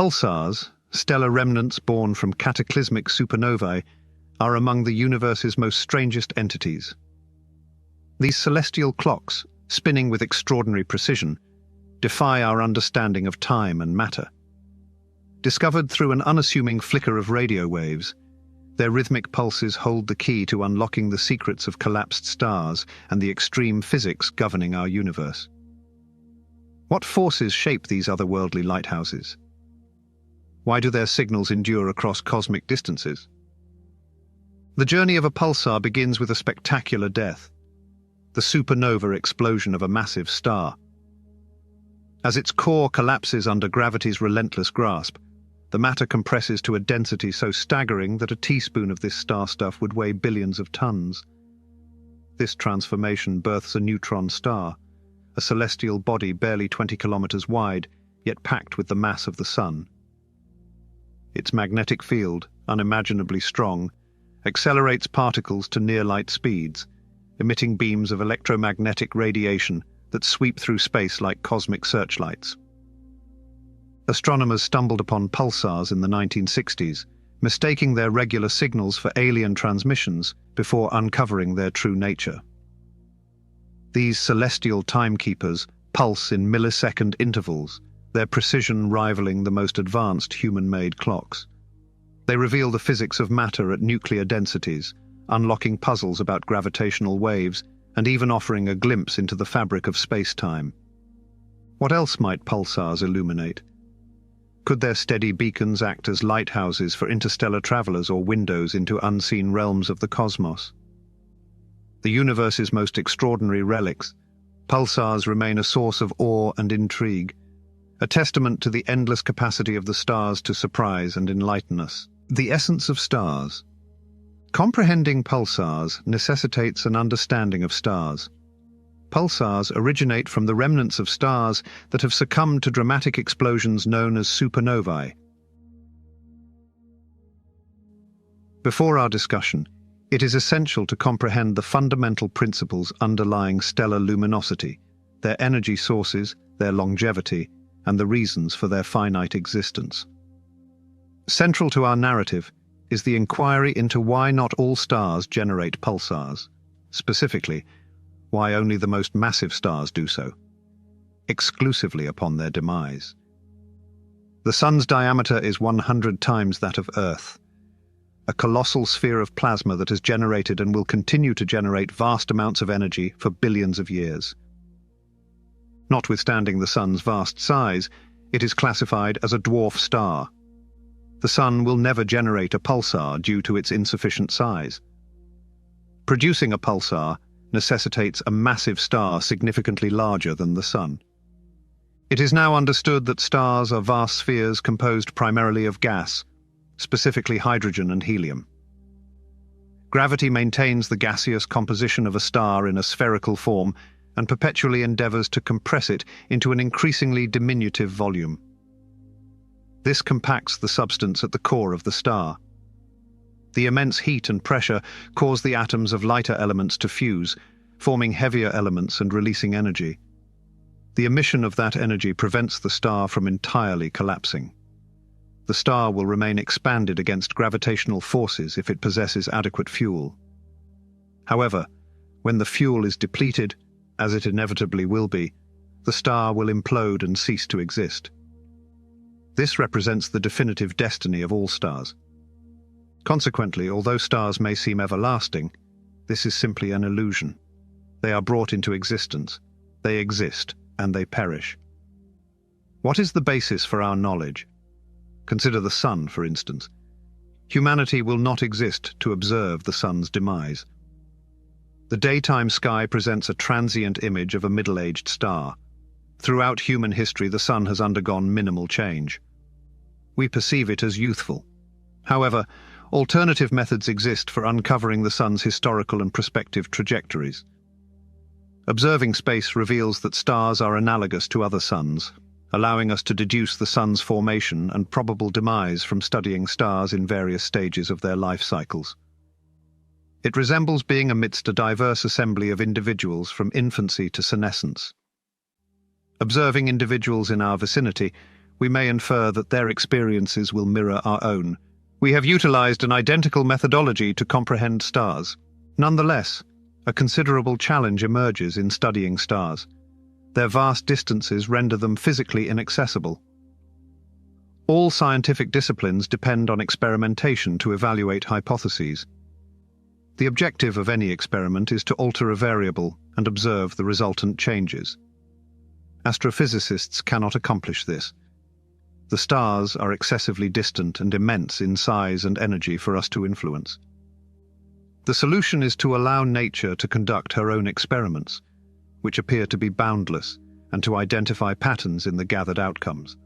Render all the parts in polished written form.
Pulsars, stellar remnants born from cataclysmic supernovae, are among the universe's most strangest entities. These celestial clocks, spinning with extraordinary precision, defy our understanding of time and matter. Discovered through an unassuming flicker of radio waves, their rhythmic pulses hold the key to unlocking the secrets of collapsed stars and the extreme physics governing our universe. What forces shape these otherworldly lighthouses? Why do their signals endure across cosmic distances? The journey of a pulsar begins with a spectacular death, the supernova explosion of a massive star. As its core collapses under gravity's relentless grasp, the matter compresses to a density so staggering that a teaspoon of this star stuff would weigh billions of tons. This transformation births a neutron star, a celestial body barely 20 kilometers wide, yet packed with the mass of the sun. Its magnetic field, unimaginably strong, accelerates particles to near-light speeds, emitting beams of electromagnetic radiation that sweep through space like cosmic searchlights. Astronomers stumbled upon pulsars in the 1960s, mistaking their regular signals for alien transmissions before uncovering their true nature. These celestial timekeepers pulse in millisecond intervals, their precision rivaling the most advanced human-made clocks. They reveal the physics of matter at nuclear densities, unlocking puzzles about gravitational waves and even offering a glimpse into the fabric of space-time. What else might pulsars illuminate? Could their steady beacons act as lighthouses for interstellar travelers or windows into unseen realms of the cosmos? The universe's most extraordinary relics, pulsars remain a source of awe and intrigue, a testament to the endless capacity of the stars to surprise and enlighten us. The essence of stars. Comprehending pulsars necessitates an understanding of stars. Pulsars originate from the remnants of stars that have succumbed to dramatic explosions known as supernovae. Before our discussion, it is essential to comprehend the fundamental principles underlying stellar luminosity, their energy sources, their longevity, and the reasons for their finite existence. Central to our narrative is the inquiry into why not all stars generate pulsars, specifically, why only the most massive stars do so, exclusively upon their demise. The Sun's diameter is 100 times that of Earth, a colossal sphere of plasma that has generated and will continue to generate vast amounts of energy for billions of years. Notwithstanding the Sun's vast size, it is classified as a dwarf star. The Sun will never generate a pulsar due to its insufficient size. Producing a pulsar necessitates a massive star significantly larger than the Sun. It is now understood that stars are vast spheres composed primarily of gas, specifically hydrogen and helium. Gravity maintains the gaseous composition of a star in a spherical form and perpetually endeavors to compress it into an increasingly diminutive volume. This compacts the substance at the core of the star. The immense heat and pressure cause the atoms of lighter elements to fuse, forming heavier elements and releasing energy. The emission of that energy prevents the star from entirely collapsing. The star will remain expanded against gravitational forces if it possesses adequate fuel. However, when the fuel is depleted, as it inevitably will be, the star will implode and cease to exist. This represents the definitive destiny of all stars. Consequently, although stars may seem everlasting, this is simply an illusion. They are brought into existence, they exist, and they perish. What is the basis for our knowledge? Consider the Sun, for instance. Humanity will not exist to observe the Sun's demise. The daytime sky presents a transient image of a middle-aged star. Throughout human history, the Sun has undergone minimal change. We perceive it as youthful. However, alternative methods exist for uncovering the Sun's historical and prospective trajectories. Observing space reveals that stars are analogous to other suns, allowing us to deduce the Sun's formation and probable demise from studying stars in various stages of their life cycles. It resembles being amidst a diverse assembly of individuals from infancy to senescence. Observing individuals in our vicinity, we may infer that their experiences will mirror our own. We have utilized an identical methodology to comprehend stars. Nonetheless, a considerable challenge emerges in studying stars. Their vast distances render them physically inaccessible. All scientific disciplines depend on experimentation to evaluate hypotheses. The objective of any experiment is to alter a variable and observe the resultant changes. Astrophysicists cannot accomplish this. The stars are excessively distant and immense in size and energy for us to influence. The solution is to allow nature to conduct her own experiments, which appear to be boundless, and to identify patterns in the gathered outcomes.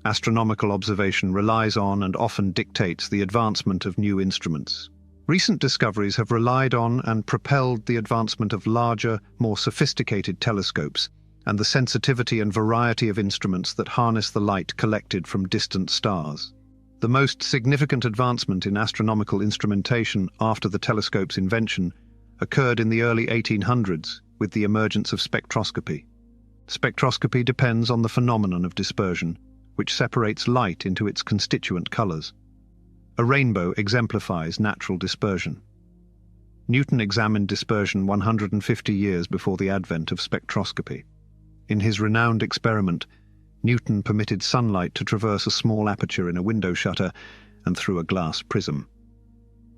Astronomical observation relies on and often dictates the advancement of new instruments. Recent discoveries have relied on and propelled the advancement of larger, more sophisticated telescopes and the sensitivity and variety of instruments that harness the light collected from distant stars. The most significant advancement in astronomical instrumentation after the telescope's invention occurred in the early 1800s with the emergence of spectroscopy. Spectroscopy depends on the phenomenon of dispersion, which separates light into its constituent colors. A rainbow exemplifies natural dispersion. Newton examined dispersion 150 years before the advent of spectroscopy. In his renowned experiment, Newton permitted sunlight to traverse a small aperture in a window shutter and through a glass prism.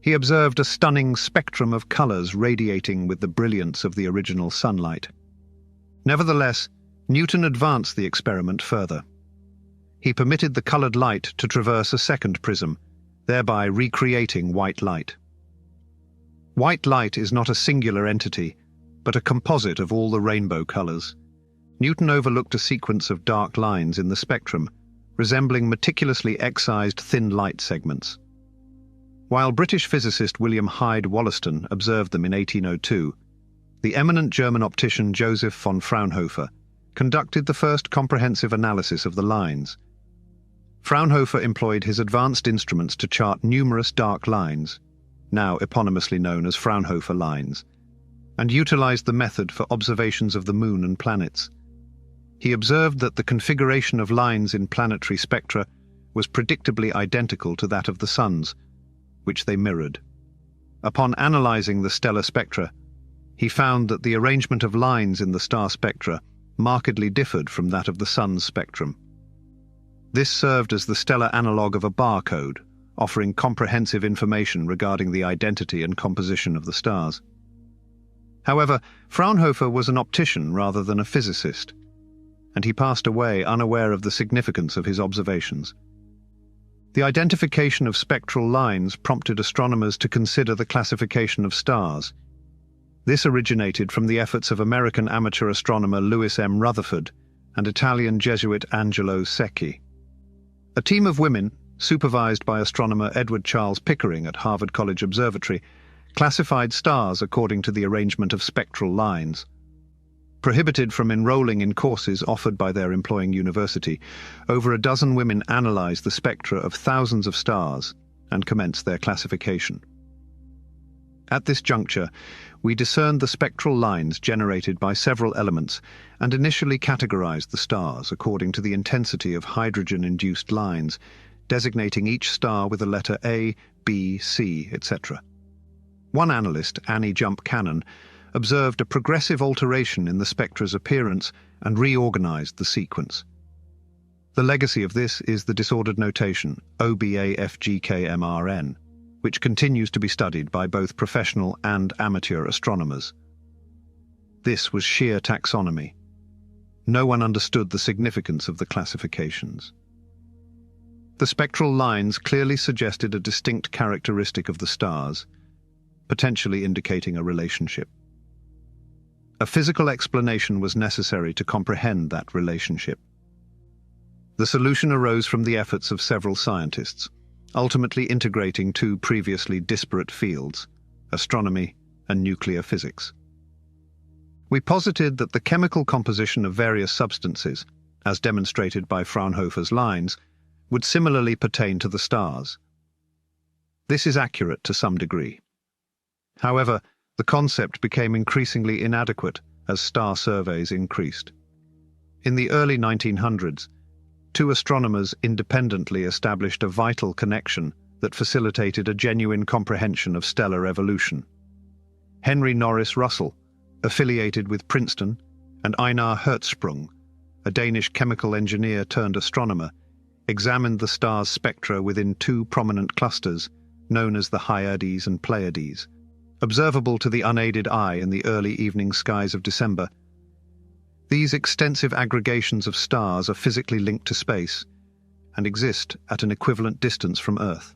He observed a stunning spectrum of colors radiating with the brilliance of the original sunlight. Nevertheless, Newton advanced the experiment further. He permitted the colored light to traverse a second prism, thereby recreating white light. White light is not a singular entity, but a composite of all the rainbow colors. Newton overlooked a sequence of dark lines in the spectrum, resembling meticulously excised thin light segments. While British physicist William Hyde Wollaston observed them in 1802, the eminent German optician Joseph von Fraunhofer conducted the first comprehensive analysis of the lines. Fraunhofer employed his advanced instruments to chart numerous dark lines, now eponymously known as Fraunhofer lines, and utilized the method for observations of the moon and planets. He observed that the configuration of lines in planetary spectra was predictably identical to that of the sun's, which they mirrored. Upon analyzing the stellar spectra, he found that the arrangement of lines in the star spectra markedly differed from that of the sun's spectrum. This served as the stellar analogue of a barcode, offering comprehensive information regarding the identity and composition of the stars. However, Fraunhofer was an optician rather than a physicist, and he passed away unaware of the significance of his observations. The identification of spectral lines prompted astronomers to consider the classification of stars. This originated from the efforts of American amateur astronomer Lewis M. Rutherford and Italian Jesuit Angelo Secchi. A team of women, supervised by astronomer Edward Charles Pickering at Harvard College Observatory, classified stars according to the arrangement of spectral lines. Prohibited from enrolling in courses offered by their employing university, over a dozen women analyzed the spectra of thousands of stars and commenced their classification. At this juncture, we discerned the spectral lines generated by several elements and initially categorized the stars according to the intensity of hydrogen-induced lines, designating each star with a letter A, B, C, etc. One analyst, Annie Jump Cannon, observed a progressive alteration in the spectra's appearance and reorganized the sequence. The legacy of this is the disordered notation OBAFGKMRN, which continues to be studied by both professional and amateur astronomers. This was sheer taxonomy. No one understood the significance of the classifications. The spectral lines clearly suggested a distinct characteristic of the stars, potentially indicating a relationship. A physical explanation was necessary to comprehend that relationship. The solution arose from the efforts of several scientists, ultimately integrating two previously disparate fields, astronomy and nuclear physics. We posited that the chemical composition of various substances, as demonstrated by Fraunhofer's lines, would similarly pertain to the stars. This is accurate to some degree. However, the concept became increasingly inadequate as star surveys increased. In the early 1900s, two astronomers independently established a vital connection that facilitated a genuine comprehension of stellar evolution. Henry Norris Russell, affiliated with Princeton, and Einar Hertzsprung, a Danish chemical engineer turned astronomer, examined the stars' spectra within two prominent clusters, known as the Hyades and Pleiades, observable to the unaided eye in the early evening skies of December. These extensive aggregations of stars are physically linked to space and exist at an equivalent distance from Earth.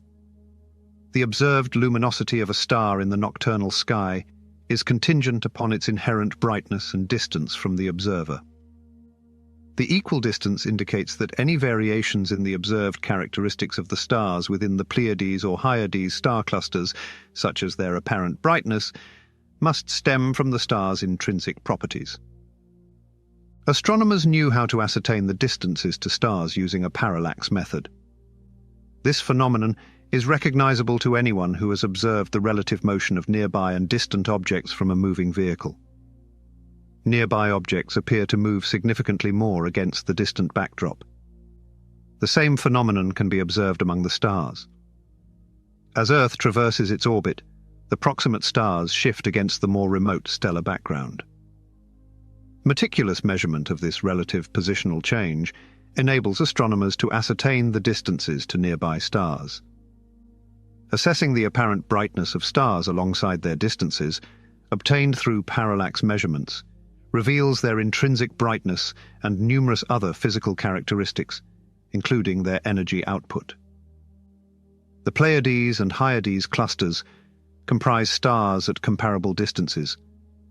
The observed luminosity of a star in the nocturnal sky is contingent upon its inherent brightness and distance from the observer. The equal distance indicates that any variations in the observed characteristics of the stars within the Pleiades or Hyades star clusters, such as their apparent brightness, must stem from the star's intrinsic properties. Astronomers knew how to ascertain the distances to stars using a parallax method. This phenomenon is recognizable to anyone who has observed the relative motion of nearby and distant objects from a moving vehicle. Nearby objects appear to move significantly more against the distant backdrop. The same phenomenon can be observed among the stars. As Earth traverses its orbit, the proximate stars shift against the more remote stellar background. Meticulous measurement of this relative positional change enables astronomers to ascertain the distances to nearby stars. Assessing the apparent brightness of stars alongside their distances, obtained through parallax measurements, reveals their intrinsic brightness and numerous other physical characteristics, including their energy output. The Pleiades and Hyades clusters comprise stars at comparable distances,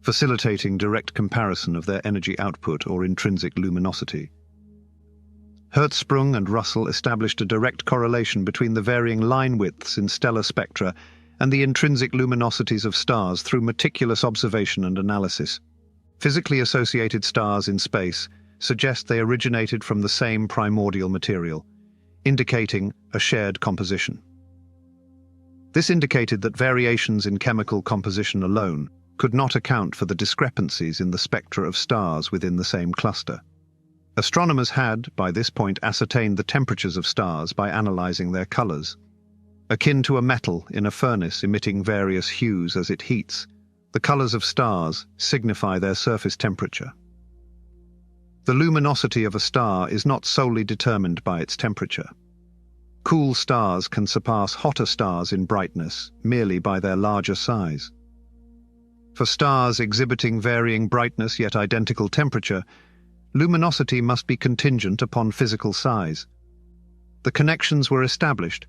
facilitating direct comparison of their energy output or intrinsic luminosity. Hertzsprung and Russell established a direct correlation between the varying line widths in stellar spectra and the intrinsic luminosities of stars through meticulous observation and analysis. Physically associated stars in space suggest they originated from the same primordial material, indicating a shared composition. This indicated that variations in chemical composition alone could not account for the discrepancies in the spectra of stars within the same cluster. Astronomers had, by this point, ascertained the temperatures of stars by analyzing their colors. Akin to a metal in a furnace emitting various hues as it heats, the colors of stars signify their surface temperature. The luminosity of a star is not solely determined by its temperature. Cool stars can surpass hotter stars in brightness merely by their larger size. For stars exhibiting varying brightness yet identical temperature, luminosity must be contingent upon physical size. The connections were established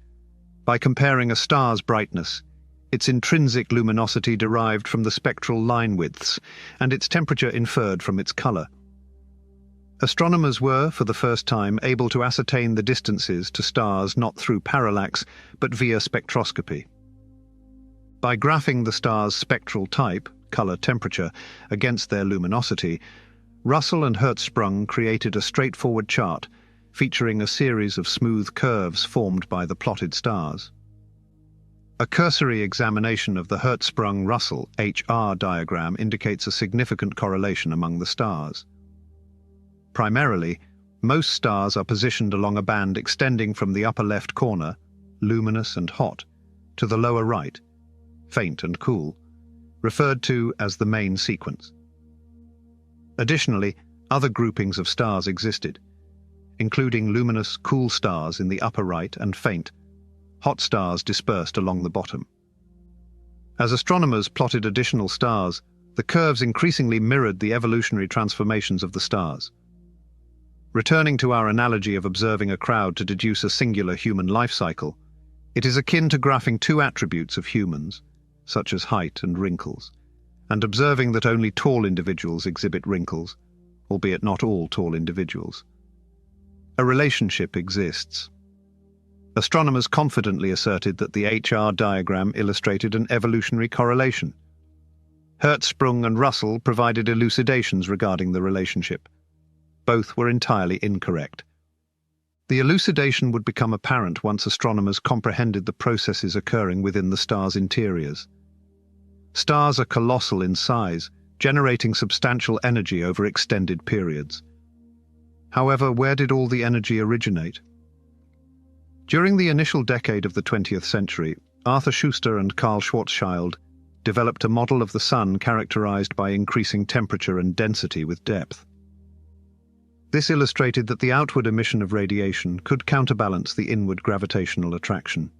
by comparing a star's brightness, its intrinsic luminosity derived from the spectral line widths, and its temperature inferred from its color. Astronomers were, for the first time, able to ascertain the distances to stars not through parallax, but via spectroscopy. By graphing the star's spectral type, color temperature, against their luminosity, Russell and Hertzsprung created a straightforward chart featuring a series of smooth curves formed by the plotted stars. A cursory examination of the Hertzsprung-Russell HR diagram indicates a significant correlation among the stars. Primarily, most stars are positioned along a band extending from the upper left corner, luminous and hot, to the lower right, faint and cool, referred to as the main sequence. Additionally, other groupings of stars existed, including luminous, cool stars in the upper right and faint, hot stars dispersed along the bottom. As astronomers plotted additional stars, the curves increasingly mirrored the evolutionary transformations of the stars. Returning to our analogy of observing a crowd to deduce a singular human life cycle, it is akin to graphing two attributes of humans, such as height and wrinkles, and observing that only tall individuals exhibit wrinkles, albeit not all tall individuals. A relationship exists. Astronomers confidently asserted that the HR diagram illustrated an evolutionary correlation. Hertzsprung and Russell provided elucidations regarding the relationship. Both were entirely incorrect. The elucidation would become apparent once astronomers comprehended the processes occurring within the stars' interiors. Stars are colossal in size, generating substantial energy over extended periods. However, where did all the energy originate? During the initial decade of the 20th century, Arthur Schuster and Carl Schwarzschild developed a model of the Sun characterized by increasing temperature and density with depth. This illustrated that the outward emission of radiation could counterbalance the inward gravitational attraction.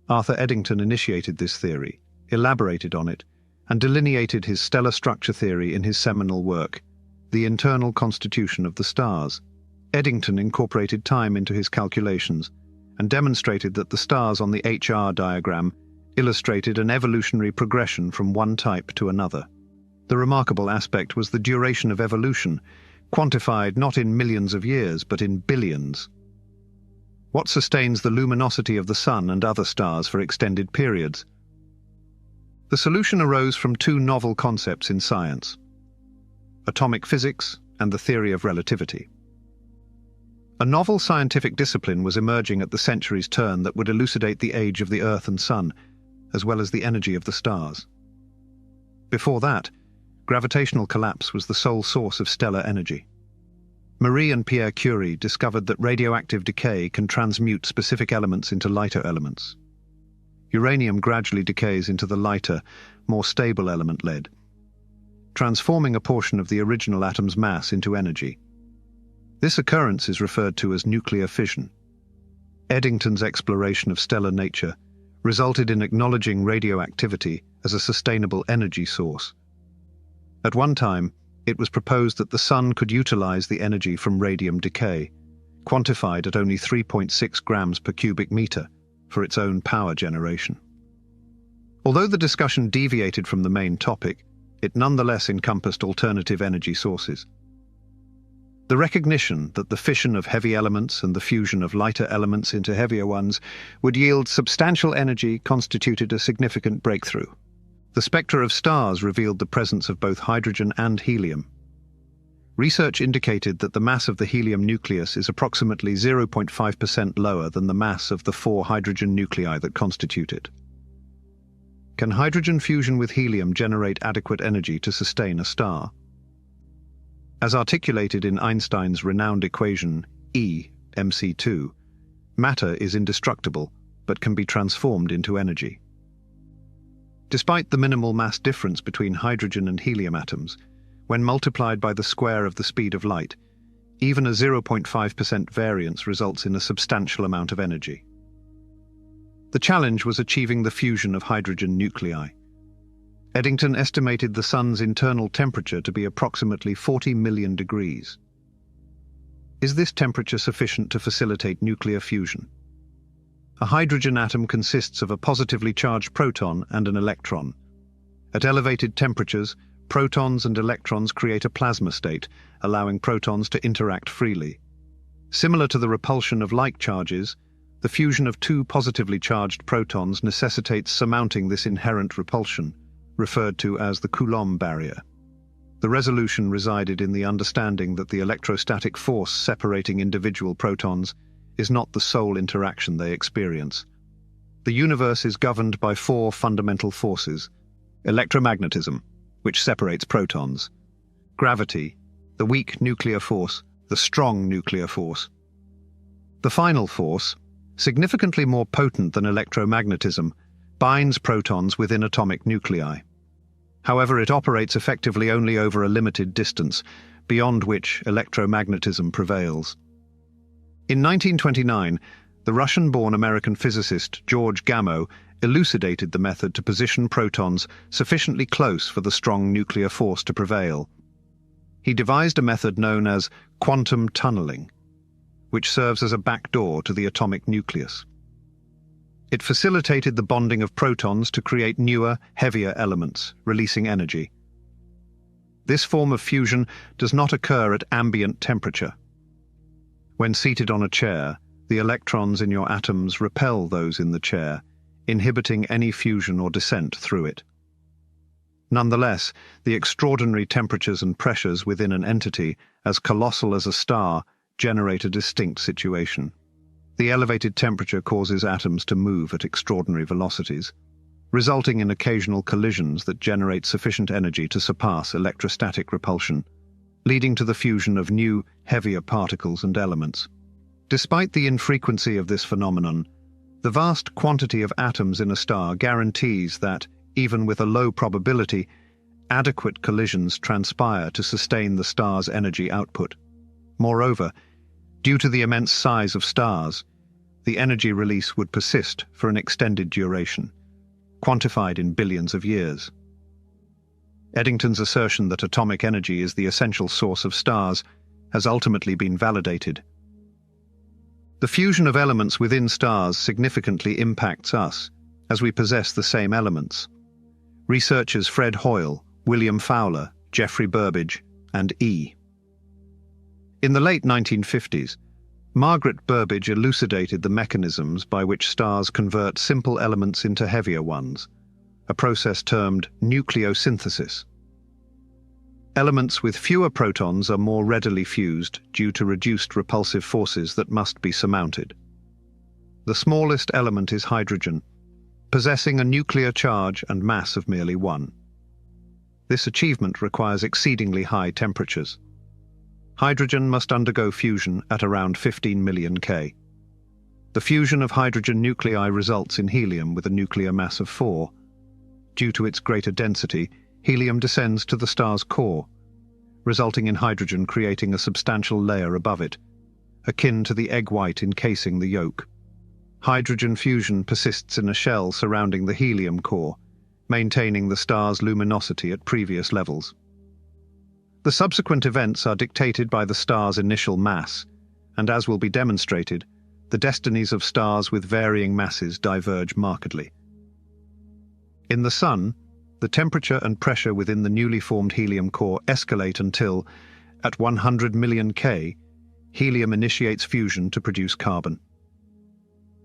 Arthur Eddington initiated this theory, elaborated on it, and delineated his stellar structure theory in his seminal work, The Internal Constitution of the Stars. Eddington incorporated time into his calculations and demonstrated that the stars on the HR diagram illustrated an evolutionary progression from one type to another. The remarkable aspect was the duration of evolution, quantified not in millions of years but in billions. What sustains the luminosity of the Sun and other stars for extended periods? The solution arose from two novel concepts in science: atomic physics and the theory of relativity. A novel scientific discipline was emerging at the century's turn that would elucidate the age of the Earth and Sun, as well as the energy of the stars. Before that, gravitational collapse was the sole source of stellar energy. Marie and Pierre Curie discovered that radioactive decay can transmute specific elements into lighter elements. Uranium gradually decays into the lighter, more stable element lead, transforming a portion of the original atom's mass into energy. This occurrence is referred to as nuclear fission. Eddington's exploration of stellar nature resulted in acknowledging radioactivity as a sustainable energy source. At one time, it was proposed that the Sun could utilize the energy from radium decay, quantified at only 3.6 grams per cubic meter, for its own power generation. Although the discussion deviated from the main topic, it nonetheless encompassed alternative energy sources. The recognition that the fission of heavy elements and the fusion of lighter elements into heavier ones would yield substantial energy constituted a significant breakthrough. The spectra of stars revealed the presence of both hydrogen and helium. Research indicated that the mass of the helium nucleus is approximately 0.5% lower than the mass of the 4 hydrogen nuclei that constitute it. Can hydrogen fusion with helium generate adequate energy to sustain a star? As articulated in Einstein's renowned equation E, mc2, matter is indestructible but can be transformed into energy. Despite the minimal mass difference between hydrogen and helium atoms, when multiplied by the square of the speed of light, even a 0.5% variance results in a substantial amount of energy. The challenge was achieving the fusion of hydrogen nuclei. Eddington estimated the Sun's internal temperature to be approximately 40 million degrees. Is this temperature sufficient to facilitate nuclear fusion? A hydrogen atom consists of a positively charged proton and an electron. At elevated temperatures, protons and electrons create a plasma state, allowing protons to interact freely. Similar to the repulsion of like charges, the fusion of two positively charged protons necessitates surmounting this inherent repulsion, referred to as the Coulomb barrier. The resolution resided in the understanding that the electrostatic force separating individual protons is not the sole interaction they experience. The universe is governed by 4 fundamental forces: electromagnetism, which separates protons; gravity, the weak nuclear force; the strong nuclear force. The final force, significantly more potent than electromagnetism, binds protons within atomic nuclei. However, it operates effectively only over a limited distance, beyond which electromagnetism prevails. In 1929, the Russian-born American physicist George Gamow elucidated the method to position protons sufficiently close for the strong nuclear force to prevail. He devised a method known as quantum tunneling, which serves as a backdoor to the atomic nucleus. It facilitated the bonding of protons to create newer, heavier elements, releasing energy. This form of fusion does not occur at ambient temperature. When seated on a chair, the electrons in your atoms repel those in the chair, inhibiting any fusion or descent through it. Nonetheless, the extraordinary temperatures and pressures within an entity, as colossal as a star, generate a distinct situation. The elevated temperature causes atoms to move at extraordinary velocities, resulting in occasional collisions that generate sufficient energy to surpass electrostatic repulsion. leading to the fusion of new, heavier particles and elements. Despite the infrequency of this phenomenon, the vast quantity of atoms in a star guarantees that, even with a low probability, adequate collisions transpire to sustain the star's energy output. Moreover, due to the immense size of stars, the energy release would persist for an extended duration, quantified in billions of years. Eddington's assertion that atomic energy is the essential source of stars has ultimately been validated. The fusion of elements within stars significantly impacts us, as we possess the same elements. Researchers Fred Hoyle, William Fowler, Geoffrey Burbidge, and E. In the late 1950s, Margaret Burbidge elucidated the mechanisms by which stars convert simple elements into heavier ones, a process termed nucleosynthesis. Elements with fewer protons are more readily fused due to reduced repulsive forces that must be surmounted. The smallest element is hydrogen, possessing a nuclear charge and mass of merely 1. This achievement requires exceedingly high temperatures. Hydrogen must undergo fusion at around 15 million K. The fusion of hydrogen nuclei results in helium with a nuclear mass of 4. Due to its greater density, helium descends to the star's core, resulting in hydrogen creating a substantial layer above it, akin to the egg white encasing the yolk. Hydrogen fusion persists in a shell surrounding the helium core, maintaining the star's luminosity at previous levels. The subsequent events are dictated by the star's initial mass, and as will be demonstrated, the destinies of stars with varying masses diverge markedly. In the Sun, the temperature and pressure within the newly formed helium core escalate until, at 100 million K, helium initiates fusion to produce carbon.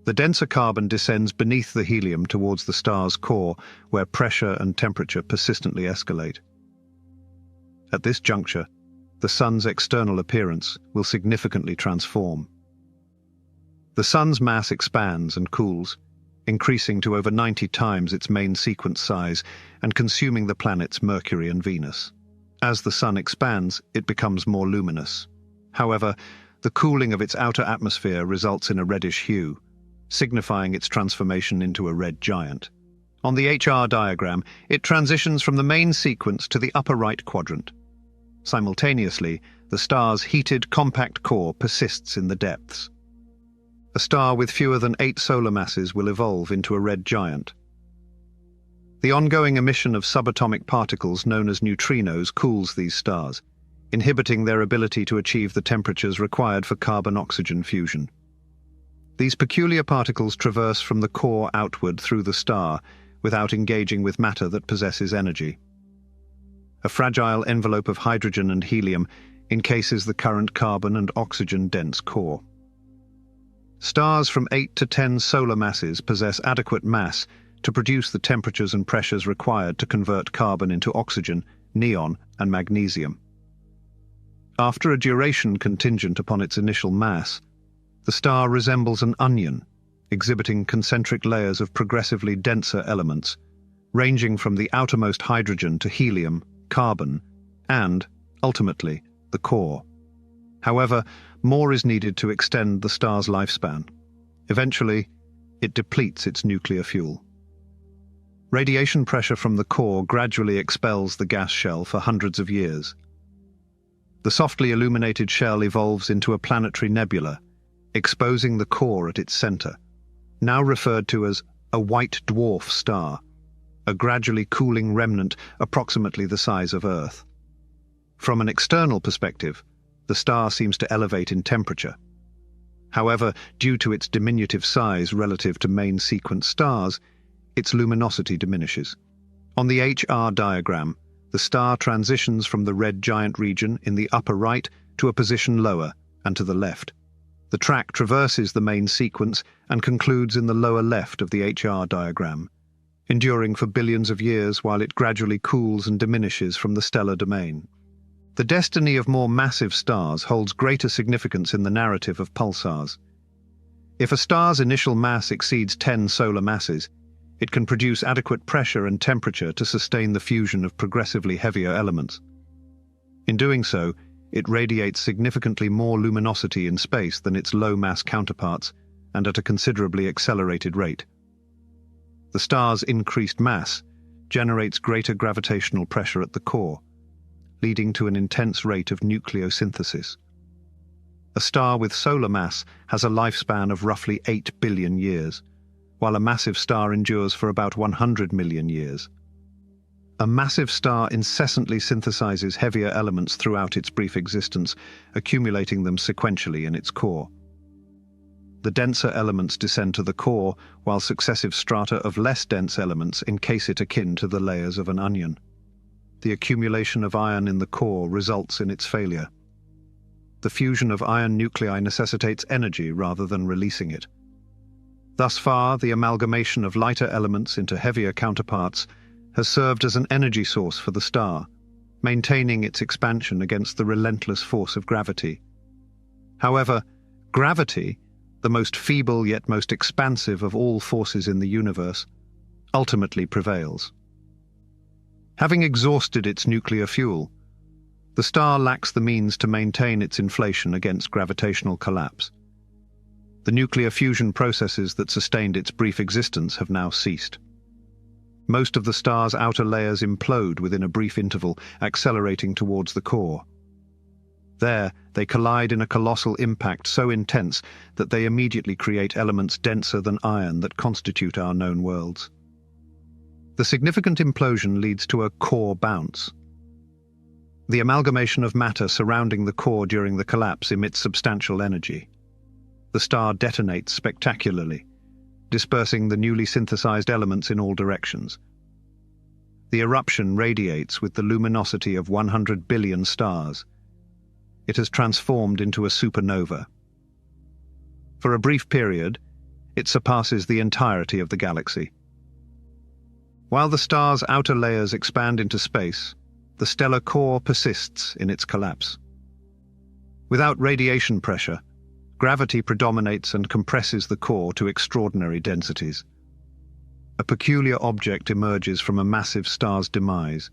The denser carbon descends beneath the helium towards the star's core, where pressure and temperature persistently escalate. At this juncture, the Sun's external appearance will significantly transform. The Sun's mass expands and cools, increasing to over 90 times its main sequence size and consuming the planets Mercury and Venus. As the Sun expands, it becomes more luminous. However, the cooling of its outer atmosphere results in a reddish hue, signifying its transformation into a red giant. On the HR diagram, it transitions from the main sequence to the upper right quadrant. Simultaneously, the star's heated, compact core persists in the depths. A star with fewer than 8 solar masses will evolve into a red giant. The ongoing emission of subatomic particles known as neutrinos cools these stars, inhibiting their ability to achieve the temperatures required for carbon-oxygen fusion. These peculiar particles traverse from the core outward through the star without engaging with matter that possesses energy. A fragile envelope of hydrogen and helium encases the current carbon and oxygen-dense core. Stars from 8 to 10 solar masses possess adequate mass to produce the temperatures and pressures required to convert carbon into oxygen, neon, and magnesium. After a duration contingent upon its initial mass, the star resembles an onion, exhibiting concentric layers of progressively denser elements, ranging from the outermost hydrogen to helium, carbon, and, ultimately, the core. However, more is needed to extend the star's lifespan. Eventually, it depletes its nuclear fuel. Radiation pressure from the core gradually expels the gas shell for hundreds of years. The softly illuminated shell evolves into a planetary nebula, exposing the core at its center, now referred to as a white dwarf star, a gradually cooling remnant approximately the size of Earth. From an external perspective, the star seems to elevate in temperature. However, due to its diminutive size relative to main sequence stars, its luminosity diminishes. On the HR diagram, the star transitions from the red giant region in the upper right to a position lower and to the left. The track traverses the main sequence and concludes in the lower left of the HR diagram, enduring for billions of years while it gradually cools and diminishes from the stellar domain. The destiny of more massive stars holds greater significance in the narrative of pulsars. If a star's initial mass exceeds 10 solar masses, it can produce adequate pressure and temperature to sustain the fusion of progressively heavier elements. In doing so, It radiates significantly more luminosity in space than its low-mass counterparts, and at a considerably accelerated rate. The star's increased mass generates greater gravitational pressure at the core, leading to an intense rate of nucleosynthesis. A star with solar mass has a lifespan of roughly 8 billion years, while a massive star endures for about 100 million years. A massive star incessantly synthesizes heavier elements throughout its brief existence, accumulating them sequentially in its core. The denser elements descend to the core, while successive strata of less dense elements encase it akin to the layers of an onion. The accumulation of iron in the core results in its failure. The fusion of iron nuclei necessitates energy rather than releasing it. Thus far, the amalgamation of lighter elements into heavier counterparts has served as an energy source for the star, maintaining its expansion against the relentless force of gravity. However, gravity, the most feeble yet most expansive of all forces in the universe, ultimately prevails. Having exhausted its nuclear fuel, the star lacks the means to maintain its inflation against gravitational collapse. The nuclear fusion processes that sustained its brief existence have now ceased. Most of the star's outer layers implode within a brief interval, accelerating towards the core. There, they collide in a colossal impact so intense that they immediately create elements denser than iron that constitute our known worlds. The significant implosion leads to a core bounce. The amalgamation of matter surrounding the core during the collapse emits substantial energy. The star detonates spectacularly, dispersing the newly synthesized elements in all directions. The eruption radiates with the luminosity of 100 billion stars. It has transformed into a supernova. For a brief period, it surpasses the entirety of the galaxy. While the star's outer layers expand into space, the stellar core persists in its collapse. Without radiation pressure, gravity predominates and compresses the core to extraordinary densities. A peculiar object emerges from a massive star's demise.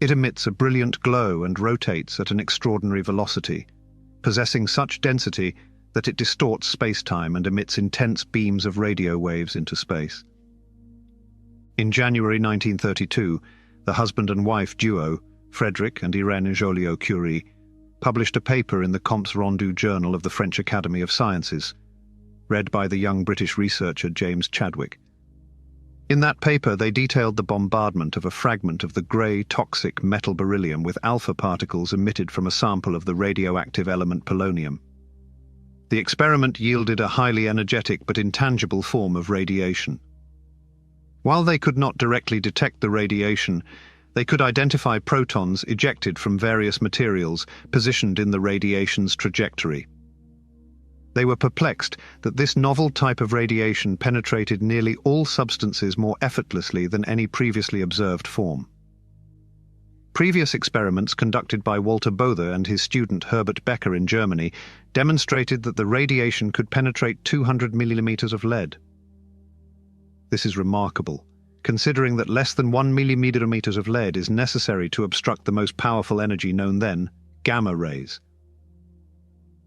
It emits a brilliant glow and rotates at an extraordinary velocity, possessing such density that it distorts space-time and emits intense beams of radio waves into space. In January 1932, the husband and wife duo, Frédéric and Irène Joliot-Curie, published a paper in the Comptes Rendus Journal of the French Academy of Sciences, read by the young British researcher James Chadwick. In that paper, they detailed the bombardment of a fragment of the grey, toxic metal beryllium with alpha particles emitted from a sample of the radioactive element polonium. The experiment yielded a highly energetic but intangible form of radiation. While they could not directly detect the radiation, they could identify protons ejected from various materials positioned in the radiation's trajectory. They were perplexed that this novel type of radiation penetrated nearly all substances more effortlessly than any previously observed form. Previous experiments conducted by Walter Bothe and his student Herbert Becker in Germany demonstrated that the radiation could penetrate 200 millimeters of lead. This is remarkable, considering that less than 1 millimeter of lead is necessary to obstruct the most powerful energy known then, gamma rays.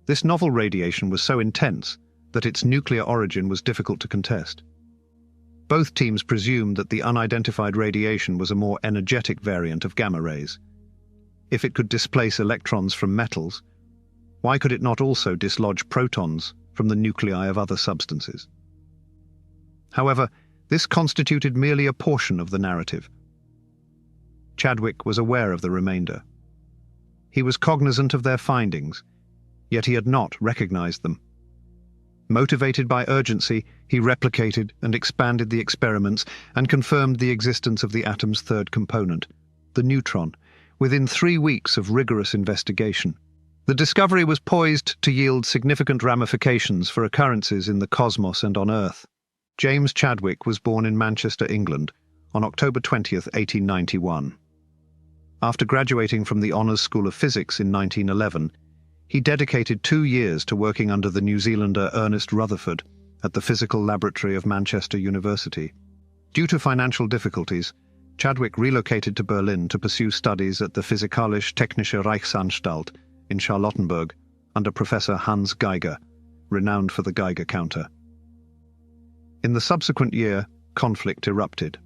This novel radiation was so intense that its nuclear origin was difficult to contest. Both teams presumed that the unidentified radiation was a more energetic variant of gamma rays. If it could displace electrons from metals, why could it not also dislodge protons from the nuclei of other substances? However, this constituted merely a portion of the narrative. Chadwick was aware of the remainder. He was cognizant of their findings, yet he had not recognized them. Motivated by urgency, he replicated and expanded the experiments and confirmed the existence of the atom's third component, the neutron, within 3 weeks of rigorous investigation. The discovery was poised to yield significant ramifications for occurrences in the cosmos and on Earth. James Chadwick was born in Manchester, England, on October 20, 1891. After graduating from the Honours School of Physics in 1911, he dedicated 2 years to working under the New Zealander Ernest Rutherford at the Physical Laboratory of Manchester University. Due to financial difficulties, Chadwick relocated to Berlin to pursue studies at the Physikalisch-Technische Reichsanstalt in Charlottenburg under Professor Hans Geiger, renowned for the Geiger counter. In the subsequent year, conflict erupted.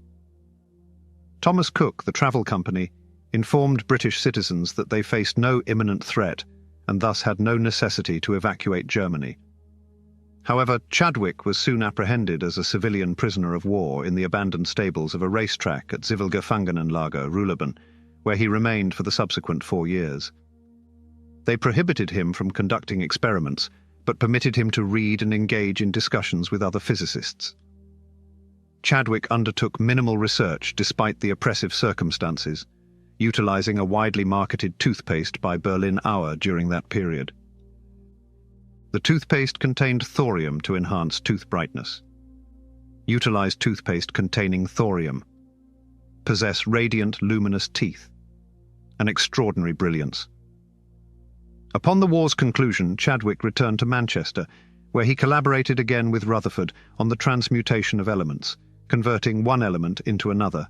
Thomas Cook, the travel company, informed British citizens that they faced no imminent threat and thus had no necessity to evacuate Germany. However, Chadwick was soon apprehended as a civilian prisoner of war in the abandoned stables of a racetrack at Zivilgefangenenlager, Ruhleben, where he remained for the subsequent 4 years. They prohibited him from conducting experiments, but permitted him to read and engage in discussions with other physicists. Chadwick undertook minimal research despite the oppressive circumstances, utilizing a widely marketed toothpaste by Berlin Auer during that period. The toothpaste contained thorium to enhance tooth brightness. Utilized toothpaste containing thorium. Possess radiant, luminous teeth. An extraordinary brilliance. Upon the war's conclusion, Chadwick returned to Manchester, where he collaborated again with Rutherford on the transmutation of elements, converting one element into another.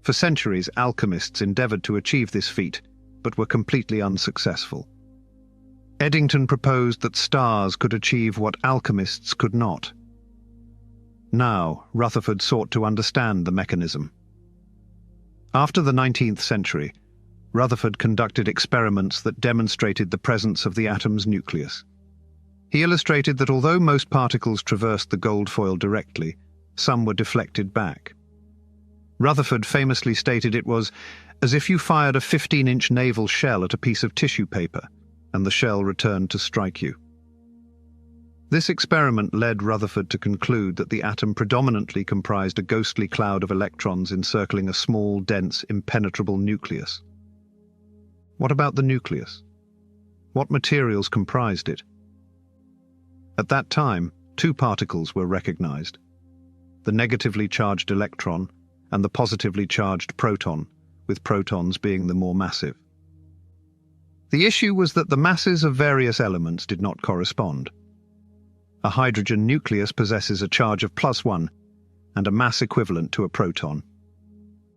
For centuries, alchemists endeavored to achieve this feat, but were completely unsuccessful. Eddington proposed that stars could achieve what alchemists could not. Now, Rutherford sought to understand the mechanism. After the 19th century, Rutherford conducted experiments that demonstrated the presence of the atom's nucleus. He illustrated that although most particles traversed the gold foil directly, some were deflected back. Rutherford famously stated it was as if you fired a 15-inch naval shell at a piece of tissue paper, and the shell returned to strike you. This experiment led Rutherford to conclude that the atom predominantly comprised a ghostly cloud of electrons encircling a small, dense, impenetrable nucleus. What about the nucleus? What materials comprised it? At that time, 2 particles were recognized: the negatively charged electron and the positively charged proton, with protons being the more massive. The issue was that the masses of various elements did not correspond. A hydrogen nucleus possesses a charge of +1 and a mass equivalent to a proton.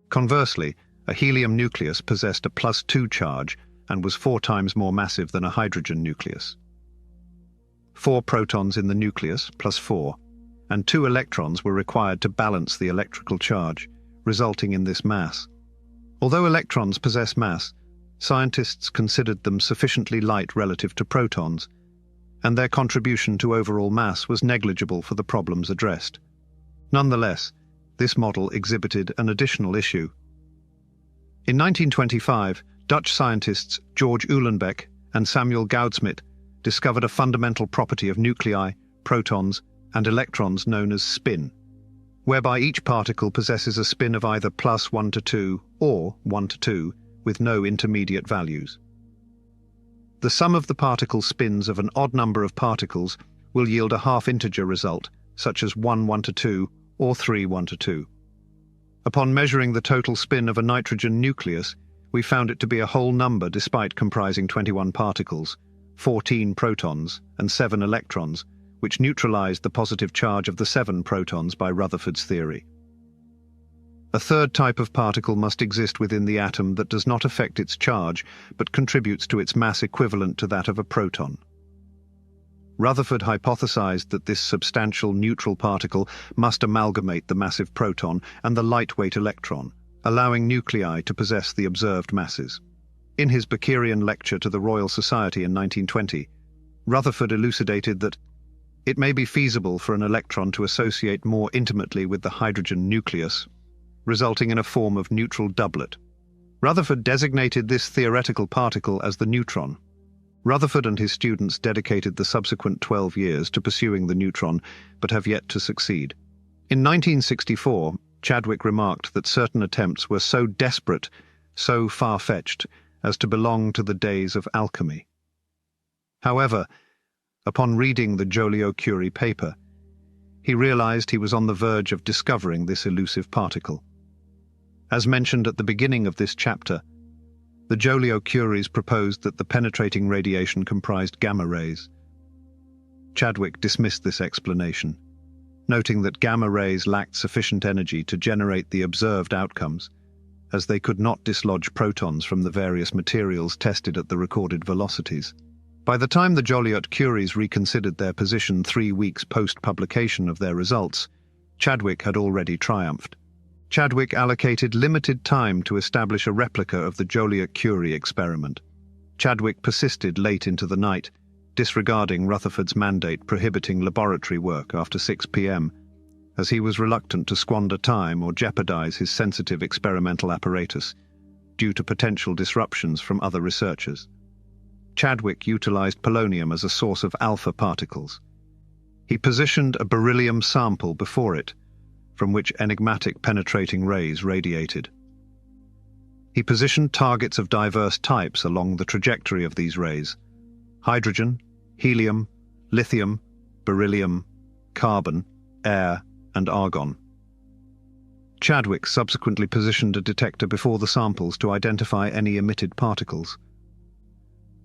Conversely, a helium nucleus possessed a +2 charge and was 4 times more massive than a hydrogen nucleus. 4 protons in the nucleus, +4, and 2 electrons were required to balance the electrical charge, resulting in this mass. Although electrons possess mass, scientists considered them sufficiently light relative to protons, and their contribution to overall mass was negligible for the problems addressed. Nonetheless, this model exhibited an additional issue. In 1925, Dutch scientists George Uhlenbeck and Samuel Goudsmit discovered a fundamental property of nuclei, protons, and electrons known as spin, whereby each particle possesses a spin of either +1 to 2 or 1 to 2, with no intermediate values. The sum of the particle spins of an odd number of particles will yield a half-integer result, such as 1 1 to 2 or 3 1 to 2. Upon measuring the total spin of a nitrogen nucleus, we found it to be a whole number despite comprising 21 particles, 14 protons and 7 electrons, which neutralized the positive charge of the 7 protons by Rutherford's theory. A third type of particle must exist within the atom that does not affect its charge, but contributes to its mass equivalent to that of a proton. Rutherford hypothesized that this substantial neutral particle must amalgamate the massive proton and the lightweight electron, allowing nuclei to possess the observed masses. In his Beckerian lecture to the Royal Society in 1920, Rutherford elucidated that it may be feasible for an electron to associate more intimately with the hydrogen nucleus, resulting in a form of neutral doublet. Rutherford designated this theoretical particle as the neutron. Rutherford and his students dedicated the subsequent 12 years to pursuing the neutron, but have yet to succeed. In 1964, Chadwick remarked that certain attempts were so desperate, so far-fetched, as to belong to the days of alchemy. However, upon reading the Joliot-Curie paper, he realized he was on the verge of discovering this elusive particle. As mentioned at the beginning of this chapter, the Joliot-Curies proposed that the penetrating radiation comprised gamma rays. Chadwick dismissed this explanation. noting that gamma rays lacked sufficient energy to generate the observed outcomes, as they could not dislodge protons from the various materials tested at the recorded velocities. By the time the Joliot-Curies reconsidered their position 3 weeks post-publication of their results, Chadwick had already triumphed. Chadwick allocated limited time to establish a replica of the Joliot-Curie experiment. Chadwick persisted late into the night, disregarding Rutherford's mandate prohibiting laboratory work after 6 p.m., as he was reluctant to squander time or jeopardize his sensitive experimental apparatus due to potential disruptions from other researchers. Chadwick utilized polonium as a source of alpha particles. He positioned a beryllium sample before it, from which enigmatic penetrating rays radiated. He positioned targets of diverse types along the trajectory of these rays: hydrogen, helium, lithium, beryllium, carbon, air, and argon. Chadwick subsequently positioned a detector before the samples to identify any emitted particles.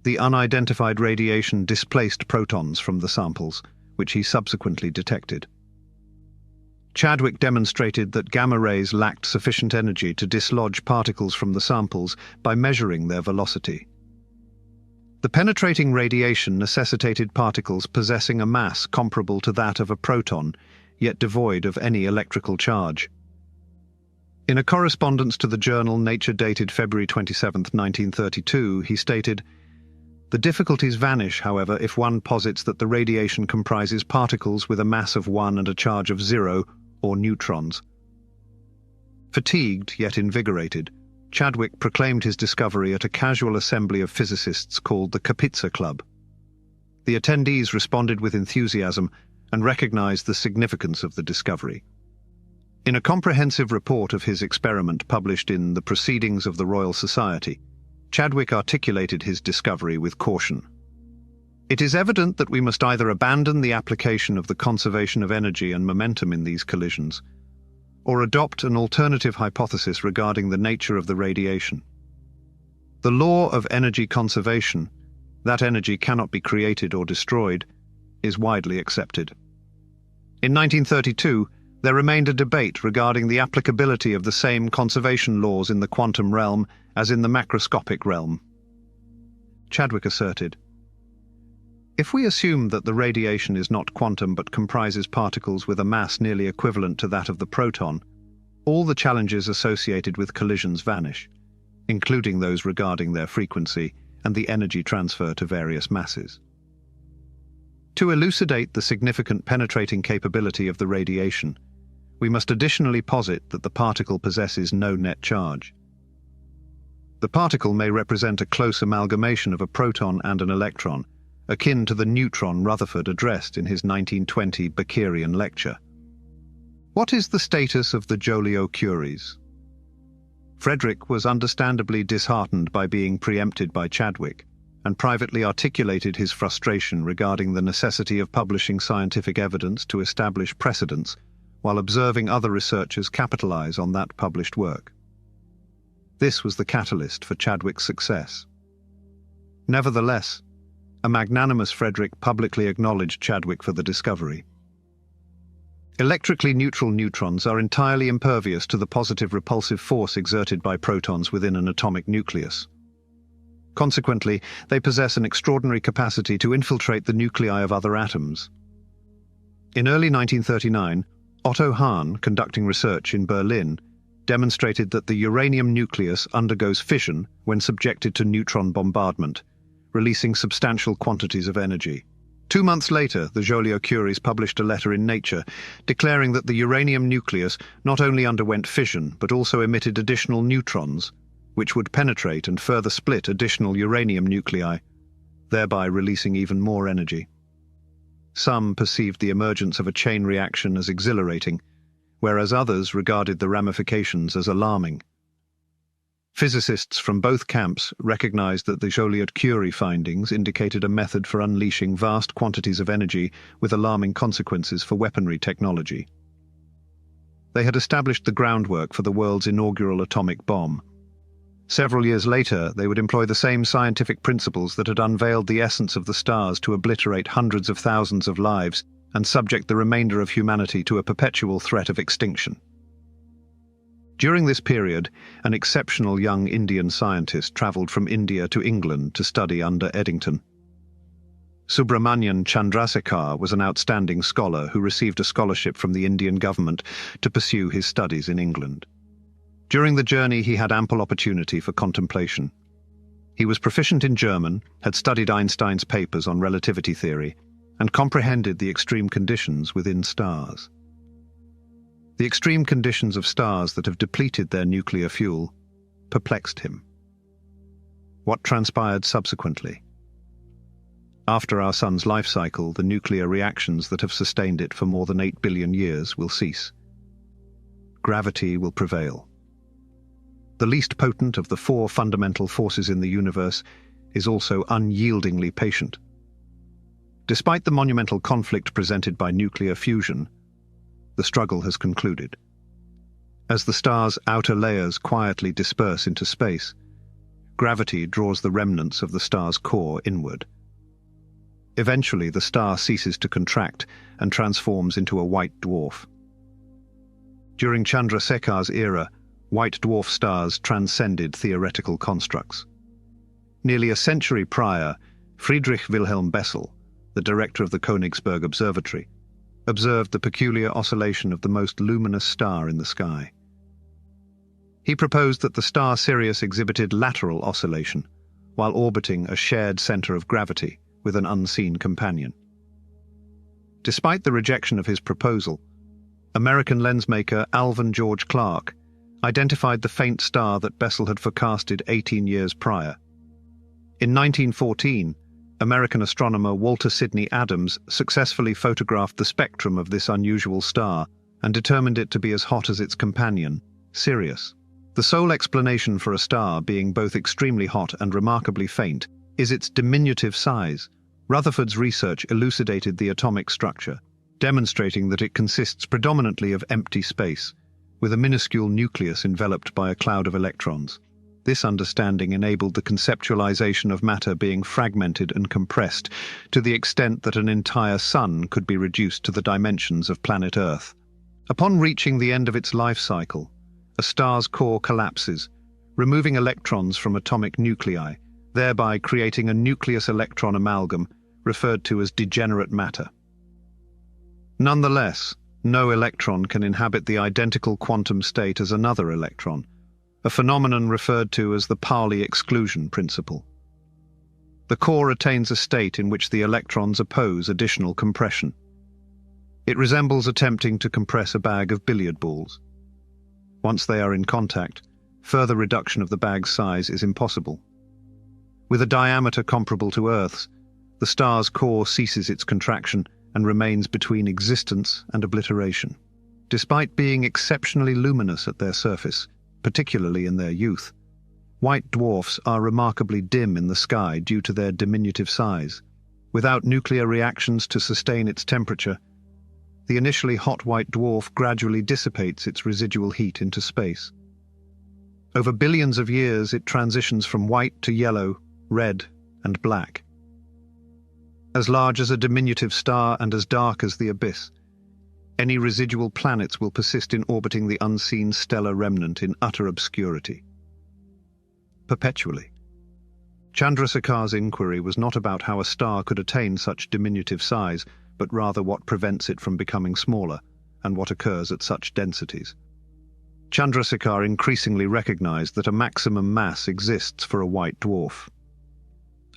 The unidentified radiation displaced protons from the samples, which he subsequently detected. Chadwick demonstrated that gamma rays lacked sufficient energy to dislodge particles from the samples by measuring their velocity. The penetrating radiation necessitated particles possessing a mass comparable to that of a proton, yet devoid of any electrical charge. In a correspondence to the journal Nature dated February 27, 1932, he stated, "The difficulties vanish, however, if one posits that the radiation comprises particles with a mass of 1 and a charge of 0, or neutrons." Fatigued, yet invigorated, Chadwick proclaimed his discovery at a casual assembly of physicists called the Kapitsa Club. The attendees responded with enthusiasm and recognized the significance of the discovery. In a comprehensive report of his experiment published in the Proceedings of the Royal Society, Chadwick articulated his discovery with caution. "It is evident that we must either abandon the application of the conservation of energy and momentum in these collisions, or adopt an alternative hypothesis regarding the nature of the radiation. The law of energy conservation, that energy cannot be created or destroyed, is widely accepted." In 1932, there remained a debate regarding the applicability of the same conservation laws in the quantum realm as in the macroscopic realm. Chadwick asserted, "If we assume that the radiation is not quantum but comprises particles with a mass nearly equivalent to that of the proton, all the challenges associated with collisions vanish, including those regarding their frequency and the energy transfer to various masses. To elucidate the significant penetrating capability of the radiation, we must additionally posit that the particle possesses no net charge. The particle may represent a close amalgamation of a proton and an electron, akin to the neutron Rutherford addressed in his 1920 Bakerian lecture. What is the status of the Joliot-Curies? Frederick was understandably disheartened by being preempted by Chadwick, and privately articulated his frustration regarding the necessity of publishing scientific evidence to establish precedents, while observing other researchers capitalize on that published work. This was the catalyst for Chadwick's success. Nevertheless, a magnanimous Frederick publicly acknowledged Chadwick for the discovery. Electrically neutral neutrons are entirely impervious to the positive repulsive force exerted by protons within an atomic nucleus. Consequently, they possess an extraordinary capacity to infiltrate the nuclei of other atoms. In early 1939, Otto Hahn, conducting research in Berlin, demonstrated that the uranium nucleus undergoes fission when subjected to neutron bombardment, releasing substantial quantities of energy. 2 months later, the Joliot-Curies published a letter in Nature declaring that the uranium nucleus not only underwent fission but also emitted additional neutrons, which would penetrate and further split additional uranium nuclei, thereby releasing even more energy. Some perceived the emergence of a chain reaction as exhilarating, whereas others regarded the ramifications as alarming. Physicists from both camps recognized that the Joliot-Curie findings indicated a method for unleashing vast quantities of energy with alarming consequences for weaponry technology. They had established the groundwork for the world's inaugural atomic bomb. Several years later, they would employ the same scientific principles that had unveiled the essence of the stars to obliterate hundreds of thousands of lives and subject the remainder of humanity to a perpetual threat of extinction. During this period, an exceptional young Indian scientist travelled from India to England to study under Eddington. Subramanian Chandrasekhar was an outstanding scholar who received a scholarship from the Indian government to pursue his studies in England. During the journey, he had ample opportunity for contemplation. He was proficient in German, had studied Einstein's papers on relativity theory, and comprehended the extreme conditions within stars. The extreme conditions of stars that have depleted their nuclear fuel perplexed him. What transpired subsequently? After our sun's life cycle, the nuclear reactions that have sustained it for more than 8 billion years will cease. Gravity will prevail. The least potent of the 4 fundamental forces in the universe is also unyieldingly patient. Despite the monumental conflict presented by nuclear fusion, the struggle has concluded. As the star's outer layers quietly disperse into space, gravity draws the remnants of the star's core inward. Eventually, the star ceases to contract and transforms into a white dwarf. During Chandrasekhar's era, white dwarf stars transcended theoretical constructs. Nearly a century prior, Friedrich Wilhelm Bessel, the director of the Königsberg Observatory, observed the peculiar oscillation of the most luminous star in the sky. He proposed that the star Sirius exhibited lateral oscillation, while orbiting a shared center of gravity with an unseen companion. Despite the rejection of his proposal, American lensmaker Alvan George Clark identified the faint star that Bessel had forecasted 18 years prior. In 1914, American astronomer Walter Sidney Adams successfully photographed the spectrum of this unusual star and determined it to be as hot as its companion, Sirius. The sole explanation for a star being both extremely hot and remarkably faint is its diminutive size. Rutherford's research elucidated the atomic structure, demonstrating that it consists predominantly of empty space, with a minuscule nucleus enveloped by a cloud of electrons. This understanding enabled the conceptualization of matter being fragmented and compressed to the extent that an entire sun could be reduced to the dimensions of planet Earth. Upon reaching the end of its life cycle, a star's core collapses, removing electrons from atomic nuclei, thereby creating a nucleus-electron amalgam referred to as degenerate matter. Nonetheless, no electron can inhabit the identical quantum state as another electron, a phenomenon referred to as the Pauli exclusion principle. The core attains a state in which the electrons oppose additional compression. It resembles attempting to compress a bag of billiard balls. Once they are in contact, further reduction of the bag's size is impossible. With a diameter comparable to Earth's, the star's core ceases its contraction and remains between existence and obliteration. Despite being exceptionally luminous at their surface, particularly in their youth, white dwarfs are remarkably dim in the sky due to their diminutive size. Without nuclear reactions to sustain its temperature, the initially hot white dwarf gradually dissipates its residual heat into space. Over billions of years, it transitions from white to yellow, red, and black. As large as a diminutive star and as dark as the abyss, any residual planets will persist in orbiting the unseen stellar remnant in utter obscurity. Perpetually. Chandrasekhar's inquiry was not about how a star could attain such diminutive size, but rather what prevents it from becoming smaller, and what occurs at such densities. Chandrasekhar increasingly recognized that a maximum mass exists for a white dwarf.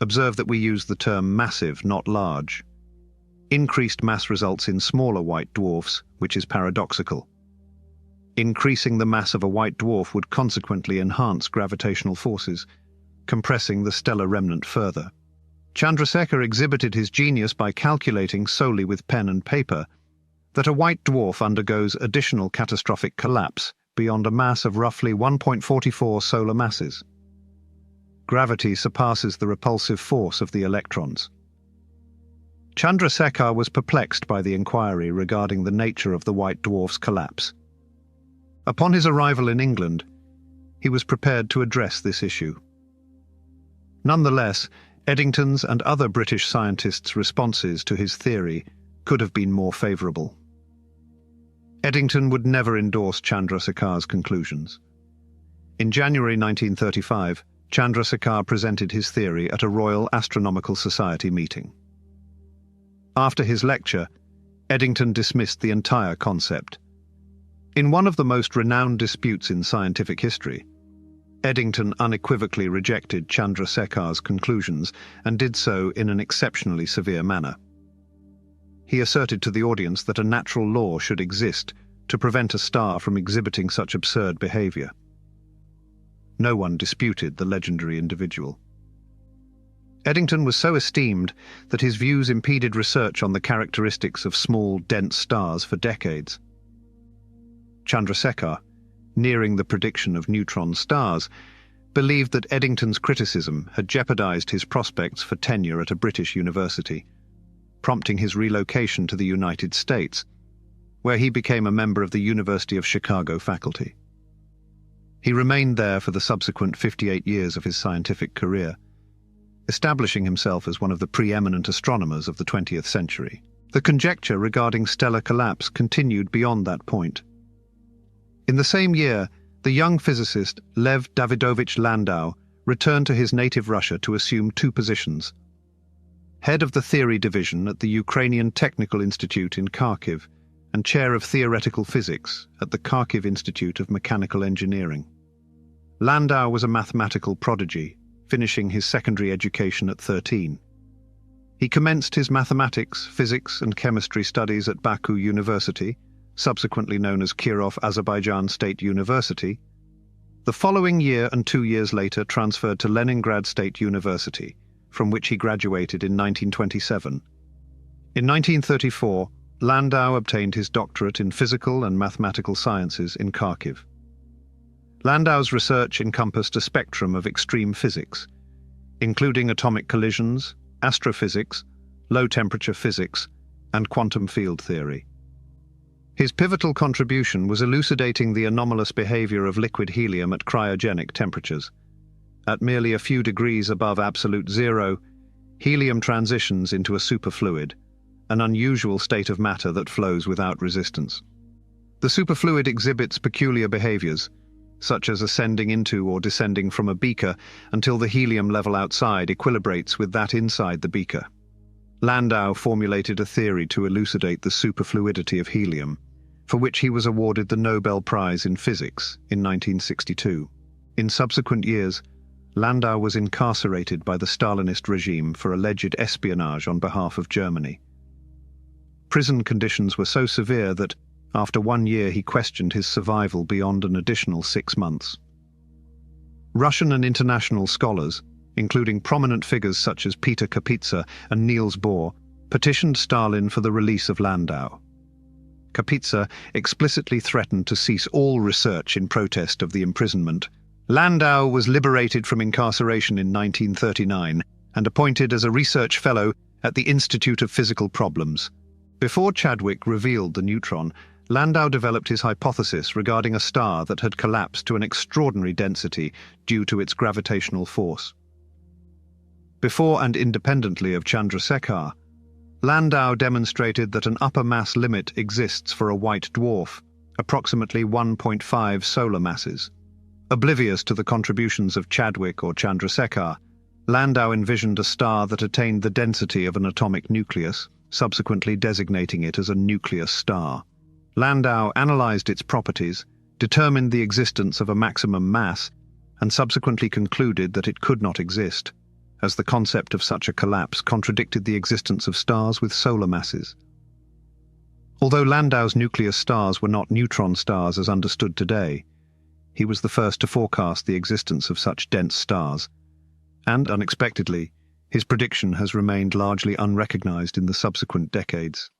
Observe that we use the term massive, not large. Increased mass results in smaller white dwarfs, which is paradoxical. Increasing the mass of a white dwarf would consequently enhance gravitational forces, compressing the stellar remnant further. Chandrasekhar exhibited his genius by calculating solely with pen and paper that a white dwarf undergoes additional catastrophic collapse beyond a mass of roughly 1.44 solar masses. Gravity surpasses the repulsive force of the electrons. Chandrasekhar was perplexed by the inquiry regarding the nature of the white dwarf's collapse. Upon his arrival in England, he was prepared to address this issue. Nonetheless, Eddington's and other British scientists' responses to his theory could have been more favourable. Eddington would never endorse Chandrasekhar's conclusions. In January 1935, Chandrasekhar presented his theory at a Royal Astronomical Society meeting. After his lecture, Eddington dismissed the entire concept. In one of the most renowned disputes in scientific history, Eddington unequivocally rejected Chandrasekhar's conclusions and did so in an exceptionally severe manner. He asserted to the audience that a natural law should exist to prevent a star from exhibiting such absurd behavior. No one disputed the legendary individual. Eddington was so esteemed that his views impeded research on the characteristics of small, dense stars for decades. Chandrasekhar, nearing the prediction of neutron stars, believed that Eddington's criticism had jeopardized his prospects for tenure at a British university, prompting his relocation to the United States, where he became a member of the University of Chicago faculty. He remained there for the subsequent 58 years of his scientific career, establishing himself as one of the preeminent astronomers of the 20th century. The conjecture regarding stellar collapse continued beyond that point. In the same year, the young physicist Lev Davidovich Landau returned to his native Russia to assume two positions: head of the theory division at the Ukrainian Technical Institute in Kharkiv and chair of theoretical physics at the Kharkiv Institute of Mechanical Engineering. Landau was a mathematical prodigy, finishing his secondary education at 13. He commenced his mathematics, physics, and chemistry studies at Baku University, subsequently known as Kirov Azerbaijan State University. The following year and 2 years later transferred to Leningrad State University, from which he graduated in 1927. In 1934, Landau obtained his doctorate in physical and mathematical sciences in Kharkiv. Landau's research encompassed a spectrum of extreme physics, including atomic collisions, astrophysics, low-temperature physics, and quantum field theory. His pivotal contribution was elucidating the anomalous behavior of liquid helium at cryogenic temperatures. At merely a few degrees above absolute zero, helium transitions into a superfluid, an unusual state of matter that flows without resistance. The superfluid exhibits peculiar behaviors, such as ascending into or descending from a beaker until the helium level outside equilibrates with that inside the beaker. Landau formulated a theory to elucidate the superfluidity of helium, for which he was awarded the Nobel Prize in Physics in 1962. In subsequent years, Landau was incarcerated by the Stalinist regime for alleged espionage on behalf of Germany. Prison conditions were so severe that, after 1 year, he questioned his survival beyond an additional 6 months. Russian and international scholars, including prominent figures such as Peter Kapitsa and Niels Bohr, petitioned Stalin for the release of Landau. Kapitsa explicitly threatened to cease all research in protest of the imprisonment. Landau was liberated from incarceration in 1939 and appointed as a research fellow at the Institute of Physical Problems. Before Chadwick revealed the neutron, Landau developed his hypothesis regarding a star that had collapsed to an extraordinary density due to its gravitational force. Before and independently of Chandrasekhar, Landau demonstrated that an upper mass limit exists for a white dwarf, approximately 1.5 solar masses. Oblivious to the contributions of Chadwick or Chandrasekhar, Landau envisioned a star that attained the density of an atomic nucleus, subsequently designating it as a nucleus star. Landau analyzed its properties, determined the existence of a maximum mass, and subsequently concluded that it could not exist, as the concept of such a collapse contradicted the existence of stars with solar masses. Although Landau's nucleus stars were not neutron stars as understood today, he was the first to forecast the existence of such dense stars, and, unexpectedly, his prediction has remained largely unrecognized in the subsequent decades.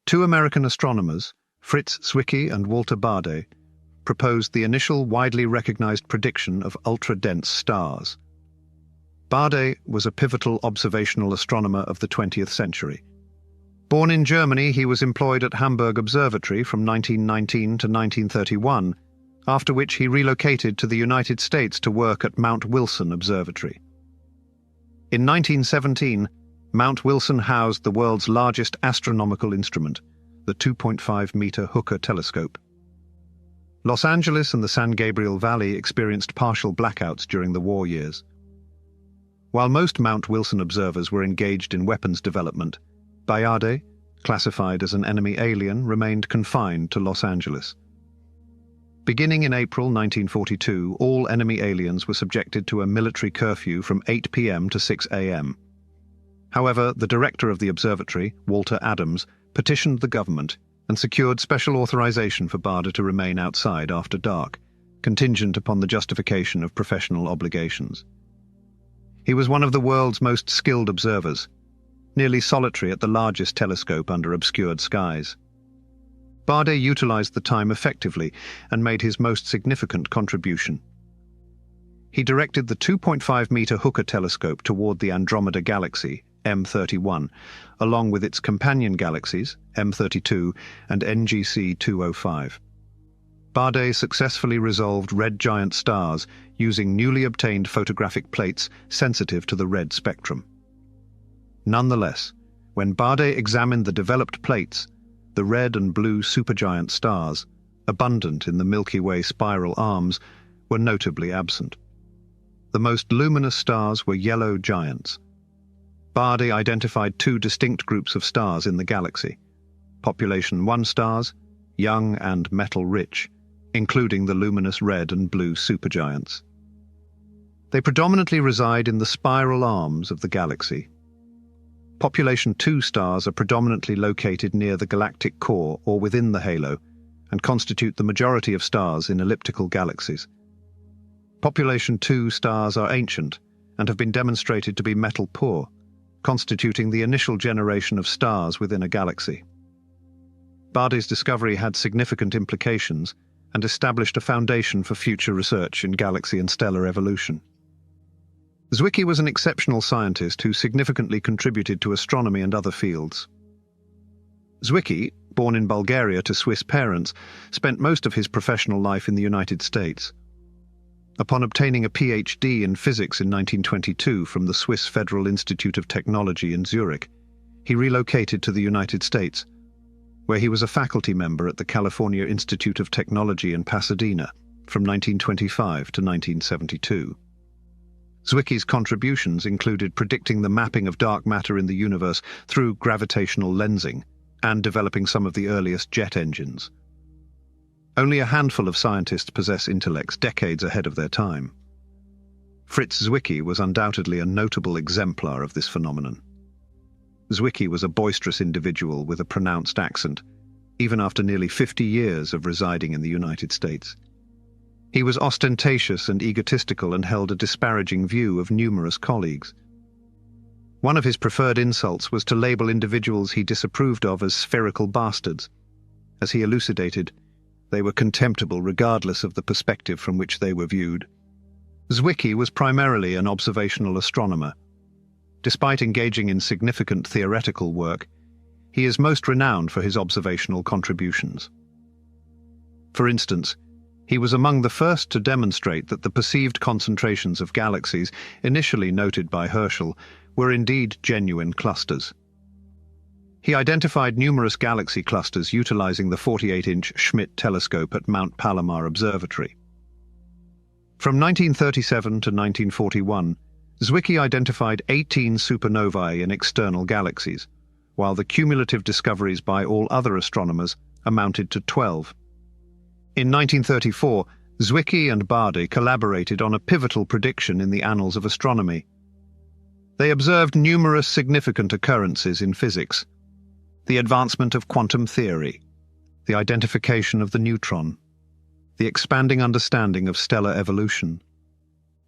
Two American astronomers, Fritz Zwicky and Walter Baade, proposed the initial widely recognized prediction of ultra-dense stars. Baade was a pivotal observational astronomer of the 20th century. Born in Germany, he was employed at Hamburg Observatory from 1919 to 1931, after which he relocated to the United States to work at Mount Wilson Observatory. In 1917, Mount Wilson housed the world's largest astronomical instrument, the 2.5-meter Hooker telescope. Los Angeles and the San Gabriel Valley experienced partial blackouts during the war years. While most Mount Wilson observers were engaged in weapons development, Bayard, classified as an enemy alien, remained confined to Los Angeles. Beginning in April 1942, all enemy aliens were subjected to a military curfew from 8 p.m. to 6 a.m. However, the director of the observatory, Walter Adams, petitioned the government and secured special authorization for Bayard to remain outside after dark, contingent upon the justification of professional obligations. He was one of the world's most skilled observers, nearly solitary at the largest telescope under obscured skies. Bayard utilized the time effectively and made his most significant contribution. He directed the 2.5-meter Hooker telescope toward the Andromeda Galaxy, M31, along with its companion galaxies, M32 and NGC 205. Bayard successfully resolved red giant stars using newly obtained photographic plates sensitive to the red spectrum. Nonetheless, when Bayard examined the developed plates, the red and blue supergiant stars, abundant in the Milky Way spiral arms, were notably absent. The most luminous stars were yellow giants. Bayard identified two distinct groups of stars in the galaxy: population 1 stars, young and metal-rich, including the luminous red and blue supergiants. They predominantly reside in the spiral arms of the galaxy. Population 2 stars are predominantly located near the galactic core or within the halo, and constitute the majority of stars in elliptical galaxies. Population 2 stars are ancient and have been demonstrated to be metal-poor, constituting the initial generation of stars within a galaxy. Bayard's discovery had significant implications and established a foundation for future research in galaxy and stellar evolution. Zwicky was an exceptional scientist who significantly contributed to astronomy and other fields. Zwicky, born in Bulgaria to Swiss parents, spent most of his professional life in the United States. Upon obtaining a PhD in physics in 1922 from the Swiss Federal Institute of Technology in Zurich, he relocated to the United States, where he was a faculty member at the California Institute of Technology in Pasadena from 1925 to 1972. Zwicky's contributions included predicting the mapping of dark matter in the universe through gravitational lensing and developing some of the earliest jet engines. Only a handful of scientists possess intellects decades ahead of their time. Fritz Zwicky was undoubtedly a notable exemplar of this phenomenon. Zwicky was a boisterous individual with a pronounced accent, even after nearly 50 years of residing in the United States. He was ostentatious and egotistical and held a disparaging view of numerous colleagues. One of his preferred insults was to label individuals he disapproved of as spherical bastards. As he elucidated, they were contemptible regardless of the perspective from which they were viewed. Zwicky was primarily an observational astronomer. Despite engaging in significant theoretical work, he is most renowned for his observational contributions. For instance, he was among the first to demonstrate that the perceived concentrations of galaxies, initially noted by Herschel, were indeed genuine clusters. He identified numerous galaxy clusters utilizing the 48-inch Schmidt telescope at Mount Palomar Observatory. From 1937 to 1941, Zwicky identified 18 supernovae in external galaxies, while the cumulative discoveries by all other astronomers amounted to 12. In 1934, Zwicky and Bayard collaborated on a pivotal prediction in the annals of astronomy. They observed numerous significant occurrences in physics: the advancement of quantum theory, the identification of the neutron, the expanding understanding of stellar evolution.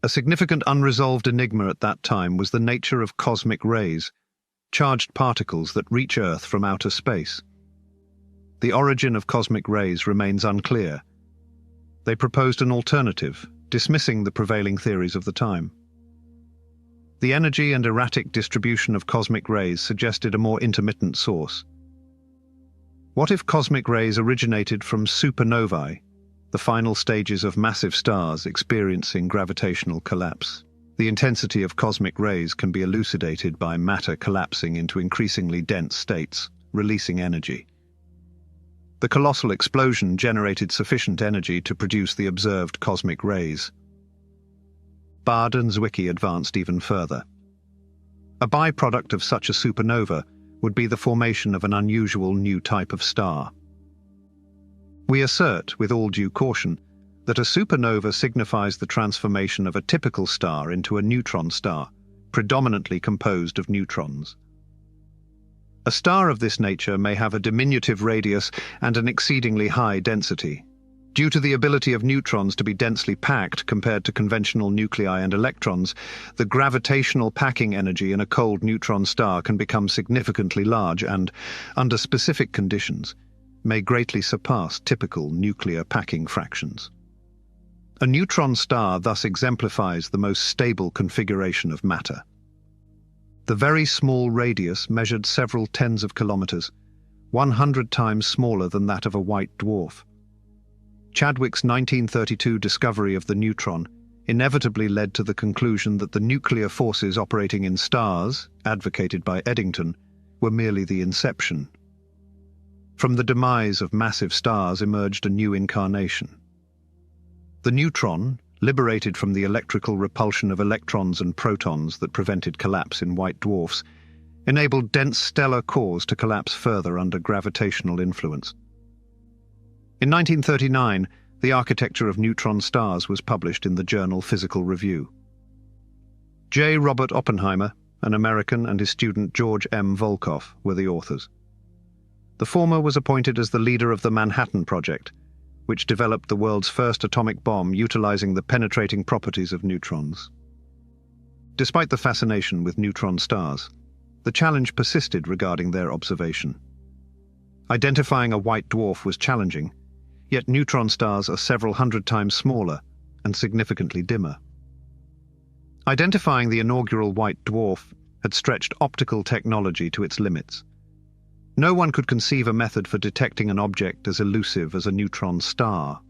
A significant unresolved enigma at that time was the nature of cosmic rays, charged particles that reach Earth from outer space. The origin of cosmic rays remains unclear. They proposed an alternative, dismissing the prevailing theories of the time. The energy and erratic distribution of cosmic rays suggested a more intermittent source. What if cosmic rays originated from supernovae, the final stages of massive stars experiencing gravitational collapse? The intensity of cosmic rays can be elucidated by matter collapsing into increasingly dense states, releasing energy. The colossal explosion generated sufficient energy to produce the observed cosmic rays. Baade and Zwicky advanced even further. A byproduct of such a supernova would be the formation of an unusual new type of star. We assert, with all due caution, that a supernova signifies the transformation of a typical star into a neutron star, predominantly composed of neutrons. A star of this nature may have a diminutive radius and an exceedingly high density. Due to the ability of neutrons to be densely packed compared to conventional nuclei and electrons, the gravitational packing energy in a cold neutron star can become significantly large and, under specific conditions, may greatly surpass typical nuclear packing fractions. A neutron star thus exemplifies the most stable configuration of matter. The very small radius measured several tens of kilometers, 100 times smaller than that of a white dwarf. Chadwick's 1932 discovery of the neutron inevitably led to the conclusion that the nuclear forces operating in stars, advocated by Eddington, were merely the inception. From the demise of massive stars emerged a new incarnation. The neutron, liberated from the electrical repulsion of electrons and protons that prevented collapse in white dwarfs, enabled dense stellar cores to collapse further under gravitational influence. In 1939, The Architecture of Neutron Stars was published in the journal Physical Review. J. Robert Oppenheimer, an American, and his student George M. Volkoff were the authors. The former was appointed as the leader of the Manhattan Project, which developed the world's first atomic bomb utilizing the penetrating properties of neutrons. Despite the fascination with neutron stars, the challenge persisted regarding their observation. Identifying a white dwarf was challenging, yet neutron stars are several hundred times smaller and significantly dimmer. Identifying the inaugural white dwarf had stretched optical technology to its limits. No one could conceive a method for detecting an object as elusive as a neutron star.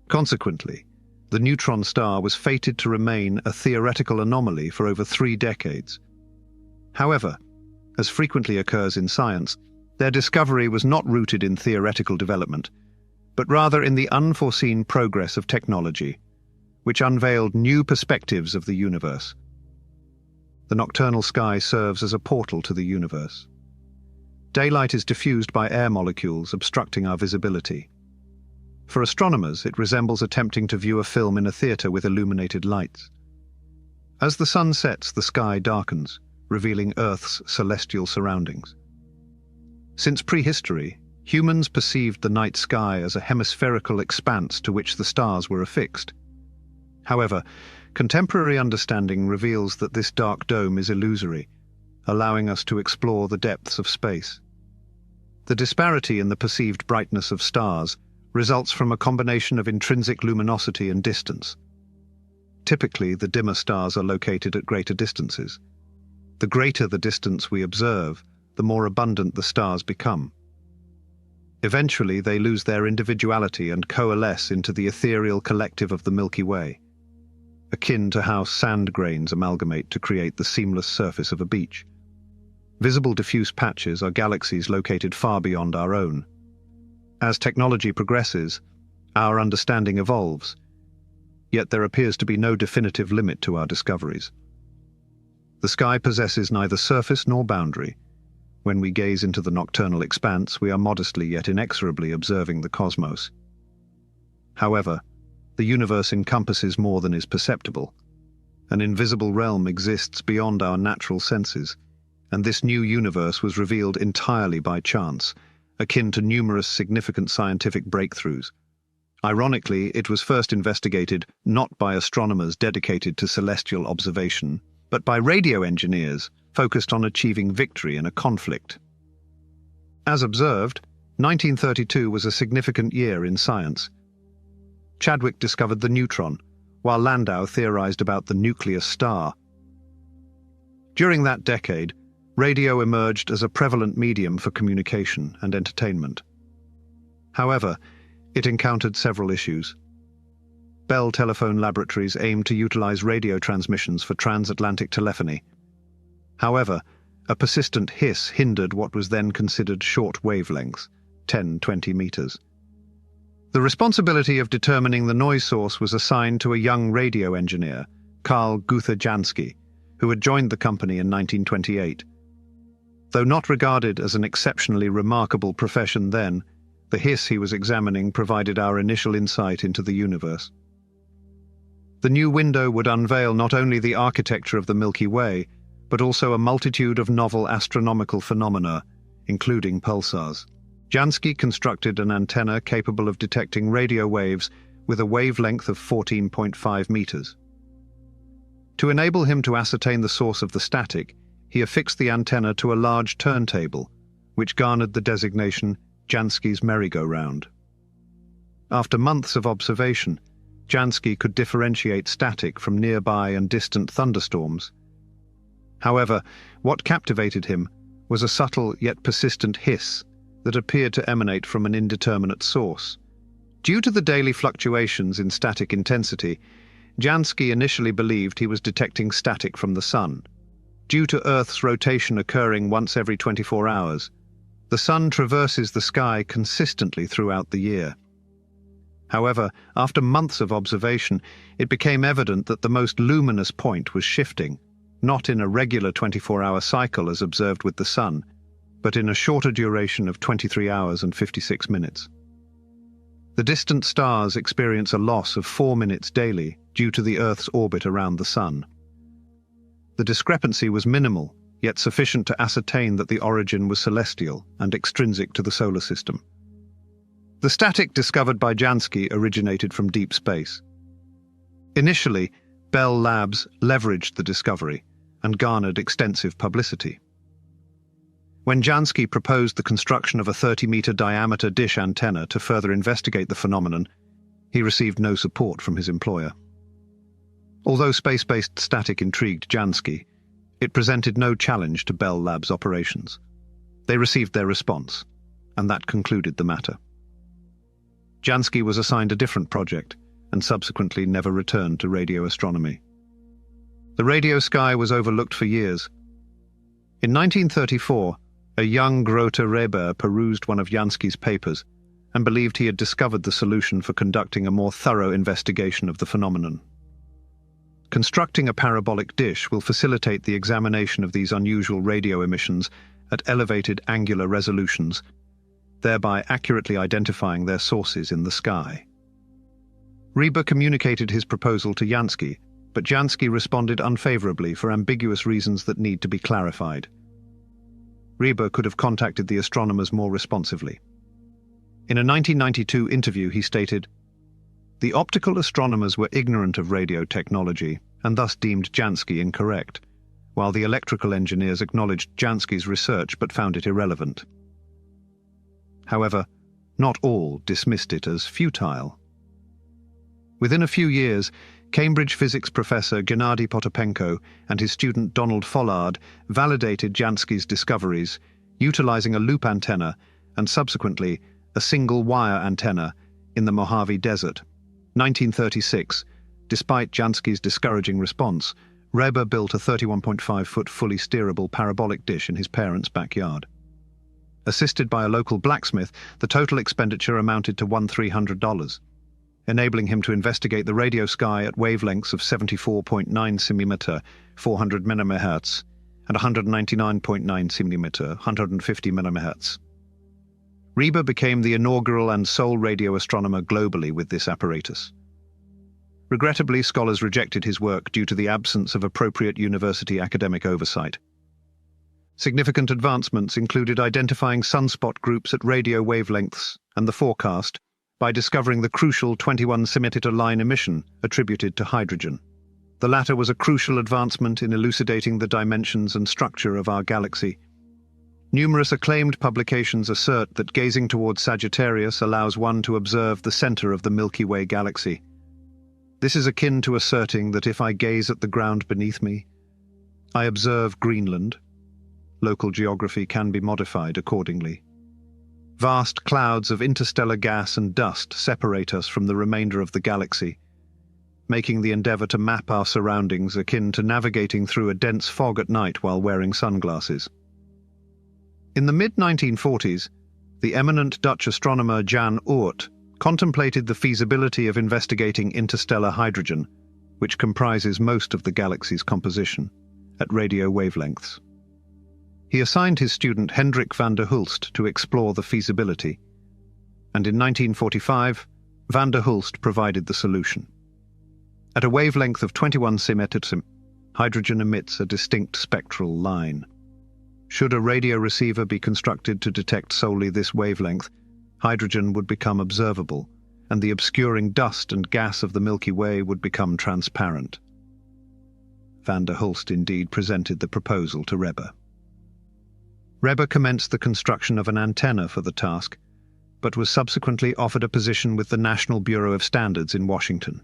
Consequently, the neutron star was fated to remain a theoretical anomaly for over 3 decades. However, as frequently occurs in science, their discovery was not rooted in theoretical development, but rather in the unforeseen progress of technology, which unveiled new perspectives of the universe. The nocturnal sky serves as a portal to the universe. Daylight is diffused by air molecules obstructing our visibility. For astronomers, it resembles attempting to view a film in a theater with illuminated lights. As the sun sets, the sky darkens, revealing Earth's celestial surroundings. Since prehistory, humans perceived the night sky as a hemispherical expanse to which the stars were affixed. However, contemporary understanding reveals that this dark dome is illusory, allowing us to explore the depths of space. The disparity in the perceived brightness of stars results from a combination of intrinsic luminosity and distance. Typically, the dimmer stars are located at greater distances. The greater the distance we observe, the more abundant the stars become. Eventually, they lose their individuality and coalesce into the ethereal collective of the Milky Way, akin to how sand grains amalgamate to create the seamless surface of a beach. Visible diffuse patches are galaxies located far beyond our own. As technology progresses, our understanding evolves, yet there appears to be no definitive limit to our discoveries. The sky possesses neither surface nor boundary. When we gaze into the nocturnal expanse, we are modestly yet inexorably observing the cosmos. However, the universe encompasses more than is perceptible. An invisible realm exists beyond our natural senses, and this new universe was revealed entirely by chance, akin to numerous significant scientific breakthroughs. Ironically, it was first investigated not by astronomers dedicated to celestial observation, but by radio engineers focused on achieving victory in a conflict. As observed, 1932 was a significant year in science. Chadwick discovered the neutron, while Landau theorized about the nucleus star. During that decade, radio emerged as a prevalent medium for communication and entertainment. However, it encountered several issues. Bell Telephone Laboratories aimed to utilize radio transmissions for transatlantic telephony. However, a persistent hiss hindered what was then considered short wavelengths, 10-20 meters. The responsibility of determining the noise source was assigned to a young radio engineer, Carl Gunther Jansky, who had joined the company in 1928. Though not regarded as an exceptionally remarkable profession then, the hiss he was examining provided our initial insight into the universe. The new window would unveil not only the architecture of the Milky Way, but also a multitude of novel astronomical phenomena, including pulsars. Jansky constructed an antenna capable of detecting radio waves with a wavelength of 14.5 meters. To enable him to ascertain the source of the static, he affixed the antenna to a large turntable, which garnered the designation Jansky's merry-go-round. After months of observation, Jansky could differentiate static from nearby and distant thunderstorms. However, what captivated him was a subtle yet persistent hiss that appeared to emanate from an indeterminate source. Due to the daily fluctuations in static intensity, Jansky initially believed he was detecting static from the Sun. Due to Earth's rotation occurring once every 24 hours, the Sun traverses the sky consistently throughout the year. However, after months of observation, it became evident that the most luminous point was shifting, not in a regular 24-hour cycle as observed with the Sun, but in a shorter duration of 23 hours and 56 minutes. The distant stars experience a loss of 4 minutes daily due to the Earth's orbit around the Sun. The discrepancy was minimal, yet sufficient to ascertain that the origin was celestial and extrinsic to the solar system. The static discovered by Jansky originated from deep space. Initially, Bell Labs leveraged the discovery and garnered extensive publicity. When Jansky proposed the construction of a 30-meter diameter dish antenna to further investigate the phenomenon, he received no support from his employer. Although space-based static intrigued Jansky, it presented no challenge to Bell Labs operations. They received their response, and that concluded the matter. Jansky was assigned a different project and subsequently never returned to radio astronomy. The radio sky was overlooked for years. In 1934, a young Grote Reber perused one of Jansky's papers and believed he had discovered the solution for conducting a more thorough investigation of the phenomenon. Constructing a parabolic dish will facilitate the examination of these unusual radio emissions at elevated angular resolutions, thereby accurately identifying their sources in the sky. Reber communicated his proposal to Jansky, but Jansky responded unfavorably for ambiguous reasons that need to be clarified. Reber could have contacted the astronomers more responsively. In a 1992 interview, he stated, "The optical astronomers were ignorant of radio technology and thus deemed Jansky incorrect, while the electrical engineers acknowledged Jansky's research but found it irrelevant." However, not all dismissed it as futile. Within a few years, Cambridge physics professor Gennady Potapenko and his student Donald Follard validated Jansky's discoveries, utilizing a loop antenna and subsequently a single-wire antenna in the Mojave Desert. 1936, despite Jansky's discouraging response, Reber built a 31.5-foot fully steerable parabolic dish in his parents' backyard. Assisted by a local blacksmith, the total expenditure amounted to $1,300. Enabling him to investigate the radio sky at wavelengths of 74.9 cm, 400 mmHz, and 199.9 cm, 150 mmHz. Reber became the inaugural and sole radio astronomer globally with this apparatus. Regrettably, scholars rejected his work due to the absence of appropriate university academic oversight. Significant advancements included identifying sunspot groups at radio wavelengths and the forecast, by discovering the crucial 21 cm line emission attributed to hydrogen. The latter was a crucial advancement in elucidating the dimensions and structure of our galaxy. Numerous acclaimed publications assert that gazing towards Sagittarius allows one to observe the center of the Milky Way galaxy. This is akin to asserting that if I gaze at the ground beneath me, I observe Greenland. Local geography can be modified accordingly. Vast clouds of interstellar gas and dust separate us from the remainder of the galaxy, making the endeavor to map our surroundings akin to navigating through a dense fog at night while wearing sunglasses. In the mid-1940s, the eminent Dutch astronomer Jan Oort contemplated the feasibility of investigating interstellar hydrogen, which comprises most of the galaxy's composition, at radio wavelengths. He assigned his student Hendrik van der Hulst to explore the feasibility, and in 1945, van der Hulst provided the solution. At a wavelength of 21 cm, hydrogen emits a distinct spectral line. Should a radio receiver be constructed to detect solely this wavelength, hydrogen would become observable, and the obscuring dust and gas of the Milky Way would become transparent. Van der Hulst indeed presented the proposal to Reber. Reber commenced the construction of an antenna for the task, but was subsequently offered a position with the National Bureau of Standards in Washington.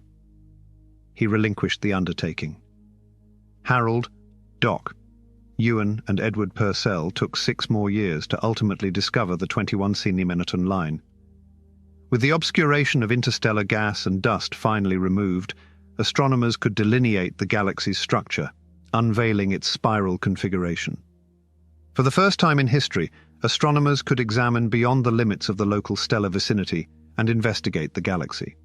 He relinquished the undertaking. Harold, Doc, Ewan and Edward Purcell took 6 more years to ultimately discover the 21 cm line. With the obscuration of interstellar gas and dust finally removed, astronomers could delineate the galaxy's structure, unveiling its spiral configuration. For the first time in history, astronomers could examine beyond the limits of the local stellar vicinity and investigate the galaxy.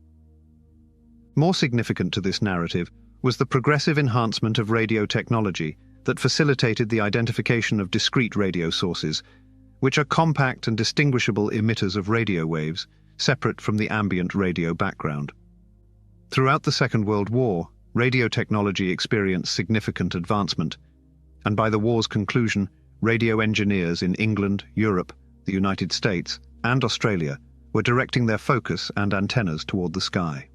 More significant to this narrative was the progressive enhancement of radio technology that facilitated the identification of discrete radio sources, which are compact and distinguishable emitters of radio waves, separate from the ambient radio background. Throughout the Second World War, radio technology experienced significant advancement, and by the war's conclusion, radio engineers in England, Europe, the United States, and Australia were directing their focus and antennas toward the sky.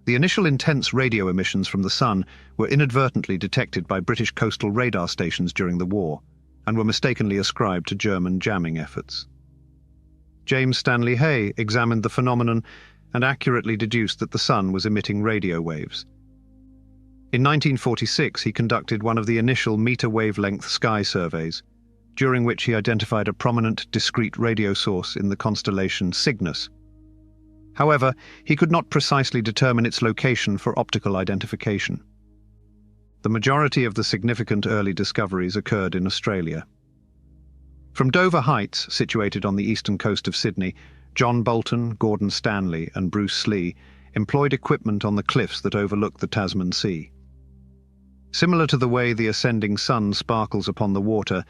The initial intense radio emissions from the Sun were inadvertently detected by British coastal radar stations during the war, and were mistakenly ascribed to German jamming efforts. James Stanley Hay examined the phenomenon and accurately deduced that the Sun was emitting radio waves. In 1946, he conducted one of the initial meter-wavelength sky surveys, during which he identified a prominent discrete radio source in the constellation Cygnus. However, he could not precisely determine its location for optical identification. The majority of the significant early discoveries occurred in Australia. From Dover Heights, situated on the eastern coast of Sydney, John Bolton, Gordon Stanley, and Bruce Slee employed equipment on the cliffs that overlook the Tasman Sea. Similar to the way the ascending sun sparkles upon the water,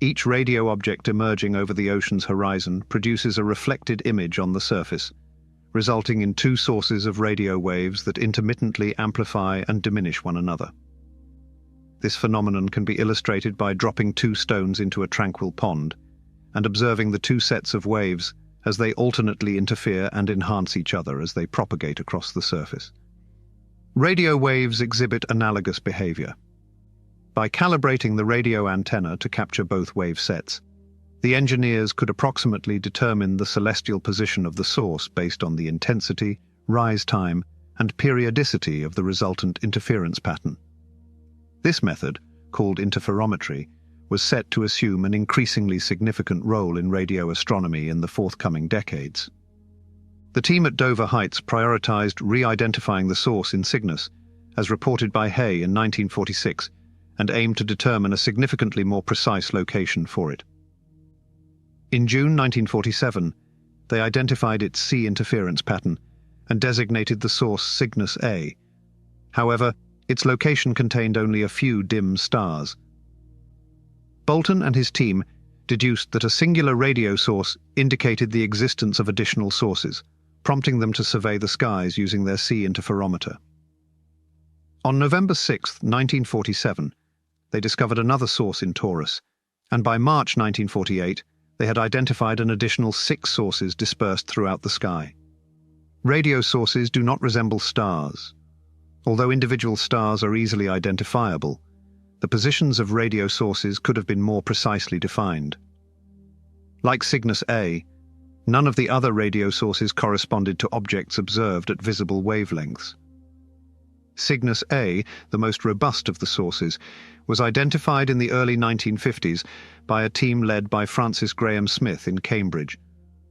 each radio object emerging over the ocean's horizon produces a reflected image on the surface, resulting in 2 sources of radio waves that intermittently amplify and diminish one another. This phenomenon can be illustrated by dropping 2 stones into a tranquil pond and observing the 2 sets of waves as they alternately interfere and enhance each other as they propagate across the surface. Radio waves exhibit analogous behavior. By calibrating the radio antenna to capture both wave sets, the engineers could approximately determine the celestial position of the source based on the intensity, rise time, and periodicity of the resultant interference pattern. This method, called interferometry, was set to assume an increasingly significant role in radio astronomy in the forthcoming decades. The team at Dover Heights prioritized re-identifying the source in Cygnus, as reported by Hay in 1946, and aimed to determine a significantly more precise location for it. In June 1947, they identified its C interference pattern and designated the source Cygnus A. However, its location contained only a few dim stars. Bolton and his team deduced that a singular radio source indicated the existence of additional sources, prompting them to survey the skies using their C interferometer. On November 6, 1947, they discovered another source in Taurus, and by March 1948, they had identified an additional 6 sources dispersed throughout the sky. Radio sources do not resemble stars. Although individual stars are easily identifiable, the positions of radio sources could have been more precisely defined. Like Cygnus A, none of the other radio sources corresponded to objects observed at visible wavelengths. Cygnus A, the most robust of the sources, was identified in the early 1950s by a team led by Francis Graham Smith in Cambridge,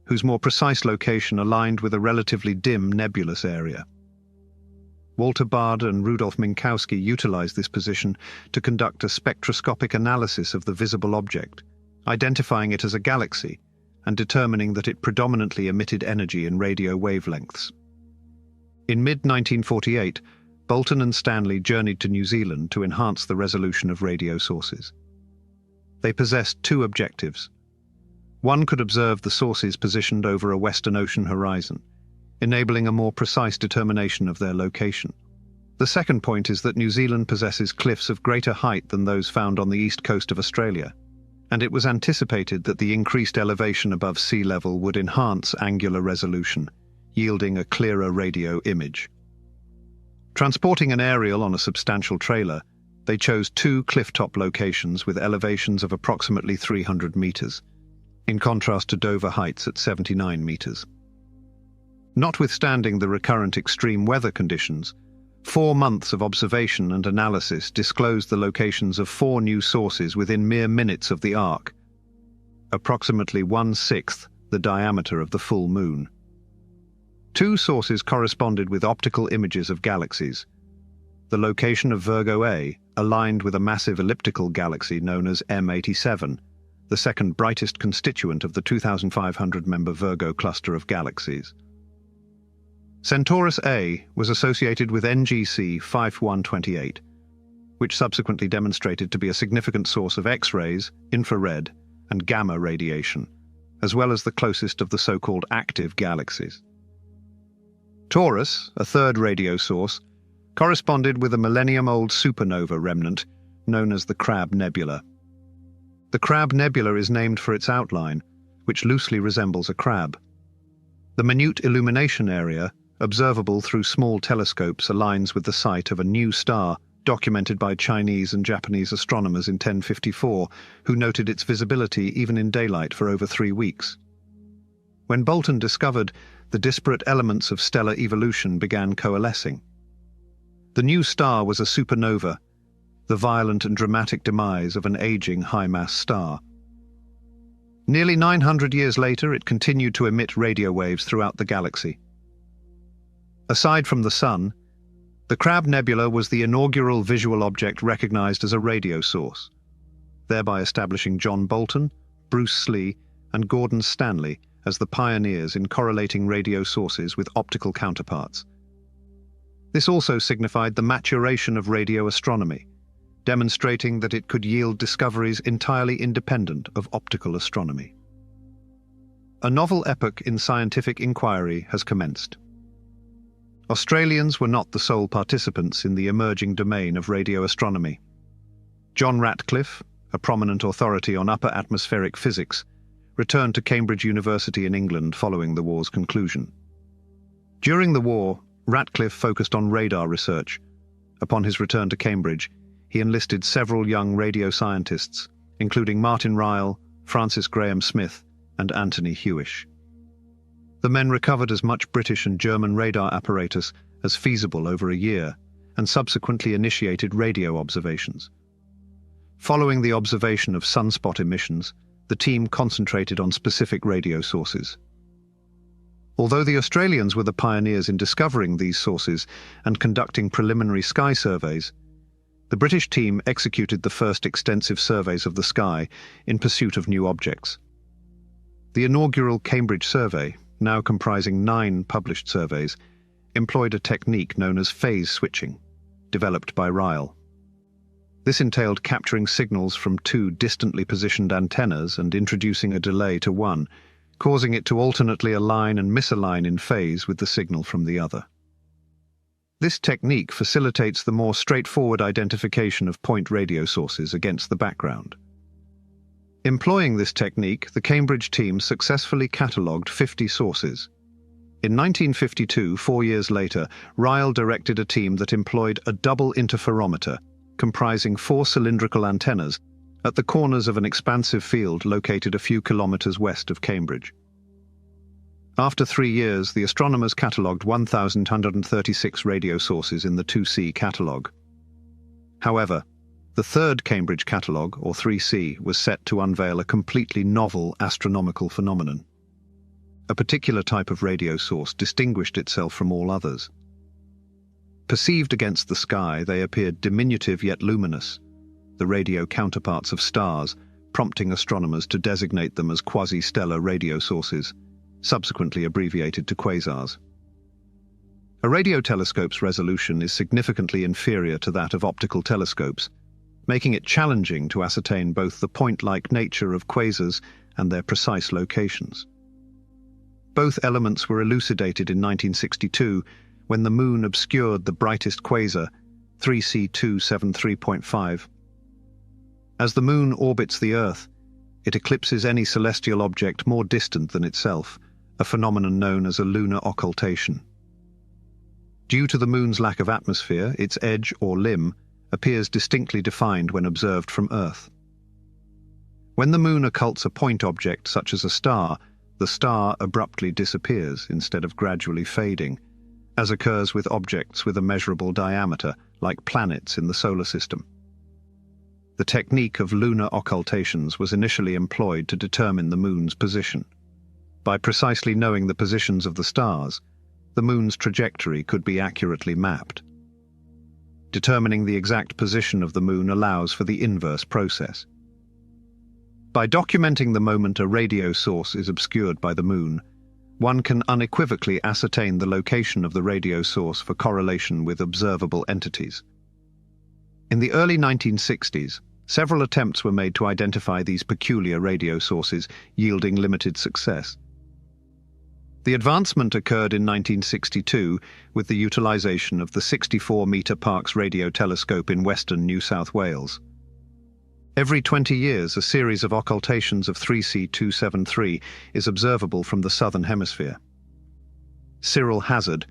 whose more precise location aligned with a relatively dim nebulous area. Walter Baade and Rudolf Minkowski utilized this position to conduct a spectroscopic analysis of the visible object, identifying it as a galaxy and determining that it predominantly emitted energy in radio wavelengths. In mid-1948, Bolton and Stanley journeyed to New Zealand to enhance the resolution of radio sources. They possessed two objectives. One could observe the sources positioned over a Western Ocean horizon, enabling a more precise determination of their location. The second point is that New Zealand possesses cliffs of greater height than those found on the east coast of Australia, and it was anticipated that the increased elevation above sea level would enhance angular resolution, yielding a clearer radio image. Transporting an aerial on a substantial trailer, they chose two clifftop locations with elevations of approximately 300 meters, in contrast to Dover Heights at 79 meters. Notwithstanding the recurrent extreme weather conditions, 4 months of observation and analysis disclosed the locations of 4 new sources within mere minutes of the arc, approximately 1/6 the diameter of the full moon. 2 sources corresponded with optical images of galaxies. The location of Virgo A aligned with a massive elliptical galaxy known as M87, the second brightest constituent of the 2,500-member Virgo cluster of galaxies. Centaurus A was associated with NGC 5128, which subsequently demonstrated to be a significant source of X-rays, infrared, and gamma radiation, as well as the closest of the so-called active galaxies. Taurus, a third radio source, corresponded with a millennium-old supernova remnant known as the Crab Nebula. The Crab Nebula is named for its outline, which loosely resembles a crab. The minute illumination area, observable through small telescopes, aligns with the sight of a new star documented by Chinese and Japanese astronomers in 1054, who noted its visibility even in daylight for over 3 weeks. When Bolton discovered, the disparate elements of stellar evolution began coalescing. The new star was a supernova, the violent and dramatic demise of an aging high-mass star. Nearly 900 years later, it continued to emit radio waves throughout the galaxy. Aside from the Sun, the Crab Nebula was the inaugural visual object recognized as a radio source, thereby establishing John Bolton, Bruce Slee, and Gordon Stanley as the pioneers in correlating radio sources with optical counterparts. This also signified the maturation of radio astronomy, demonstrating that it could yield discoveries entirely independent of optical astronomy. A novel epoch in scientific inquiry has commenced. Australians were not the sole participants in the emerging domain of radio astronomy. John Ratcliffe, a prominent authority on upper atmospheric physics, returned to Cambridge University in England following the war's conclusion. During the war, Ratcliffe focused on radar research. Upon his return to Cambridge, he enlisted several young radio scientists, including Martin Ryle, Francis Graham Smith, and Anthony Hewish. The men recovered as much British and German radar apparatus as feasible over a year, and subsequently initiated radio observations. Following the observation of sunspot emissions, the team concentrated on specific radio sources. Although the Australians were the pioneers in discovering these sources and conducting preliminary sky surveys, the British team executed the first extensive surveys of the sky in pursuit of new objects. The inaugural Cambridge survey, now comprising 9 published surveys, employed a technique known as phase switching, developed by Ryle. This entailed capturing signals from 2 distantly positioned antennas and introducing a delay to one, causing it to alternately align and misalign in phase with the signal from the other. This technique facilitates the more straightforward identification of point radio sources against the background. Employing this technique, the Cambridge team successfully catalogued 50 sources. In 1952, 4 years later, Ryle directed a team that employed a double interferometer, comprising 4 cylindrical antennas, at the corners of an expansive field located a few kilometers west of Cambridge. After 3 years, the astronomers catalogued 1,136 radio sources in the 2C catalogue. However, the third Cambridge catalogue, or 3C, was set to unveil a completely novel astronomical phenomenon. A particular type of radio source distinguished itself from all others. Perceived against the sky, they appeared diminutive yet luminous, the radio counterparts of stars, prompting astronomers to designate them as quasi-stellar radio sources, subsequently abbreviated to quasars. A radio telescope's resolution is significantly inferior to that of optical telescopes, making it challenging to ascertain both the point-like nature of quasars and their precise locations. Both elements were elucidated in 1962 when the Moon obscured the brightest quasar, 3C273.5. As the Moon orbits the Earth, it eclipses any celestial object more distant than itself, a phenomenon known as a lunar occultation. Due to the Moon's lack of atmosphere, its edge or limb appears distinctly defined when observed from Earth. When the Moon occults a point object such as a star, the star abruptly disappears instead of gradually fading, as occurs with objects with a measurable diameter, like planets in the solar system. The technique of lunar occultations was initially employed to determine the Moon's position. By precisely knowing the positions of the stars, the Moon's trajectory could be accurately mapped. Determining the exact position of the Moon allows for the inverse process. By documenting the moment a radio source is obscured by the Moon, one can unequivocally ascertain the location of the radio source for correlation with observable entities. In the early 1960s, several attempts were made to identify these peculiar radio sources, yielding limited success. The advancement occurred in 1962 with the utilization of the 64-meter Parkes radio telescope in western New South Wales. Every 20 years, a series of occultations of 3C273 is observable from the southern hemisphere. Cyril Hazard,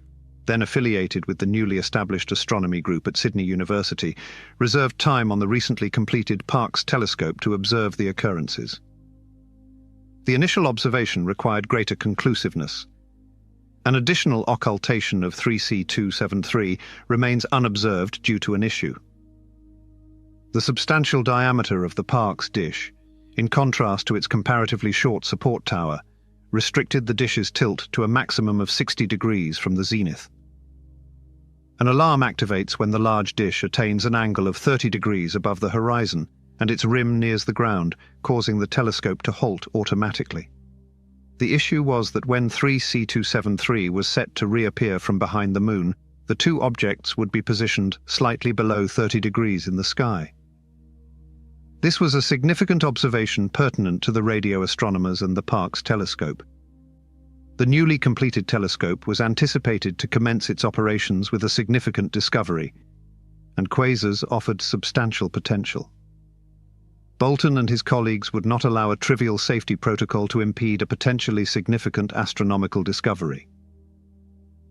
then affiliated with the newly established astronomy group at Sydney University, reserved time on the recently completed Parkes telescope to observe the occurrences. The initial observation required greater conclusiveness. An additional occultation of 3C273 remains unobserved due to an issue. The substantial diameter of the Parkes dish, in contrast to its comparatively short support tower, restricted the dish's tilt to a maximum of 60 degrees from the zenith. An alarm activates when the large dish attains an angle of 30 degrees above the horizon and its rim nears the ground, causing the telescope to halt automatically. The issue was that when 3C273 was set to reappear from behind the Moon, the two objects would be positioned slightly below 30 degrees in the sky. This was a significant observation pertinent to the radio astronomers and the Parkes telescope. The newly completed telescope was anticipated to commence its operations with a significant discovery, and quasars offered substantial potential. Bolton and his colleagues would not allow a trivial safety protocol to impede a potentially significant astronomical discovery.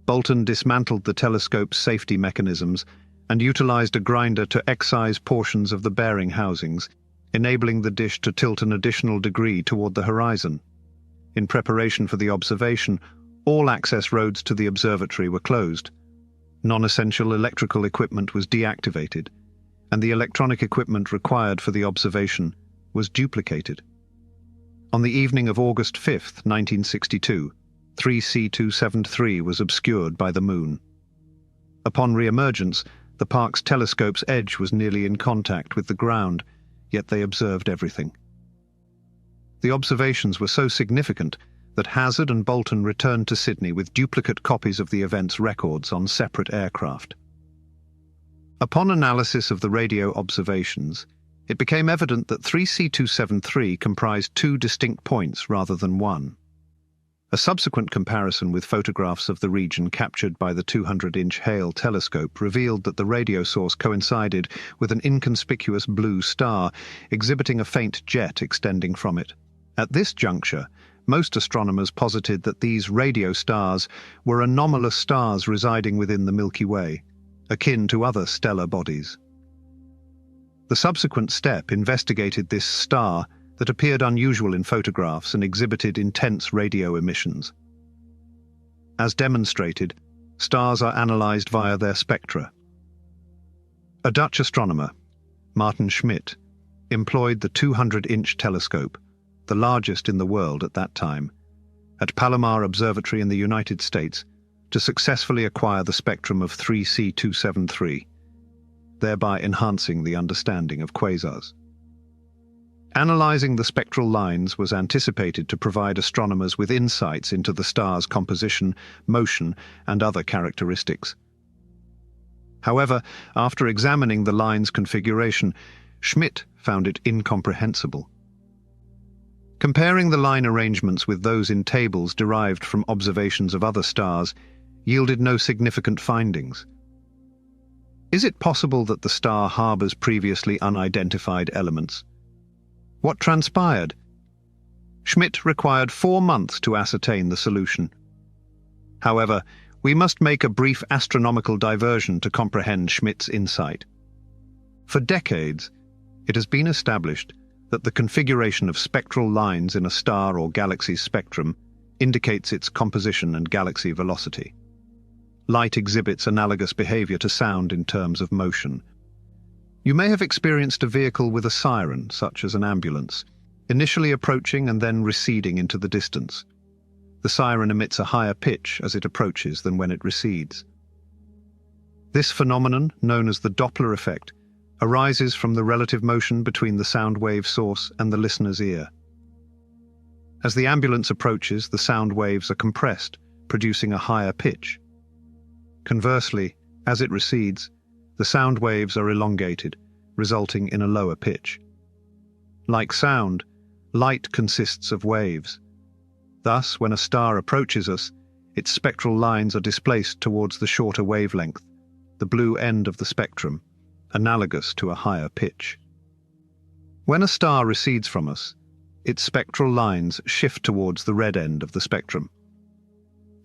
Bolton dismantled the telescope's safety mechanisms and utilized a grinder to excise portions of the bearing housings, enabling the dish to tilt an additional degree toward the horizon. In preparation for the observation, all access roads to the observatory were closed. Non-essential electrical equipment was deactivated, and the electronic equipment required for the observation was duplicated. On the evening of August 5, 1962, 3C273 was obscured by the Moon. Upon re-emergence, the Parkes telescope's edge was nearly in contact with the ground, yet they observed everything. The observations were so significant that Hazard and Bolton returned to Sydney with duplicate copies of the event's records on separate aircraft. Upon analysis of the radio observations, it became evident that 3C273 comprised two distinct points rather than one. A subsequent comparison with photographs of the region captured by the 200-inch Hale telescope revealed that the radio source coincided with an inconspicuous blue star, exhibiting a faint jet extending from it. At this juncture, most astronomers posited that these radio stars were anomalous stars residing within the Milky Way, akin to other stellar bodies. The subsequent step investigated this star that appeared unusual in photographs and exhibited intense radio emissions. As demonstrated, stars are analyzed via their spectra. A Dutch astronomer, Martin Schmidt, employed the 200-inch telescope, the largest in the world at that time, at Palomar Observatory in the United States, to successfully acquire the spectrum of 3C273, thereby enhancing the understanding of quasars. Analyzing the spectral lines was anticipated to provide astronomers with insights into the star's composition, motion, and other characteristics. However, after examining the line's configuration, Schmidt found it incomprehensible. Comparing the line arrangements with those in tables derived from observations of other stars yielded no significant findings. Is it possible that the star harbors previously unidentified elements? What transpired? Schmidt required 4 months to ascertain the solution. However, we must make a brief astronomical diversion to comprehend Schmidt's insight. For decades, it has been established that the configuration of spectral lines in a star or galaxy's spectrum indicates its composition and galaxy velocity. Light exhibits analogous behavior to sound in terms of motion. You may have experienced a vehicle with a siren, such as an ambulance, initially approaching and then receding into the distance. The siren emits a higher pitch as it approaches than when it recedes. This phenomenon, known as the Doppler effect, arises from the relative motion between the sound wave source and the listener's ear. As the ambulance approaches, the sound waves are compressed, producing a higher pitch. Conversely, as it recedes, the sound waves are elongated, resulting in a lower pitch. Like sound, light consists of waves. Thus, when a star approaches us, its spectral lines are displaced towards the shorter wavelength, the blue end of the spectrum, analogous to a higher pitch. When a star recedes from us, its spectral lines shift towards the red end of the spectrum.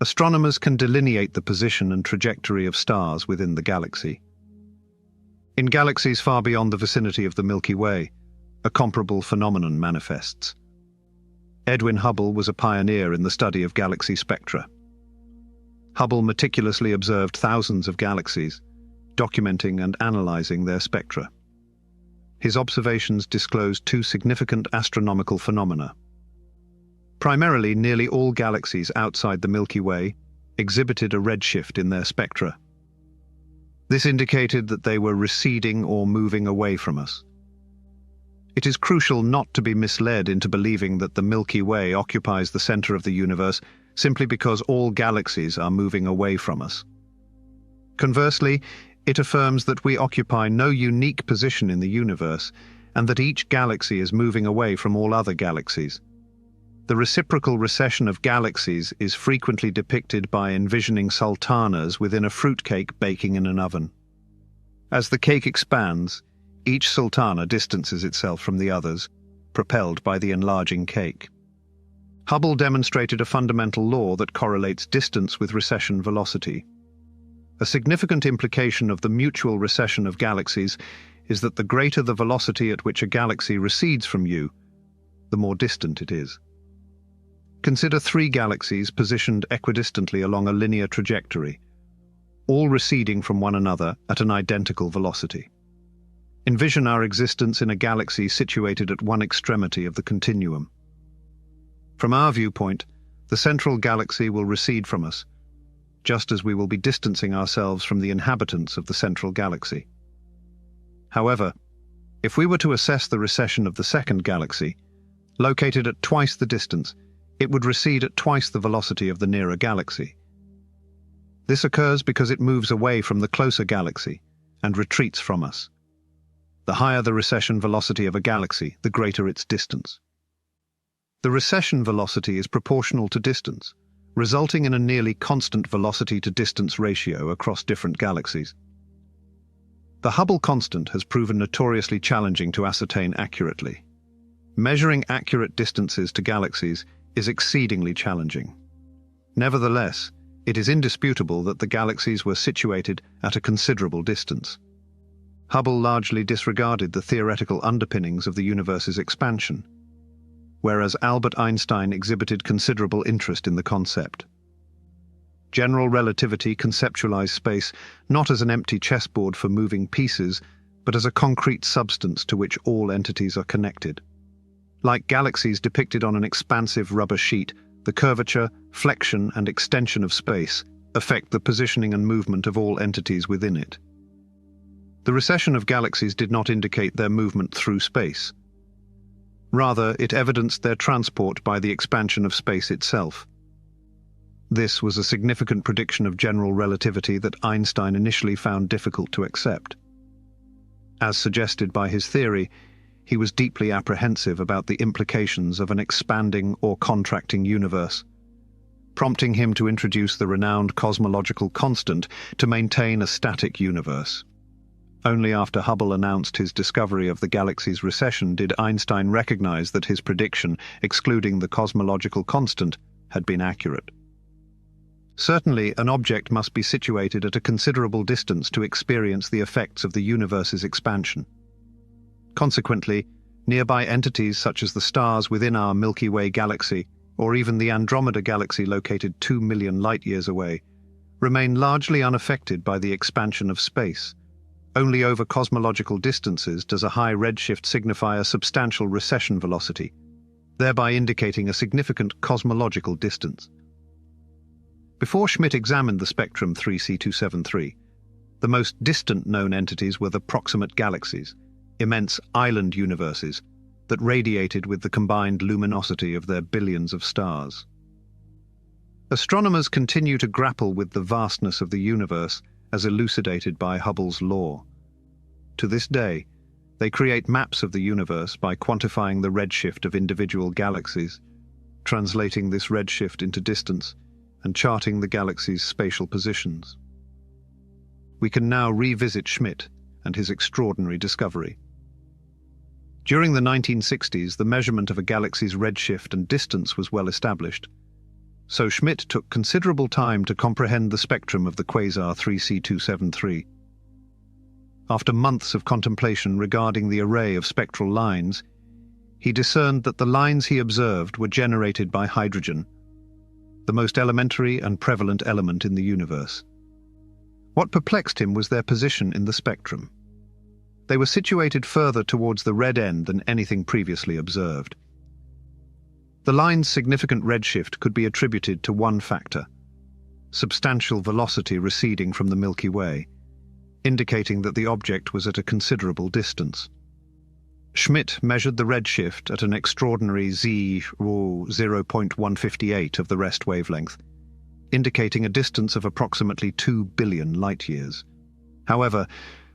Astronomers can delineate the position and trajectory of stars within the galaxy. In galaxies far beyond the vicinity of the Milky Way, a comparable phenomenon manifests. Edwin Hubble was a pioneer in the study of galaxy spectra. Hubble meticulously observed thousands of galaxies, documenting and analyzing their spectra. His observations disclosed 2 significant astronomical phenomena. Primarily, nearly all galaxies outside the Milky Way exhibited a redshift in their spectra. This indicated that they were receding or moving away from us. It is crucial not to be misled into believing that the Milky Way occupies the center of the universe simply because all galaxies are moving away from us. Conversely, it affirms that we occupy no unique position in the universe and that each galaxy is moving away from all other galaxies. The reciprocal recession of galaxies is frequently depicted by envisioning sultanas within a fruitcake baking in an oven. As the cake expands, each sultana distances itself from the others, propelled by the enlarging cake. Hubble demonstrated a fundamental law that correlates distance with recession velocity. A significant implication of the mutual recession of galaxies is that the greater the velocity at which a galaxy recedes from you, the more distant it is. Consider 3 galaxies positioned equidistantly along a linear trajectory, all receding from one another at an identical velocity. Envision our existence in a galaxy situated at one extremity of the continuum. From our viewpoint, the central galaxy will recede from us, just as we will be distancing ourselves from the inhabitants of the central galaxy. However, if we were to assess the recession of the second galaxy, located at twice the distance, it would recede at twice the velocity of the nearer galaxy. This occurs because it moves away from the closer galaxy and retreats from us. The higher the recession velocity of a galaxy, the greater its distance. The recession velocity is proportional to distance, resulting in a nearly constant velocity-to-distance ratio across different galaxies. The Hubble constant has proven notoriously challenging to ascertain accurately. Measuring accurate distances to galaxies is exceedingly challenging. Nevertheless, it is indisputable that the galaxies were situated at a considerable distance. Hubble largely disregarded the theoretical underpinnings of the universe's expansion, whereas Albert Einstein exhibited considerable interest in the concept. General relativity conceptualized space not as an empty chessboard for moving pieces, but as a concrete substance to which all entities are connected. Like galaxies depicted on an expansive rubber sheet, the curvature, flexion, and extension of space affect the positioning and movement of all entities within it. The recession of galaxies did not indicate their movement through space. Rather, it evidenced their transport by the expansion of space itself. This was a significant prediction of general relativity that Einstein initially found difficult to accept. As suggested by his theory, he was deeply apprehensive about the implications of an expanding or contracting universe, prompting him to introduce the renowned cosmological constant to maintain a static universe. Only after Hubble announced his discovery of the galaxy's recession did Einstein recognize that his prediction, excluding the cosmological constant, had been accurate. Certainly, an object must be situated at a considerable distance to experience the effects of the universe's expansion. Consequently, nearby entities such as the stars within our Milky Way galaxy, or even the Andromeda galaxy located 2 million light-years away, remain largely unaffected by the expansion of space. Only over cosmological distances does a high redshift signify a substantial recession velocity, thereby indicating a significant cosmological distance. Before Schmidt examined the spectrum 3C273, the most distant known entities were the proximate galaxies, immense island universes that radiated with the combined luminosity of their billions of stars. Astronomers continue to grapple with the vastness of the universe as elucidated by Hubble's law. To this day, they create maps of the universe by quantifying the redshift of individual galaxies, translating this redshift into distance, and charting the galaxy's spatial positions. We can now revisit Schmidt and his extraordinary discovery. During the 1960s, the measurement of a galaxy's redshift and distance was well established, so Schmidt took considerable time to comprehend the spectrum of the quasar 3C273. After months of contemplation regarding the array of spectral lines, he discerned that the lines he observed were generated by hydrogen, the most elementary and prevalent element in the universe. What perplexed him was their position in the spectrum. They were situated further towards the red end than anything previously observed. The line's significant redshift could be attributed to one factor: substantial velocity receding from the Milky Way, indicating that the object was at a considerable distance. Schmidt measured the redshift at an extraordinary z0.158 of the rest wavelength, indicating a distance of approximately 2 billion light-years. However,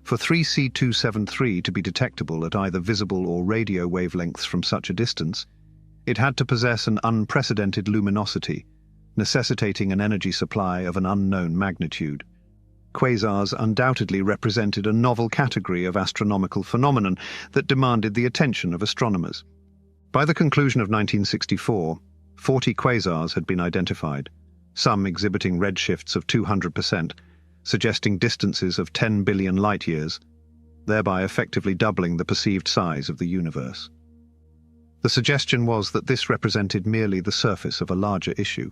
for 3C273 to be detectable at either visible or radio wavelengths from such a distance, it had to possess an unprecedented luminosity, necessitating an energy supply of an unknown magnitude. Quasars undoubtedly represented a novel category of astronomical phenomenon that demanded the attention of astronomers. By the conclusion of 1964, 40 quasars had been identified, some exhibiting redshifts of 200%, suggesting distances of 10 billion light-years, thereby effectively doubling the perceived size of the universe. The suggestion was that this represented merely the surface of a larger issue.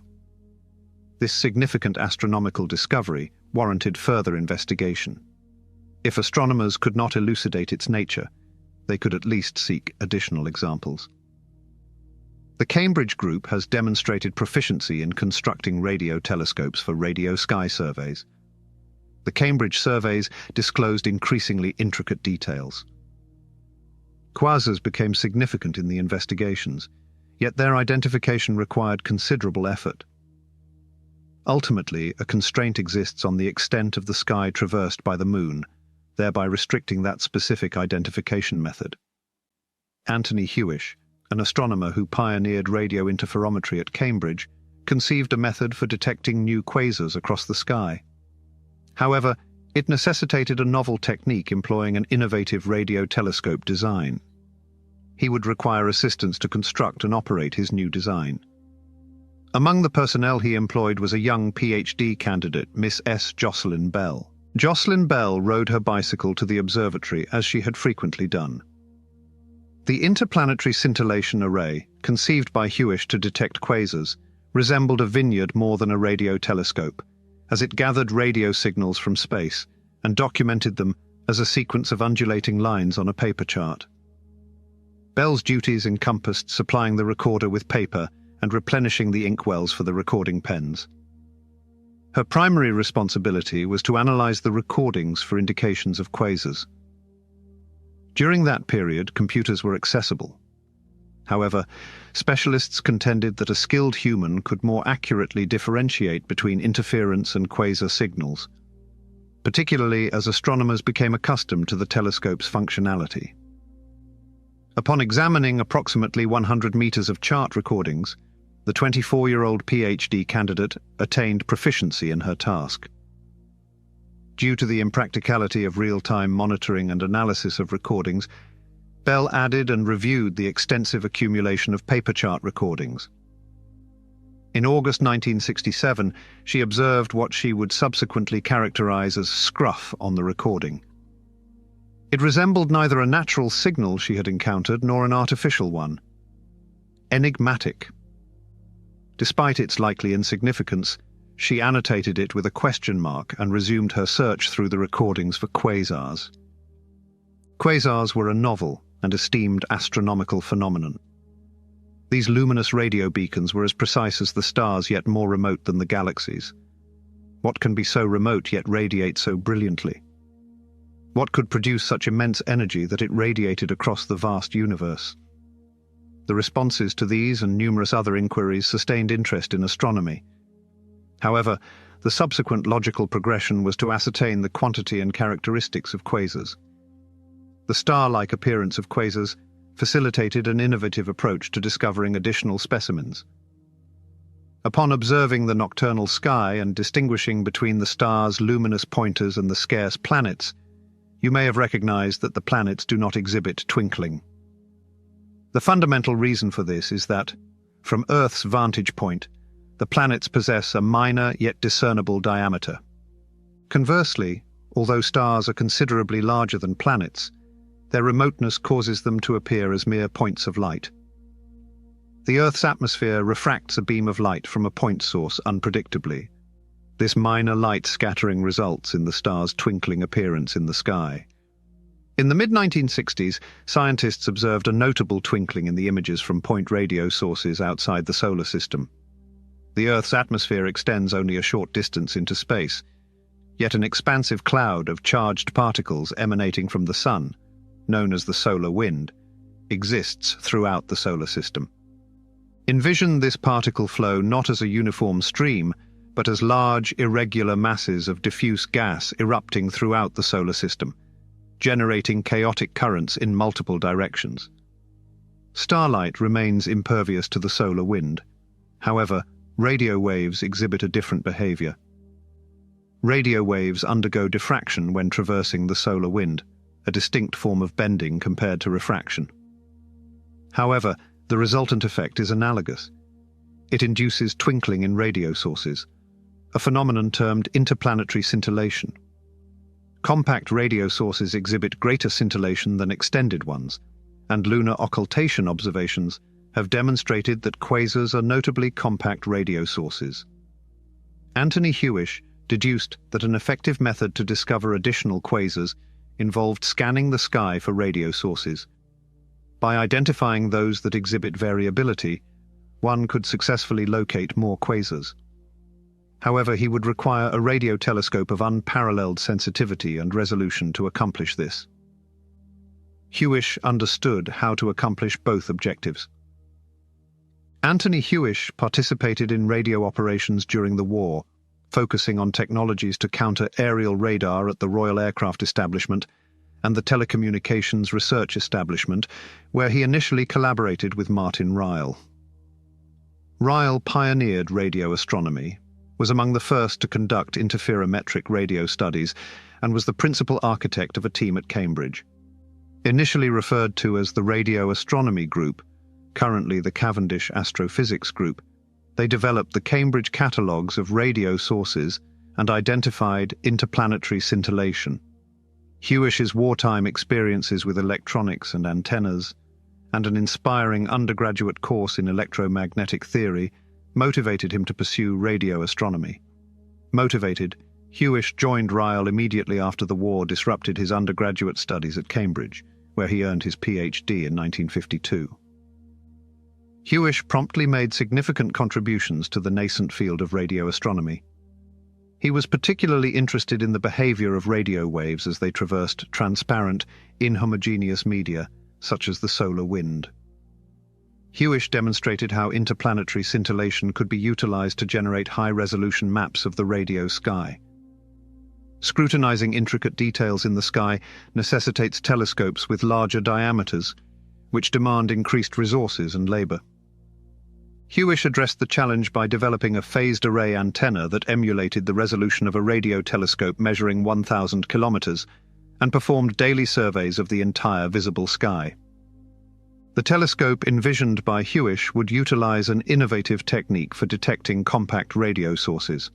This significant astronomical discovery warranted further investigation. If astronomers could not elucidate its nature, they could at least seek additional examples. The Cambridge group has demonstrated proficiency in constructing radio telescopes for radio sky surveys. The Cambridge surveys disclosed increasingly intricate details. Quasars became significant in the investigations, yet their identification required considerable effort. Ultimately, a constraint exists on the extent of the sky traversed by the Moon, thereby restricting that specific identification method. Anthony Hewish, an astronomer who pioneered radio interferometry at Cambridge, conceived a method for detecting new quasars across the sky. However, it necessitated a novel technique employing an innovative radio telescope design. He would require assistance to construct and operate his new design. Among the personnel he employed was a young PhD candidate, Miss S. Jocelyn Bell. Jocelyn Bell rode her bicycle to the observatory as she had frequently done. The interplanetary scintillation array, conceived by Hewish to detect quasars, resembled a vineyard more than a radio telescope, as it gathered radio signals from space and documented them as a sequence of undulating lines on a paper chart. Bell's duties encompassed supplying the recorder with paper and replenishing the inkwells for the recording pens. Her primary responsibility was to analyze the recordings for indications of quasars. During that period, computers were accessible. However, specialists contended that a skilled human could more accurately differentiate between interference and quasar signals, particularly as astronomers became accustomed to the telescope's functionality. Upon examining approximately 100 meters of chart recordings, the 24-year-old PhD candidate attained proficiency in her task. Due to the impracticality of real-time monitoring and analysis of recordings, Bell added and reviewed the extensive accumulation of paper chart recordings. In August 1967, she observed what she would subsequently characterize as scruff on the recording. It resembled neither a natural signal she had encountered nor an artificial one. Enigmatic. Despite its likely insignificance, she annotated it with a question mark and resumed her search through the recordings for quasars. Quasars were a novel and esteemed astronomical phenomenon. These luminous radio beacons were as precise as the stars, yet more remote than the galaxies. What can be so remote yet radiate so brilliantly? What could produce such immense energy that it radiated across the vast universe? The responses to these and numerous other inquiries sustained interest in astronomy. However, the subsequent logical progression was to ascertain the quantity and characteristics of quasars. The star-like appearance of quasars facilitated an innovative approach to discovering additional specimens. Upon observing the nocturnal sky and distinguishing between the star's luminous pointers and the scarce planets, you may have recognized that the planets do not exhibit twinkling. The fundamental reason for this is that, from Earth's vantage point, the planets possess a minor yet discernible diameter. Conversely, although stars are considerably larger than planets, their remoteness causes them to appear as mere points of light. The Earth's atmosphere refracts a beam of light from a point source unpredictably. This minor light scattering results in the star's twinkling appearance in the sky. In the mid-1960s, scientists observed a notable twinkling in the images from point radio sources outside the solar system. The Earth's atmosphere extends only a short distance into space, yet an expansive cloud of charged particles emanating from the Sun, known as the solar wind, exists throughout the solar system. Envision this particle flow not as a uniform stream, but as large, irregular masses of diffuse gas erupting throughout the solar system, generating chaotic currents in multiple directions. Starlight remains impervious to the solar wind. However, radio waves exhibit a different behavior. Radio waves undergo diffraction when traversing the solar wind, a distinct form of bending compared to refraction. However, the resultant effect is analogous. It induces twinkling in radio sources, a phenomenon termed interplanetary scintillation. Compact radio sources exhibit greater scintillation than extended ones, and lunar occultation observations have demonstrated that quasars are notably compact radio sources. Anthony Hewish deduced that an effective method to discover additional quasars involved scanning the sky for radio sources. By identifying those that exhibit variability, one could successfully locate more quasars. However, he would require a radio telescope of unparalleled sensitivity and resolution to accomplish this. Hewish understood how to accomplish both objectives. Anthony Hewish participated in radio operations during the war, focusing on technologies to counter aerial radar at the Royal Aircraft Establishment and the Telecommunications Research Establishment, where he initially collaborated with Martin Ryle. Ryle pioneered radio astronomy, was among the first to conduct interferometric radio studies, and was the principal architect of a team at Cambridge. Initially referred to as the Radio Astronomy Group, currently the Cavendish Astrophysics Group, they developed the Cambridge catalogues of radio sources and identified interplanetary scintillation. Hewish's wartime experiences with electronics and antennas, and an inspiring undergraduate course in electromagnetic theory motivated him to pursue radio astronomy. Motivated, Hewish joined Ryle immediately after the war disrupted his undergraduate studies at Cambridge, where he earned his PhD in 1952. Hewish promptly made significant contributions to the nascent field of radio astronomy. He was particularly interested in the behavior of radio waves as they traversed transparent, inhomogeneous media, such as the solar wind. Hewish demonstrated how interplanetary scintillation could be utilized to generate high-resolution maps of the radio sky. Scrutinizing intricate details in the sky necessitates telescopes with larger diameters, which demand increased resources and labor. Hewish addressed the challenge by developing a phased array antenna that emulated the resolution of a radio telescope measuring 1,000 kilometers and performed daily surveys of the entire visible sky. The telescope envisioned by Hewish would utilize an innovative technique for detecting compact radio sources.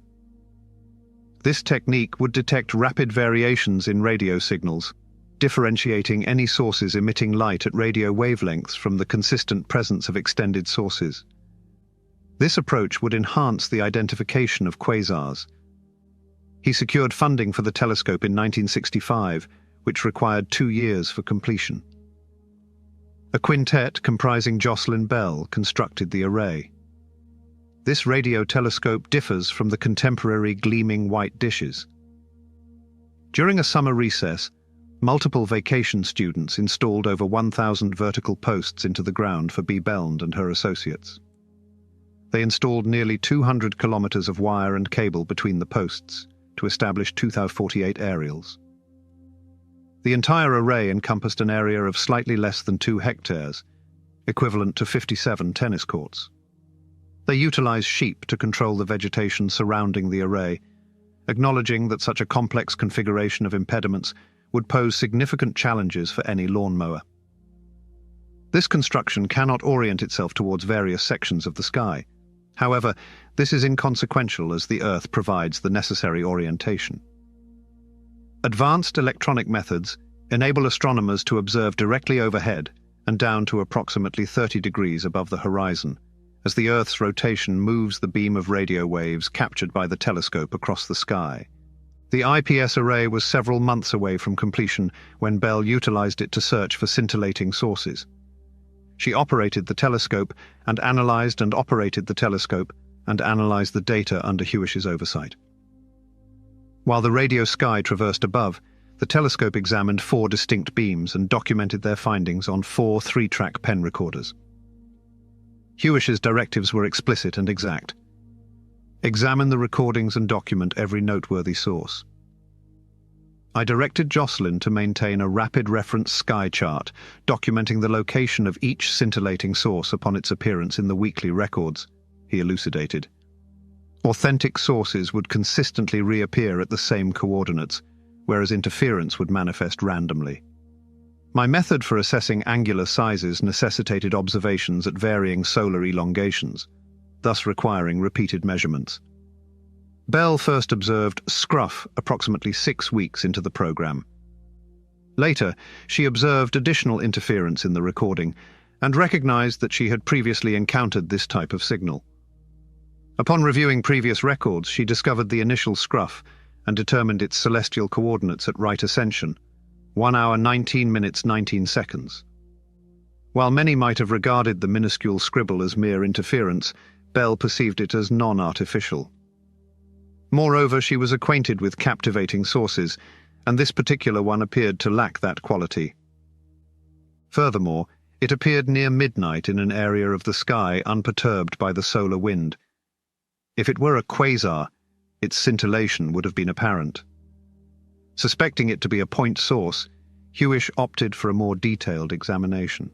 This technique would detect rapid variations in radio signals, differentiating any sources emitting light at radio wavelengths from the consistent presence of extended sources. This approach would enhance the identification of quasars. He secured funding for the telescope in 1965, which required 2 years for completion. A quintet comprising Jocelyn Bell constructed the array. This radio telescope differs from the contemporary gleaming white dishes. During a summer recess, multiple vacation students installed over 1,000 vertical posts into the ground for B. Bellnd and her associates. They installed nearly 200 kilometers of wire and cable between the posts to establish 2048 aerials. The entire array encompassed an area of slightly less than 2 hectares, equivalent to 57 tennis courts. They utilized sheep to control the vegetation surrounding the array, acknowledging that such a complex configuration of impediments would pose significant challenges for any lawnmower. This construction cannot orient itself towards various sections of the sky. However, this is inconsequential as the Earth provides the necessary orientation. Advanced electronic methods enable astronomers to observe directly overhead and down to approximately 30 degrees above the horizon, as the Earth's rotation moves the beam of radio waves captured by the telescope across the sky. The IPS array was several months away from completion when Bell utilized it to search for scintillating sources. She operated the telescope and analyzed the data under Hewish's oversight. While the radio sky traversed above, the telescope examined 4 distinct beams and documented their findings on 4 3-track pen recorders. Hewish's directives were explicit and exact. Examine the recordings and document every noteworthy source. I directed Jocelyn to maintain a rapid reference sky chart, documenting the location of each scintillating source upon its appearance in the weekly records, he elucidated. Authentic sources would consistently reappear at the same coordinates, whereas interference would manifest randomly. My method for assessing angular sizes necessitated observations at varying solar elongations, thus requiring repeated measurements. Bell first observed scruff approximately 6 weeks into the program. Later, she observed additional interference in the recording and recognized that she had previously encountered this type of signal. Upon reviewing previous records, she discovered the initial scruff and determined its celestial coordinates at right ascension, 1 hour 19 minutes 19 seconds. While many might have regarded the minuscule scribble as mere interference, Bell perceived it as non-artificial. Moreover, she was acquainted with captivating sources, and this particular one appeared to lack that quality. Furthermore, it appeared near midnight in an area of the sky unperturbed by the solar wind. If it were a quasar, its scintillation would have been apparent. Suspecting it to be a point source, Hewish opted for a more detailed examination.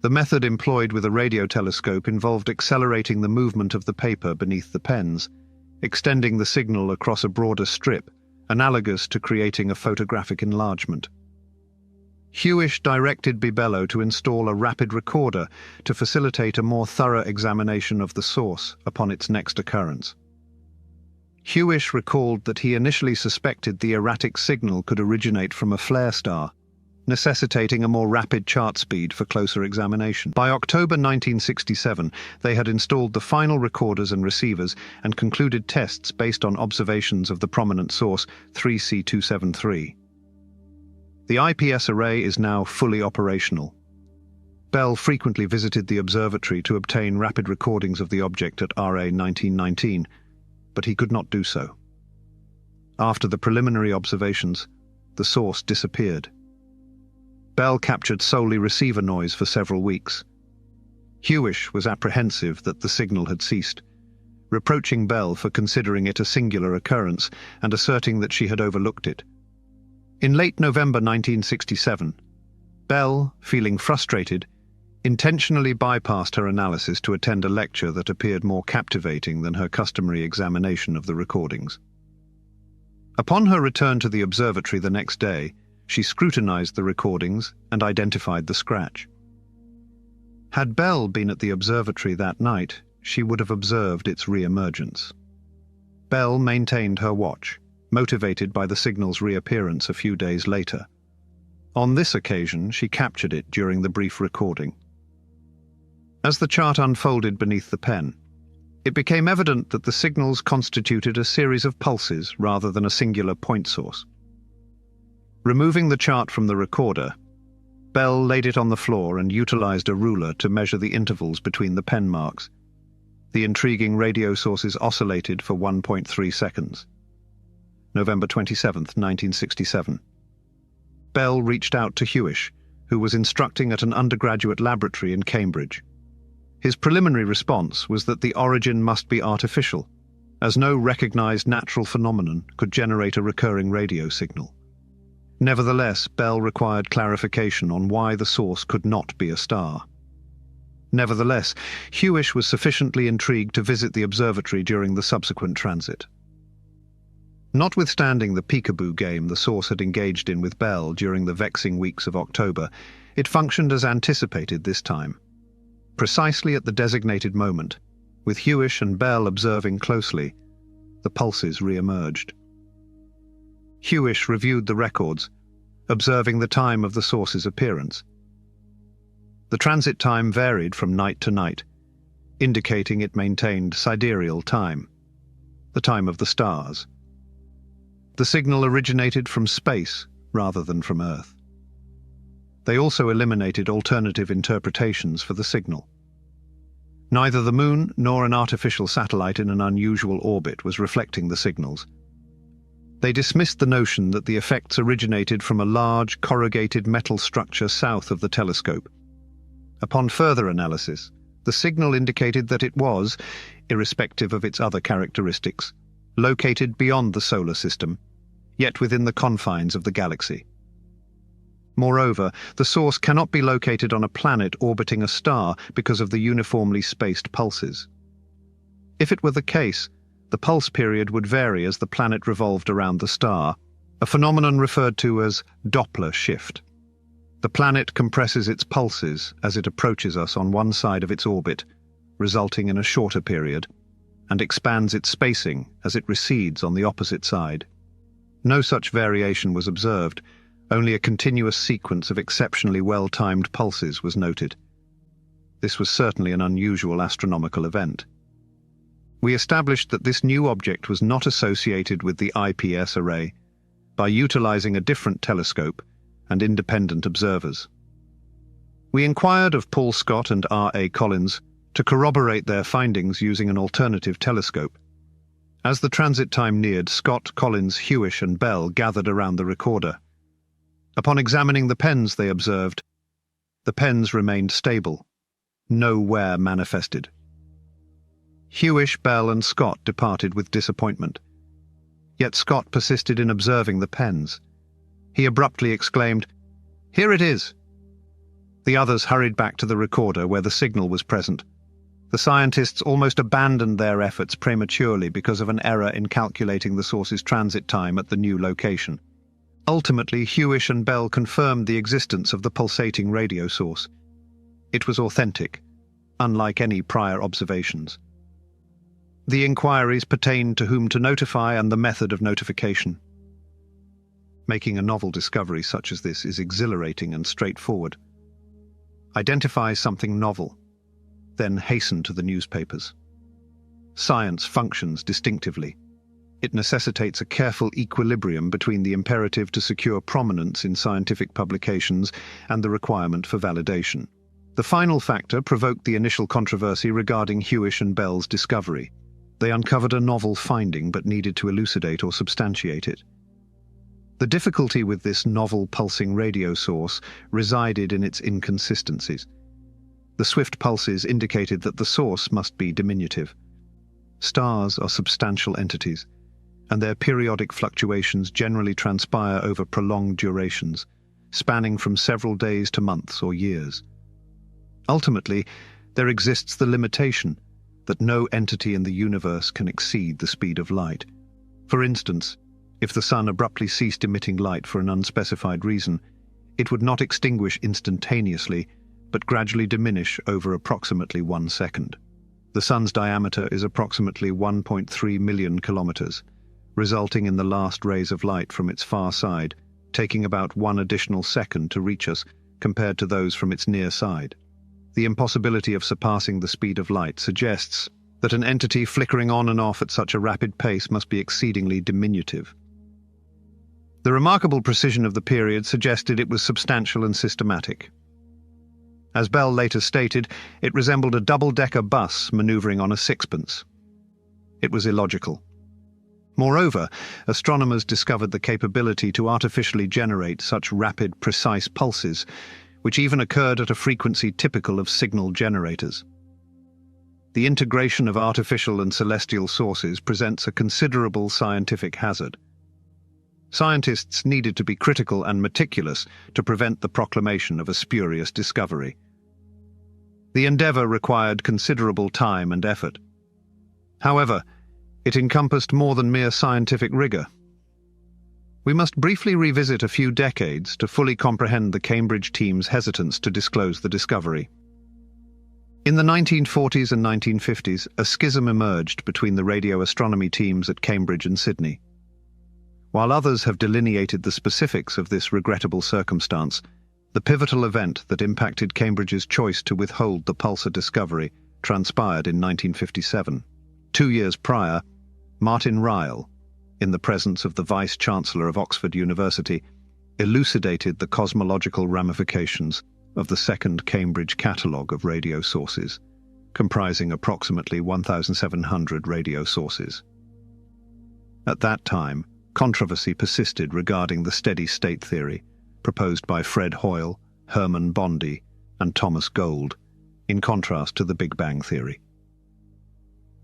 The method employed with a radio telescope involved accelerating the movement of the paper beneath the pens, extending the signal across a broader strip, analogous to creating a photographic enlargement. Hewish directed Bibello to install a rapid recorder to facilitate a more thorough examination of the source upon its next occurrence. Hewish recalled that he initially suspected the erratic signal could originate from a flare star, necessitating a more rapid chart speed for closer examination. By October 1967, they had installed the final recorders and receivers and concluded tests based on observations of the prominent source 3C273. The IPS array is now fully operational. Bell frequently visited the observatory to obtain rapid recordings of the object at RA 1919, but he could not do so. After the preliminary observations, the source disappeared. Bell captured solely receiver noise for several weeks. Hewish was apprehensive that the signal had ceased, reproaching Bell for considering it a singular occurrence and asserting that she had overlooked it. In late November 1967, Bell, feeling frustrated, intentionally bypassed her analysis to attend a lecture that appeared more captivating than her customary examination of the recordings. Upon her return to the observatory the next day, she scrutinized the recordings and identified the scratch. Had Bell been at the observatory that night, she would have observed its re-emergence. Bell maintained her watch, motivated by the signal's reappearance a few days later. On this occasion, she captured it during the brief recording. As the chart unfolded beneath the pen, it became evident that the signals constituted a series of pulses rather than a singular point source. Removing the chart from the recorder, Bell laid it on the floor and utilized a ruler to measure the intervals between the pen marks. The intriguing radio sources oscillated for 1.3 seconds. November 27, 1967. Bell reached out to Hewish, who was instructing at an undergraduate laboratory in Cambridge. His preliminary response was that the origin must be artificial, as no recognized natural phenomenon could generate a recurring radio signal. Nevertheless, Bell required clarification on why the source could not be a star. Nevertheless, Hewish was sufficiently intrigued to visit the observatory during the subsequent transit. Notwithstanding the peekaboo game the source had engaged in with Bell during the vexing weeks of October, it functioned as anticipated this time. Precisely at the designated moment, with Hewish and Bell observing closely, the pulses re-emerged. Hewish reviewed the records, observing the time of the source's appearance. The transit time varied from night to night, indicating it maintained sidereal time, the time of the stars. The signal originated from space rather than from Earth. They also eliminated alternative interpretations for the signal. Neither the Moon nor an artificial satellite in an unusual orbit was reflecting the signals. They dismissed the notion that the effects originated from a large, corrugated metal structure south of the telescope. Upon further analysis, the signal indicated that it was, irrespective of its other characteristics, located beyond the solar system, yet within the confines of the galaxy. Moreover, the source cannot be located on a planet orbiting a star because of the uniformly spaced pulses. If it were the case, the pulse period would vary as the planet revolved around the star, a phenomenon referred to as Doppler shift. The planet compresses its pulses as it approaches us on one side of its orbit, resulting in a shorter period, and expands its spacing as it recedes on the opposite side. No such variation was observed, only a continuous sequence of exceptionally well-timed pulses was noted. This was certainly an unusual astronomical event. We established that this new object was not associated with the IPS array by utilizing a different telescope and independent observers. We inquired of Paul Scott and R.A. Collins to corroborate their findings using an alternative telescope. As the transit time neared, Scott, Collins, Hewish, and Bell gathered around the recorder. Upon examining the pens, they observed, the pens remained stable. No wear manifested. Hewish, Bell, and Scott departed with disappointment. Yet Scott persisted in observing the pens. He abruptly exclaimed, "Here it is!" The others hurried back to the recorder where the signal was present. The scientists almost abandoned their efforts prematurely because of an error in calculating the source's transit time at the new location. Ultimately, Hewish and Bell confirmed the existence of the pulsating radio source. It was authentic, unlike any prior observations. The inquiries pertained to whom to notify and the method of notification. Making a novel discovery such as this is exhilarating and straightforward. Identify something novel, then hasten to the newspapers. Science functions distinctively. It necessitates a careful equilibrium between the imperative to secure prominence in scientific publications and the requirement for validation. The final factor provoked the initial controversy regarding Hewish and Bell's discovery. They uncovered a novel finding but needed to elucidate or substantiate it. The difficulty with this novel pulsing radio source resided in its inconsistencies. The swift pulses indicated that the source must be diminutive. Stars are substantial entities, and their periodic fluctuations generally transpire over prolonged durations, spanning from several days to months or years. Ultimately, there exists the limitation that no entity in the universe can exceed the speed of light. For instance, if the sun abruptly ceased emitting light for an unspecified reason, it would not extinguish instantaneously, but gradually diminish over approximately 1 second. The sun's diameter is approximately 1.3 million kilometers, resulting in the last rays of light from its far side taking about 1 additional second to reach us compared to those from its near side. The impossibility of surpassing the speed of light suggests that an entity flickering on and off at such a rapid pace must be exceedingly diminutive. The remarkable precision of the period suggested it was substantial and systematic. As Bell later stated, it resembled a double-decker bus maneuvering on a sixpence. It was illogical. Moreover, astronomers discovered the capability to artificially generate such rapid, precise pulses, which even occurred at a frequency typical of signal generators. The integration of artificial and celestial sources presents a considerable scientific hazard. Scientists needed to be critical and meticulous to prevent the proclamation of a spurious discovery. The endeavor required considerable time and effort. However, it encompassed more than mere scientific rigor. We must briefly revisit a few decades to fully comprehend the Cambridge team's hesitance to disclose the discovery. In the 1940s and 1950s, a schism emerged between the radio astronomy teams at Cambridge and Sydney. While others have delineated the specifics of this regrettable circumstance, the pivotal event that impacted Cambridge's choice to withhold the Pulsar discovery transpired in 1957. 2 years prior, Martin Ryle, in the presence of the Vice-Chancellor of Oxford University, elucidated the cosmological ramifications of the second Cambridge catalogue of radio sources, comprising approximately 1,700 radio sources. At that time, controversy persisted regarding the steady-state theory, proposed by Fred Hoyle, Herman Bondi, and Thomas Gold, in contrast to the Big Bang theory.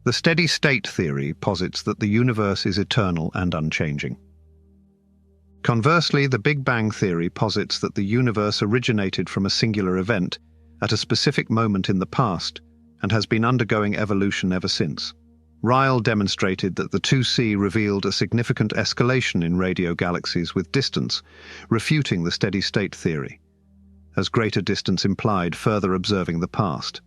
The steady-state theory posits that the universe is eternal and unchanging. Conversely, the Big Bang theory posits that the universe originated from a singular event at a specific moment in the past and has been undergoing evolution ever since. Ryle demonstrated that the 2C revealed a significant escalation in radio galaxies with distance, refuting the steady-state theory, as greater distance implied further observing the past.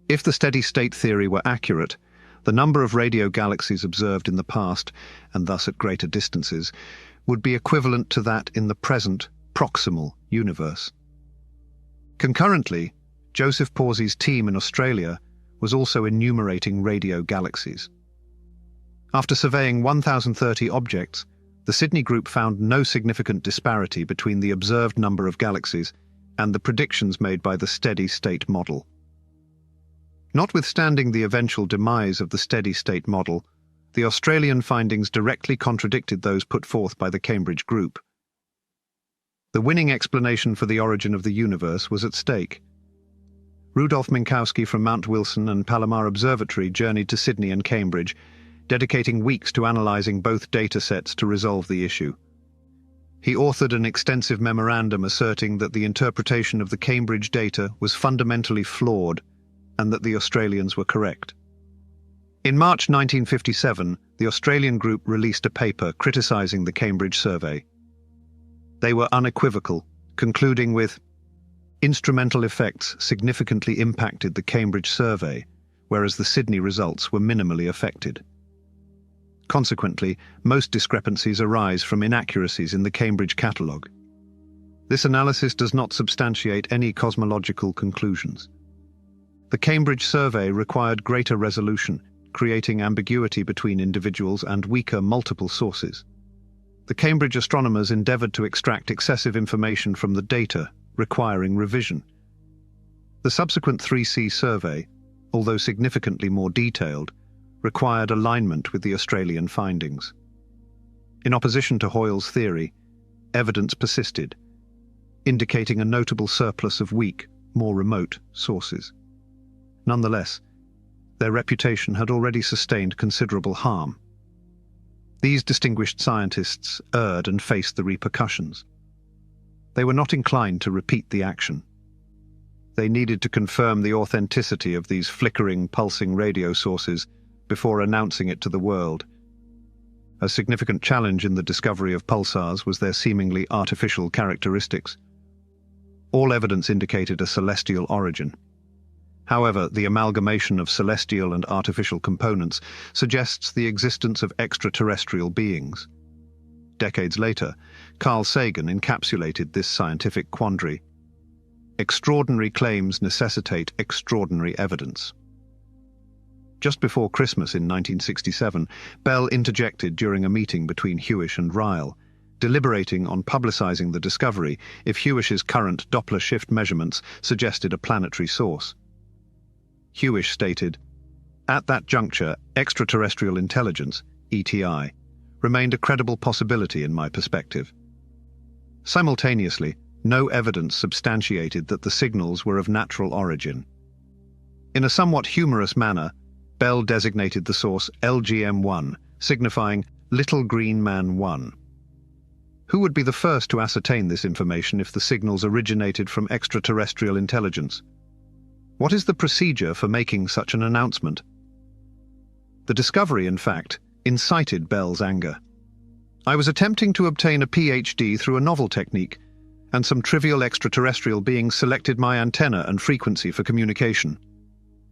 If the steady-state theory were accurate, the number of radio galaxies observed in the past, and thus at greater distances, would be equivalent to that in the present, proximal universe. Concurrently, Joseph Pawsey's team in Australia was also enumerating radio galaxies. After surveying 1,030 objects, the Sydney group found no significant disparity between the observed number of galaxies and the predictions made by the steady-state model. Notwithstanding the eventual demise of the steady-state model, the Australian findings directly contradicted those put forth by the Cambridge group. The winning explanation for the origin of the universe was at stake. Rudolf Minkowski from Mount Wilson and Palomar Observatory journeyed to Sydney and Cambridge, dedicating weeks to analysing both data sets to resolve the issue. He authored an extensive memorandum asserting that the interpretation of the Cambridge data was fundamentally flawed and that the Australians were correct. In March 1957, the Australian group released a paper criticising the Cambridge survey. They were unequivocal, concluding with, "Instrumental effects significantly impacted the Cambridge survey, whereas the Sydney results were minimally affected." Consequently, most discrepancies arise from inaccuracies in the Cambridge catalogue. This analysis does not substantiate any cosmological conclusions. The Cambridge survey required greater resolution, creating ambiguity between individuals and weaker multiple sources. The Cambridge astronomers endeavoured to extract excessive information from the data, requiring revision. The subsequent 3C survey, although significantly more detailed, required alignment with the Australian findings. In opposition to Hoyle's theory, evidence persisted, indicating a notable surplus of weak, more remote sources. Nonetheless, their reputation had already sustained considerable harm. These distinguished scientists erred and faced the repercussions. They were not inclined to repeat the action. They needed to confirm the authenticity of these flickering, pulsing radio sources before announcing it to the world. A significant challenge in the discovery of pulsars was their seemingly artificial characteristics. All evidence indicated a celestial origin. However, the amalgamation of celestial and artificial components suggests the existence of extraterrestrial beings. Decades later, Carl Sagan encapsulated this scientific quandary. Extraordinary claims necessitate extraordinary evidence. Just before Christmas in 1967, Bell interjected during a meeting between Hewish and Ryle, deliberating on publicizing the discovery if Hewish's current Doppler shift measurements suggested a planetary source. Hewish stated, "At that juncture, extraterrestrial intelligence, ETI, remained a credible possibility in my perspective. Simultaneously, no evidence substantiated that the signals were of natural origin." In a somewhat humorous manner, Bell designated the source LGM-1, signifying Little Green Man 1. Who would be the first to ascertain this information if the signals originated from extraterrestrial intelligence? What is the procedure for making such an announcement? The discovery, in fact, incited Bell's anger. "I was attempting to obtain a PhD through a novel technique, and some trivial extraterrestrial being selected my antenna and frequency for communication."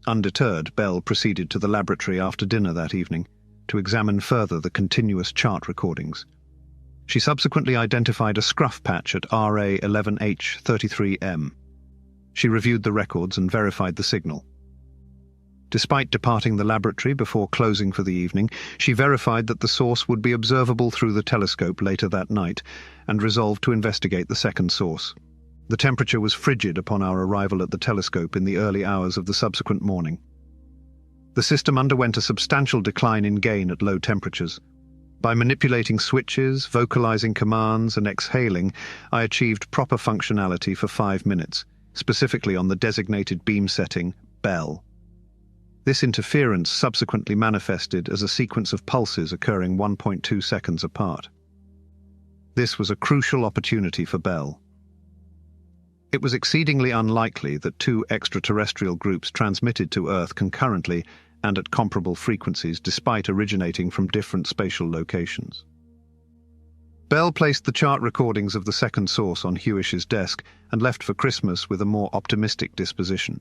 Undeterred, Bell proceeded to the laboratory after dinner that evening to examine further the continuous chart recordings. She subsequently identified a scruff patch at RA 11H33M. She reviewed the records and verified the signal. Despite departing the laboratory before closing for the evening, she verified that the source would be observable through the telescope later that night and resolved to investigate the second source. The temperature was frigid upon our arrival at the telescope in the early hours of the subsequent morning. The system underwent a substantial decline in gain at low temperatures. By manipulating switches, vocalizing commands, and exhaling, I achieved proper functionality for 5 minutes, specifically on the designated beam setting, Bell. This interference subsequently manifested as a sequence of pulses occurring 1.2 seconds apart. This was a crucial opportunity for Bell. It was exceedingly unlikely that two extraterrestrial groups transmitted to Earth concurrently and at comparable frequencies despite originating from different spatial locations. Bell placed the chart recordings of the second source on Hewish's desk and left for Christmas with a more optimistic disposition.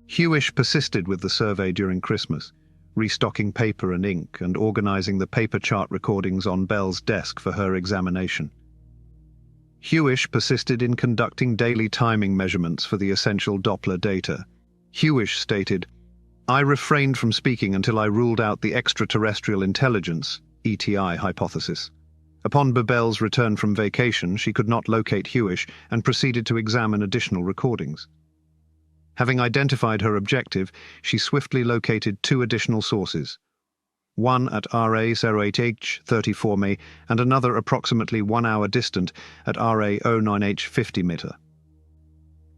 Hewish persisted with the survey during Christmas, restocking paper and ink and organizing the paper chart recordings on Bell's desk for her examination. Hewish persisted in conducting daily timing measurements for the essential Doppler data. Hewish stated, "I refrained from speaking until I ruled out the extraterrestrial intelligence, ETI hypothesis. Upon Bell's return from vacation, she could not locate Hewish and proceeded to examine additional recordings. Having identified her objective, she swiftly located two additional sources, one at RA 08H34M and another approximately 1 hour distant at RA 09H50M.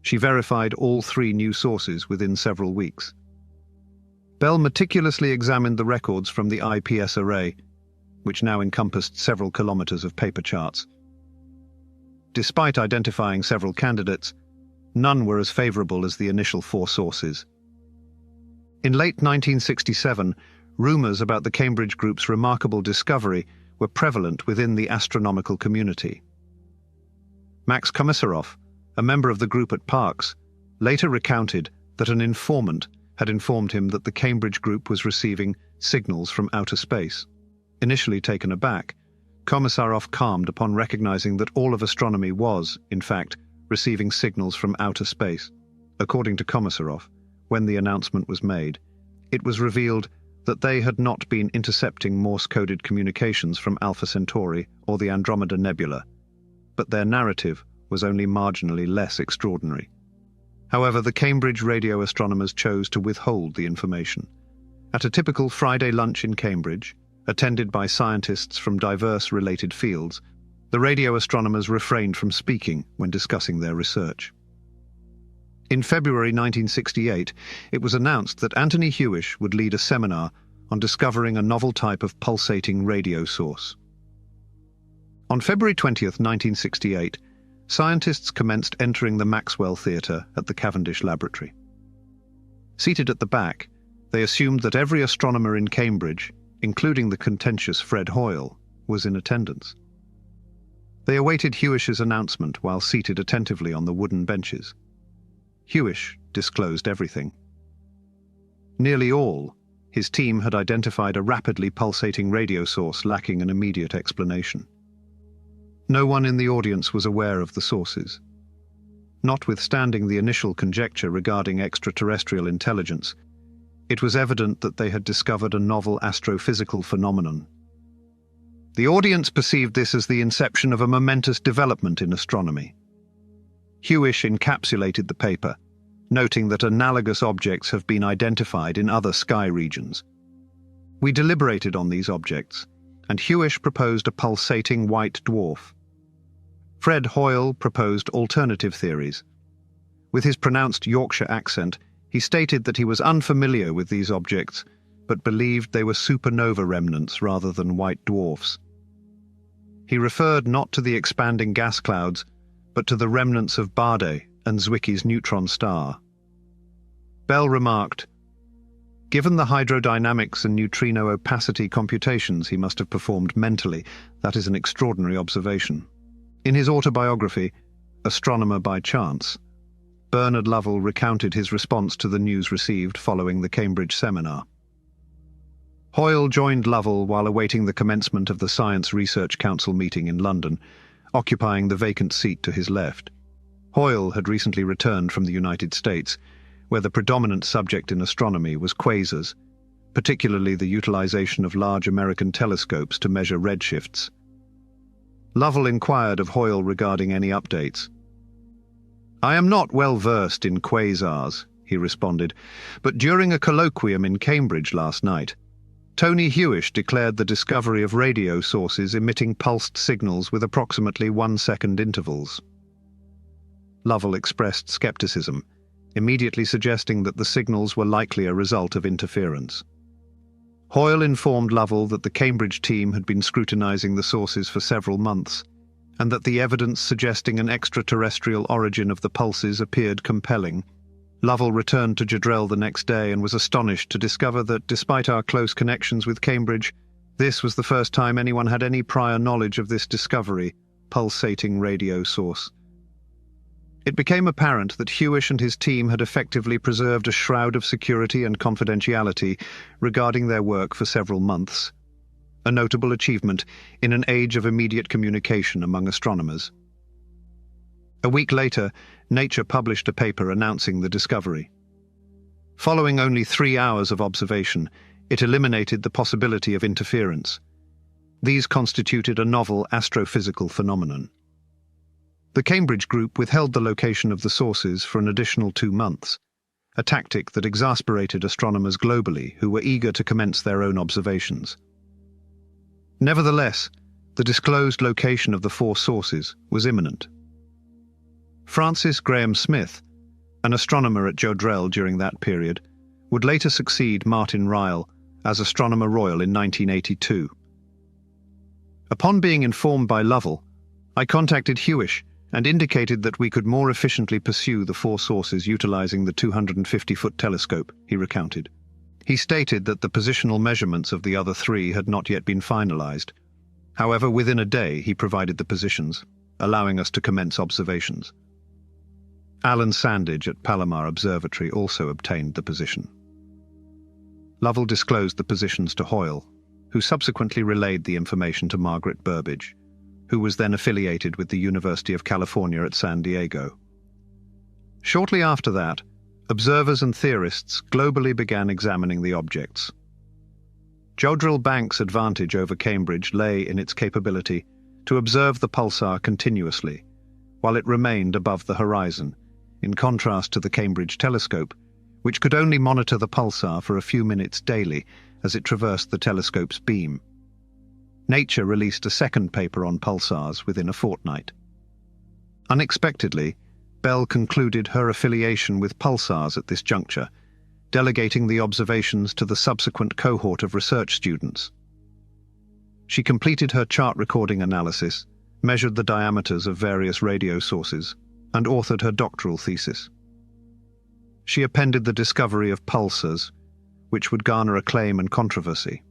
She verified all three new sources within several weeks. Bell meticulously examined the records from the IPS array, which now encompassed several kilometers of paper charts. Despite identifying several candidates, none were as favorable as the initial four sources. In late 1967, rumors about the Cambridge Group's remarkable discovery were prevalent within the astronomical community. Max Komisarov, a member of the group at Parkes, later recounted that an informant had informed him that the Cambridge Group was receiving signals from outer space. Initially taken aback, Komisarov calmed upon recognizing that all of astronomy was, in fact, receiving signals from outer space. According to Komisarov, when the announcement was made, it was revealed that they had not been intercepting Morse-coded communications from Alpha Centauri or the Andromeda Nebula, but their narrative was only marginally less extraordinary. However, the Cambridge radio astronomers chose to withhold the information, At a typical Friday lunch in Cambridge, attended by scientists from diverse related fields, the radio astronomers refrained from speaking when discussing their research. In February 1968, it was announced that Anthony Hewish would lead a seminar on discovering a novel type of pulsating radio source. On February 20, 1968, scientists commenced entering the Maxwell Theatre at the Cavendish Laboratory. Seated at the back, they assumed that every astronomer in Cambridge, including the contentious Fred Hoyle, was in attendance. They awaited Hewish's announcement while seated attentively on the wooden benches. Hewish disclosed everything. Nearly all, his team had identified a rapidly pulsating radio source lacking an immediate explanation. No one in the audience was aware of the sources. Notwithstanding the initial conjecture regarding extraterrestrial intelligence, it was evident that they had discovered a novel astrophysical phenomenon. The audience perceived this as the inception of a momentous development in astronomy. Hewish encapsulated the paper, noting that analogous objects have been identified in other sky regions. We deliberated on these objects, and Hewish proposed a pulsating white dwarf. Fred Hoyle proposed alternative theories. With his pronounced Yorkshire accent, he stated that he was unfamiliar with these objects, but believed they were supernova remnants rather than white dwarfs. He referred not to the expanding gas clouds, but to the remnants of Bade and Zwicky's neutron star. Bell remarked, "Given the hydrodynamics and neutrino opacity computations he must have performed mentally, that is an extraordinary observation." In his autobiography, Astronomer by Chance, Bernard Lovell recounted his response to the news received following the Cambridge seminar. Hoyle joined Lovell while awaiting the commencement of the Science Research Council meeting in London, occupying the vacant seat to his left. Hoyle had recently returned from the United States, where the predominant subject in astronomy was quasars, particularly the utilization of large American telescopes to measure redshifts. Lovell inquired of Hoyle regarding any updates. "I am not well versed in quasars," he responded, "but during a colloquium in Cambridge last night, Tony Hewish declared the discovery of radio sources emitting pulsed signals with approximately 1-second intervals." Lovell expressed skepticism, immediately suggesting that the signals were likely a result of interference. Hoyle informed Lovell that the Cambridge team had been scrutinizing the sources for several months, and that the evidence suggesting an extraterrestrial origin of the pulses appeared compelling. Lovell returned to Jodrell the next day and was astonished to discover that, despite our close connections with Cambridge, this was the first time anyone had any prior knowledge of this discovery, pulsating radio source. It became apparent that Hewish and his team had effectively preserved a shroud of security and confidentiality regarding their work for several months, a notable achievement in an age of immediate communication among astronomers. A week later, Nature published a paper announcing the discovery. Following only 3 hours of observation, it eliminated the possibility of interference. These constituted a novel astrophysical phenomenon. The Cambridge group withheld the location of the sources for an additional 2 months, a tactic that exasperated astronomers globally who were eager to commence their own observations. Nevertheless, the disclosed location of the 4 sources was imminent. Francis Graham Smith, an astronomer at Jodrell during that period, would later succeed Martin Ryle as Astronomer Royal in 1982. Upon being informed by Lovell, I contacted Hewish and indicated that we could more efficiently pursue the 4 sources utilizing the 250-foot telescope, he recounted. He stated that the positional measurements of the other 3 had not yet been finalized. However, within a day he provided the positions, allowing us to commence observations. Alan Sandage at Palomar Observatory also obtained the position. Lovell disclosed the positions to Hoyle, who subsequently relayed the information to Margaret Burbidge, who was then affiliated with the University of California at San Diego. Shortly after that, observers and theorists globally began examining the objects. Jodrell Bank's advantage over Cambridge lay in its capability to observe the pulsar continuously, while it remained above the horizon, in contrast to the Cambridge telescope, which could only monitor the pulsar for a few minutes daily as it traversed the telescope's beam. Nature released a second paper on pulsars within a fortnight. Unexpectedly, Bell concluded her affiliation with pulsars at this juncture, delegating the observations to the subsequent cohort of research students. She completed her chart recording analysis, measured the diameters of various radio sources, and authored her doctoral thesis. She appended the discovery of pulsars, which would garner acclaim and controversy.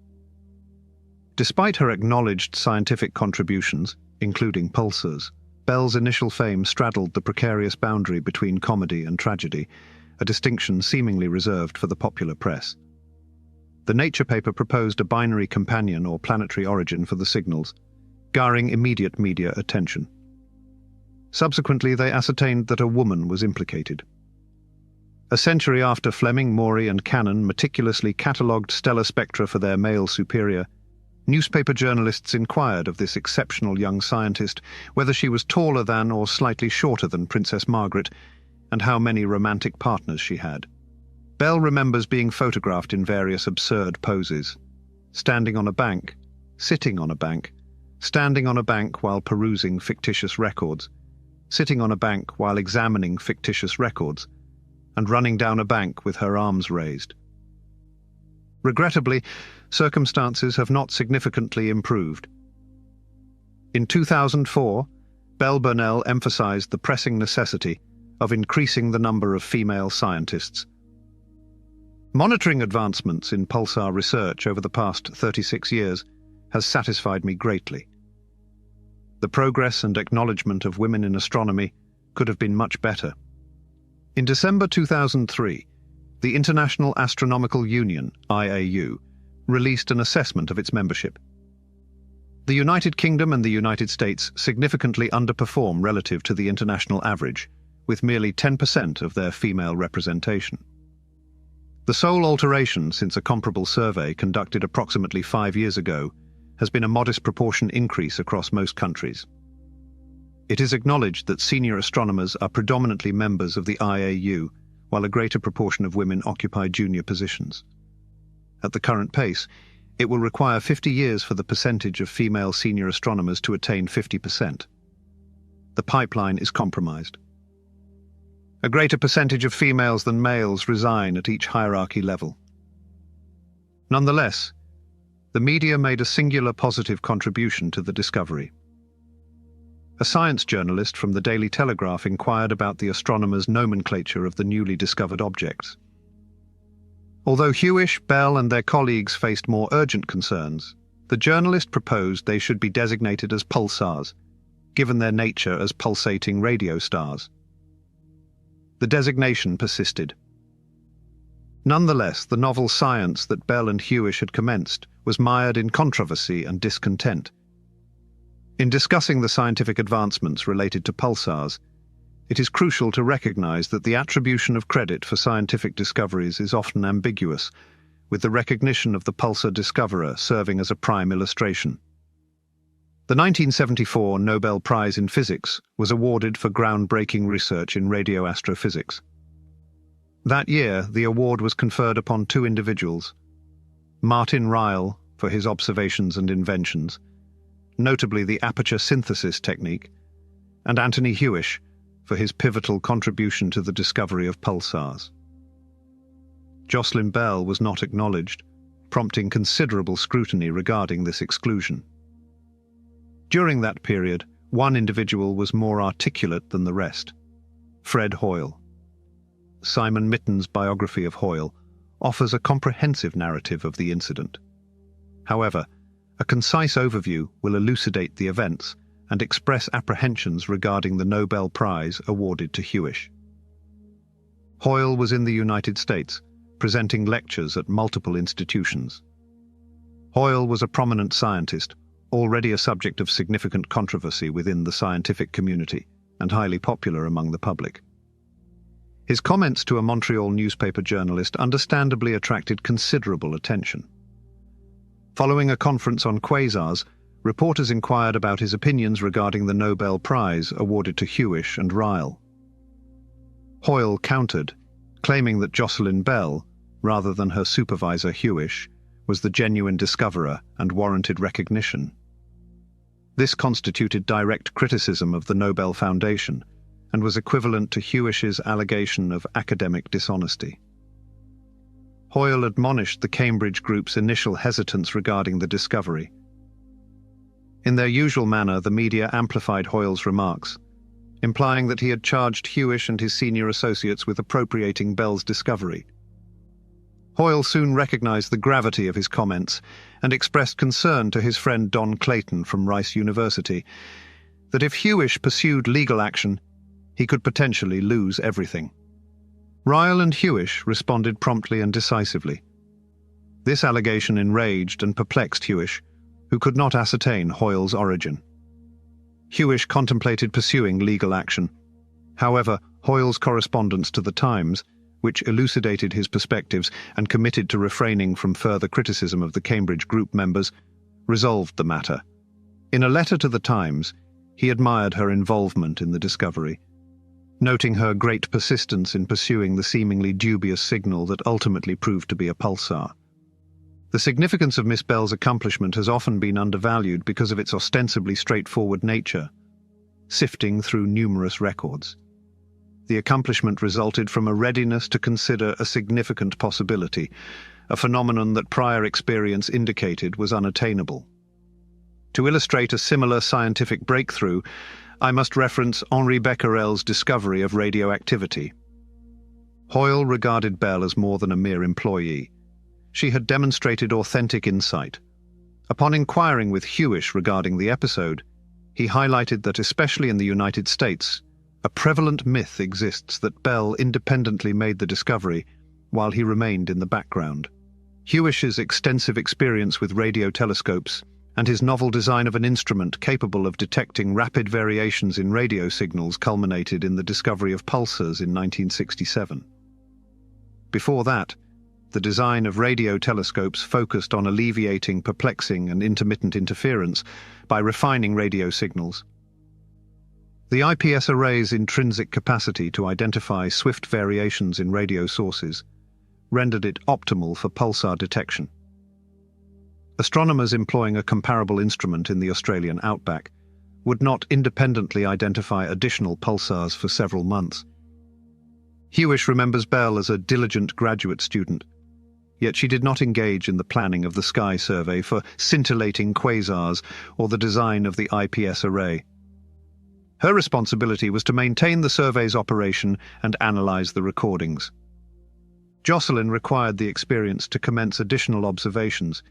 Despite her acknowledged scientific contributions, including pulsars, Bell's initial fame straddled the precarious boundary between comedy and tragedy, a distinction seemingly reserved for the popular press. The Nature paper proposed a binary companion or planetary origin for the signals, garnering immediate media attention. Subsequently, they ascertained that a woman was implicated. A century after Fleming, Maury, and Cannon meticulously catalogued stellar spectra for their male superior, newspaper journalists inquired of this exceptional young scientist whether she was taller than or slightly shorter than Princess Margaret, and how many romantic partners she had. Bell remembers being photographed in various absurd poses: standing on a bank, sitting on a bank, standing on a bank while perusing fictitious records, sitting on a bank while examining fictitious records, and running down a bank with her arms raised. Regrettably, circumstances have not significantly improved. In 2004, Bell Burnell emphasized the pressing necessity of increasing the number of female scientists. Monitoring advancements in pulsar research over the past 36 years has satisfied me greatly. The progress and acknowledgement of women in astronomy could have been much better. In December 2003, the International Astronomical Union, IAU, released an assessment of its membership. The United Kingdom and the United States significantly underperform relative to the international average, with merely 10% of their female representation. The sole alteration since a comparable survey conducted approximately 5 years ago has been a modest proportion increase across most countries. It is acknowledged that senior astronomers are predominantly members of the IAU, while a greater proportion of women occupy junior positions. At the current pace, it will require 50 years for the percentage of female senior astronomers to attain 50%. The pipeline is compromised. A greater percentage of females than males resign at each hierarchy level. Nonetheless, the media made a singular positive contribution to the discovery. A science journalist from the Daily Telegraph inquired about the astronomers' nomenclature of the newly discovered objects. Although Hewish, Bell, and their colleagues faced more urgent concerns, the journalist proposed they should be designated as pulsars, given their nature as pulsating radio stars. The designation persisted. Nonetheless, the novel science that Bell and Hewish had commenced was mired in controversy and discontent. In discussing the scientific advancements related to pulsars, it is crucial to recognize that the attribution of credit for scientific discoveries is often ambiguous, with the recognition of the pulsar discoverer serving as a prime illustration. The 1974 Nobel Prize in Physics was awarded for groundbreaking research in radioastrophysics. That year, the award was conferred upon two individuals: Martin Ryle for his observations and inventions, notably the aperture synthesis technique, and Anthony Hewish for his pivotal contribution to the discovery of pulsars. Jocelyn Bell was not acknowledged, prompting considerable scrutiny regarding this exclusion. During that period, one individual was more articulate than the rest: Fred Hoyle. Simon Mitten's biography of Hoyle offers a comprehensive narrative of the incident. However, a concise overview will elucidate the events and express apprehensions regarding the Nobel Prize awarded to Hewish. Hoyle was in the United States, presenting lectures at multiple institutions. Hoyle was a prominent scientist, already a subject of significant controversy within the scientific community and highly popular among the public. His comments to a Montreal newspaper journalist understandably attracted considerable attention. Following a conference on quasars, reporters inquired about his opinions regarding the Nobel Prize awarded to Hewish and Ryle. Hoyle countered, claiming that Jocelyn Bell, rather than her supervisor Hewish, was the genuine discoverer and warranted recognition. This constituted direct criticism of the Nobel Foundation and was equivalent to Hewish's allegation of academic dishonesty. Hoyle admonished the Cambridge group's initial hesitance regarding the discovery. In their usual manner, the media amplified Hoyle's remarks, implying that he had charged Hewish and his senior associates with appropriating Bell's discovery. Hoyle soon recognized the gravity of his comments and expressed concern to his friend Don Clayton from Rice University that if Hewish pursued legal action, he could potentially lose everything. Ryle and Hewish responded promptly and decisively. This allegation enraged and perplexed Hewish, who could not ascertain Hoyle's origin. Hewish contemplated pursuing legal action. However, Hoyle's correspondence to the Times, which elucidated his perspectives and committed to refraining from further criticism of the Cambridge group members, resolved the matter. In a letter to the Times, he admired her involvement in the discovery, noting her great persistence in pursuing the seemingly dubious signal that ultimately proved to be a pulsar. The significance of Miss Bell's accomplishment has often been undervalued because of its ostensibly straightforward nature, sifting through numerous records. The accomplishment resulted from a readiness to consider a significant possibility, a phenomenon that prior experience indicated was unattainable. To illustrate a similar scientific breakthrough, I must reference Henri Becquerel's discovery of radioactivity. Hoyle regarded Bell as more than a mere employee. She had demonstrated authentic insight. Upon inquiring with Hewish regarding the episode, he highlighted that especially in the United States, a prevalent myth exists that Bell independently made the discovery while he remained in the background. Hewish's extensive experience with radio telescopes and his novel design of an instrument capable of detecting rapid variations in radio signals culminated in the discovery of pulsars in 1967. Before that, the design of radio telescopes focused on alleviating perplexing and intermittent interference by refining radio signals. The IPS array's intrinsic capacity to identify swift variations in radio sources rendered it optimal for pulsar detection. Astronomers employing a comparable instrument in the Australian outback would not independently identify additional pulsars for several months. Hewish remembers Bell as a diligent graduate student, yet she did not engage in the planning of the sky survey for scintillating quasars or the design of the IPS array. Her responsibility was to maintain the survey's operation and analyze the recordings. Jocelyn required the experience to commence additional observations,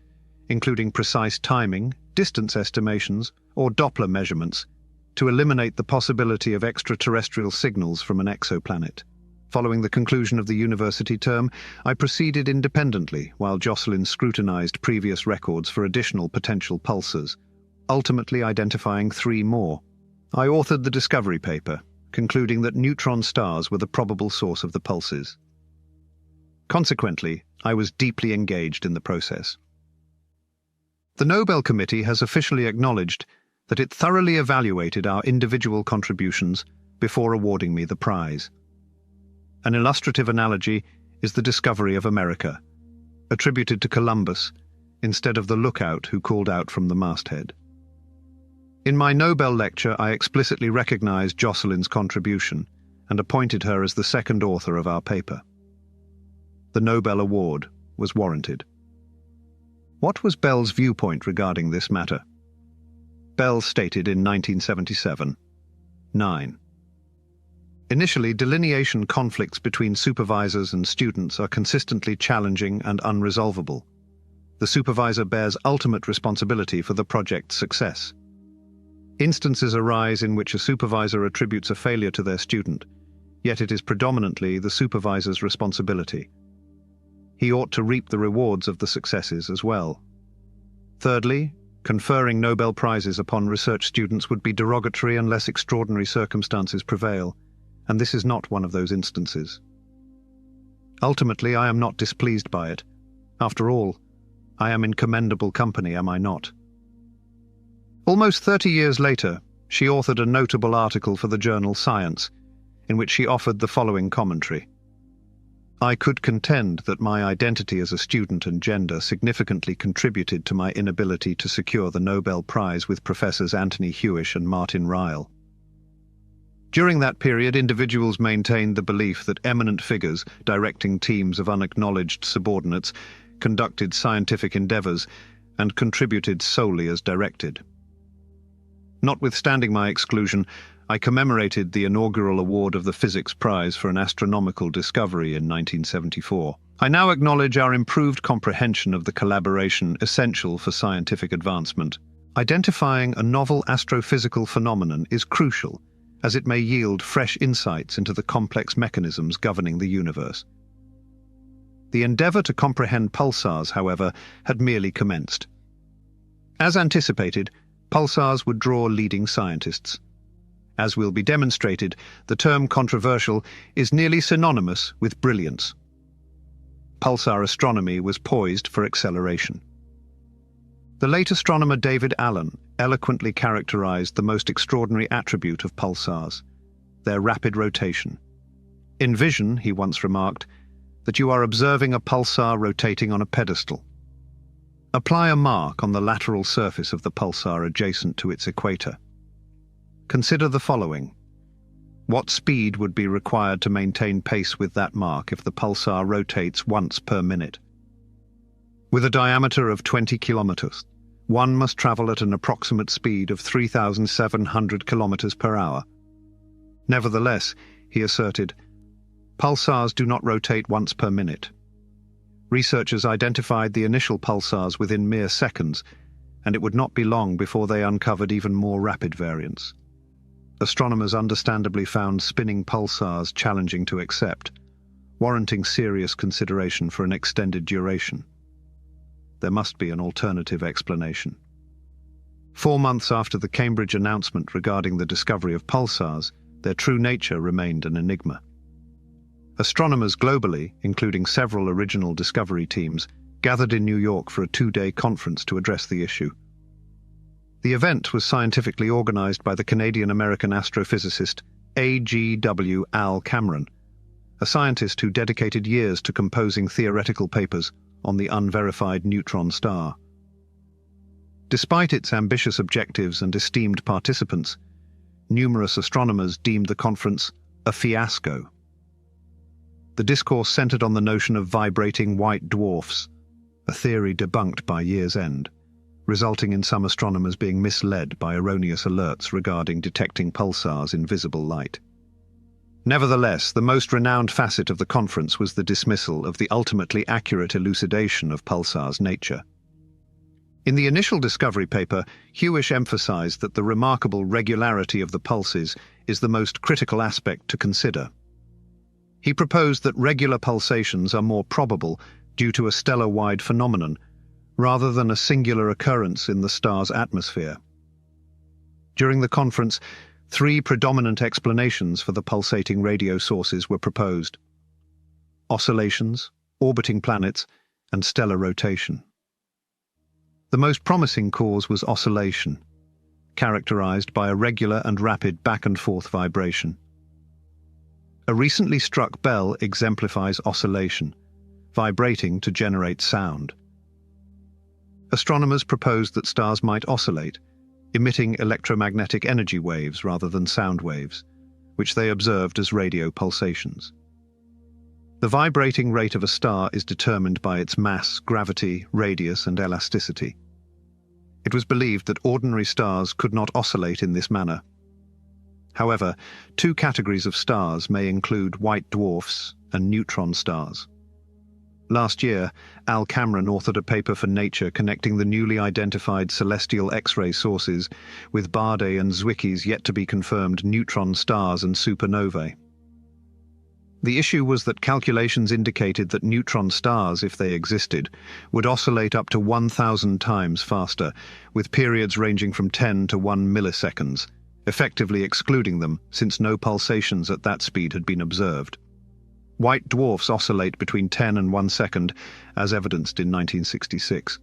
including precise timing, distance estimations, or Doppler measurements, to eliminate the possibility of extraterrestrial signals from an exoplanet. Following the conclusion of the university term, I proceeded independently while Jocelyn scrutinized previous records for additional potential pulsars, ultimately identifying 3 more. I authored the discovery paper, concluding that neutron stars were the probable source of the pulses. Consequently, I was deeply engaged in the process. The Nobel Committee has officially acknowledged that it thoroughly evaluated our individual contributions before awarding me the prize. An illustrative analogy is the discovery of America, attributed to Columbus instead of the lookout who called out from the masthead. In my Nobel lecture, I explicitly recognized Jocelyn's contribution and appointed her as the second author of our paper. The Nobel Award was warranted. What was Bell's viewpoint regarding this matter? Bell stated in 1977, 9. Initially, delineation conflicts between supervisors and students are consistently challenging and unresolvable. The supervisor bears ultimate responsibility for the project's success. Instances arise in which a supervisor attributes a failure to their student, yet it is predominantly the supervisor's responsibility. He ought to reap the rewards of the successes as well. Thirdly, conferring Nobel Prizes upon research students would be derogatory unless extraordinary circumstances prevail, and this is not one of those instances. Ultimately, I am not displeased by it. After all, I am in commendable company, am I not? Almost 30 years later, she authored a notable article for the journal Science, in which she offered the following commentary. I could contend that my identity as a student and gender significantly contributed to my inability to secure the Nobel Prize with Professors Anthony Hewish and Martin Ryle. During that period, individuals maintained the belief that eminent figures, directing teams of unacknowledged subordinates, conducted scientific endeavors and contributed solely as directed. Notwithstanding my exclusion, I commemorated the inaugural award of the Physics Prize for an astronomical discovery in 1974. I now acknowledge our improved comprehension of the collaboration essential for scientific advancement. Identifying a novel astrophysical phenomenon is crucial, as it may yield fresh insights into the complex mechanisms governing the universe. The endeavor to comprehend pulsars, however, had merely commenced. As anticipated, pulsars would draw leading scientists. As will be demonstrated, the term controversial is nearly synonymous with brilliance. Pulsar astronomy was poised for acceleration. The late astronomer David Allen eloquently characterized the most extraordinary attribute of pulsars: their rapid rotation. Envision, he once remarked, that you are observing a pulsar rotating on a pedestal. Apply a mark on the lateral surface of the pulsar adjacent to its equator. Consider the following. What speed would be required to maintain pace with that mark if the pulsar rotates once per minute? With a diameter of 20 kilometers, one must travel at an approximate speed of 3,700 kilometers per hour. Nevertheless, he asserted, pulsars do not rotate once per minute. Researchers identified the initial pulsars within mere seconds, and it would not be long before they uncovered even more rapid variants. Astronomers understandably found spinning pulsars challenging to accept, warranting serious consideration for an extended duration. There must be an alternative explanation. 4 months after the Cambridge announcement regarding the discovery of pulsars, their true nature remained an enigma. Astronomers globally, including several original discovery teams, gathered in New York for a 2-day conference to address the issue. The event was scientifically organized by the Canadian-American astrophysicist A.G.W. Al Cameron, a scientist who dedicated years to composing theoretical papers on the unverified neutron star. Despite its ambitious objectives and esteemed participants, numerous astronomers deemed the conference a fiasco. The discourse centered on the notion of vibrating white dwarfs, a theory debunked by year's end, resulting in some astronomers being misled by erroneous alerts regarding detecting pulsars in visible light. Nevertheless, the most renowned facet of the conference was the dismissal of the ultimately accurate elucidation of pulsars' nature. In the initial discovery paper, Hewish emphasized that the remarkable regularity of the pulses is the most critical aspect to consider. He proposed that regular pulsations are more probable due to a stellar-wide phenomenon, rather than a singular occurrence in the star's atmosphere. During the conference, 3 predominant explanations for the pulsating radio sources were proposed: oscillations, orbiting planets, and stellar rotation. The most promising cause was oscillation, characterized by a regular and rapid back-and-forth vibration. A recently struck bell exemplifies oscillation, vibrating to generate sound. Astronomers proposed that stars might oscillate, emitting electromagnetic energy waves rather than sound waves, which they observed as radio pulsations. The vibrating rate of a star is determined by its mass, gravity, radius, and elasticity. It was believed that ordinary stars could not oscillate in this manner. However, 2 categories of stars may include white dwarfs and neutron stars. Last year, Al Cameron authored a paper for Nature connecting the newly identified celestial X-ray sources with Bardet and Zwicky's yet-to-be-confirmed neutron stars and supernovae. The issue was that calculations indicated that neutron stars, if they existed, would oscillate up to 1,000 times faster, with periods ranging from 10 to 1 milliseconds, effectively excluding them since no pulsations at that speed had been observed. White dwarfs oscillate between 10 and 1 second, as evidenced in 1966.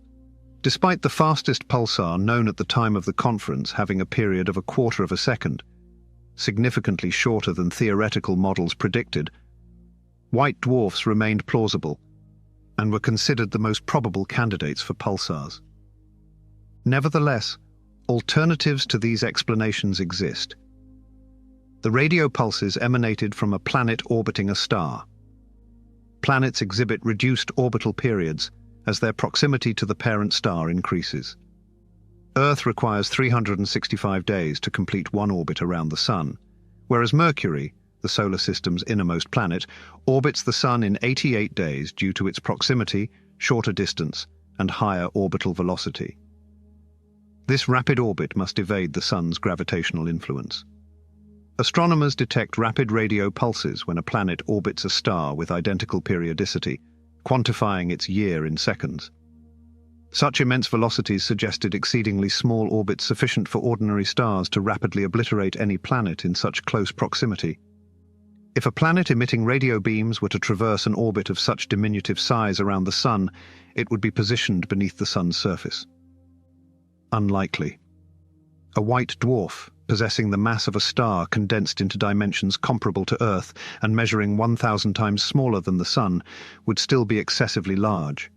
Despite the fastest pulsar known at the time of the conference having a period of 1/4 of a second, significantly shorter than theoretical models predicted, white dwarfs remained plausible and were considered the most probable candidates for pulsars. Nevertheless, alternatives to these explanations exist. The radio pulses emanated from a planet orbiting a star. Planets exhibit reduced orbital periods as their proximity to the parent star increases. Earth requires 365 days to complete one orbit around the Sun, whereas Mercury, the solar system's innermost planet, orbits the Sun in 88 days due to its proximity, shorter distance, and higher orbital velocity. This rapid orbit must evade the Sun's gravitational influence. Astronomers detect rapid radio pulses when a planet orbits a star with identical periodicity, quantifying its year in seconds. Such immense velocities suggested exceedingly small orbits sufficient for ordinary stars to rapidly obliterate any planet in such close proximity. If a planet emitting radio beams were to traverse an orbit of such diminutive size around the Sun, it would be positioned beneath the Sun's surface. Unlikely. A white dwarf, possessing the mass of a star condensed into dimensions comparable to Earth and measuring 1,000 times smaller than the Sun, would still be excessively large.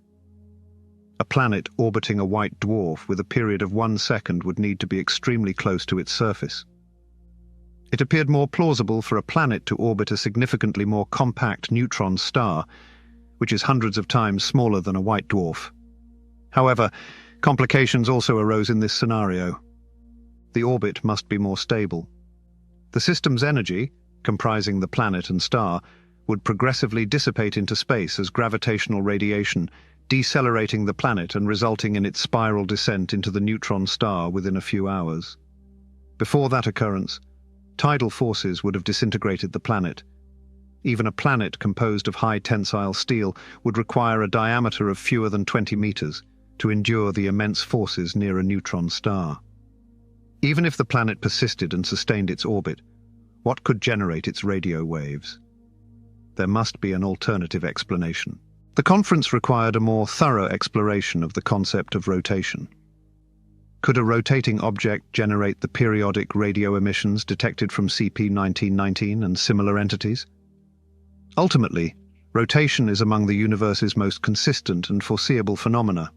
A planet orbiting a white dwarf with a period of 1 second would need to be extremely close to its surface. It appeared more plausible for a planet to orbit a significantly more compact neutron star, which is hundreds of times smaller than a white dwarf. However, complications also arose in this scenario. The orbit must be more stable. The system's energy, comprising the planet and star, would progressively dissipate into space as gravitational radiation, decelerating the planet and resulting in its spiral descent into the neutron star within a few hours. Before that occurrence, tidal forces would have disintegrated the planet. Even a planet composed of high tensile steel would require a diameter of fewer than 20 meters to endure the immense forces near a neutron star. Even if the planet persisted and sustained its orbit, what could generate its radio waves? There must be an alternative explanation. The conference required a more thorough exploration of the concept of rotation. Could a rotating object generate the periodic radio emissions detected from CP-1919 and similar entities? Ultimately, rotation is among the universe's most consistent and foreseeable phenomena.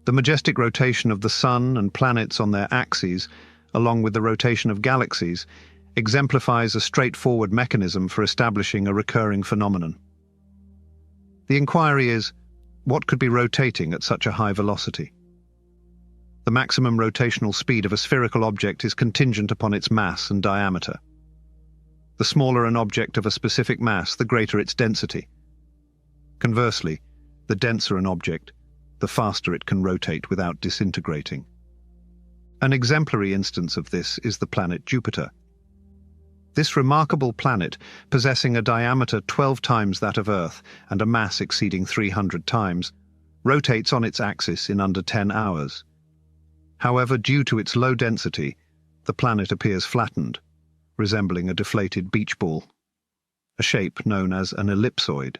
The majestic rotation of the Sun and planets on their axes, along with the rotation of galaxies, exemplifies a straightforward mechanism for establishing a recurring phenomenon. The inquiry is, what could be rotating at such a high velocity? The maximum rotational speed of a spherical object is contingent upon its mass and diameter. The smaller an object of a specific mass, the greater its density. Conversely, the denser an object, the faster it can rotate without disintegrating. An exemplary instance of this is the planet Jupiter. This remarkable planet, possessing a diameter 12 times that of Earth and a mass exceeding 300 times, rotates on its axis in under 10 hours. However, due to its low density, the planet appears flattened, resembling a deflated beach ball, a shape known as an ellipsoid.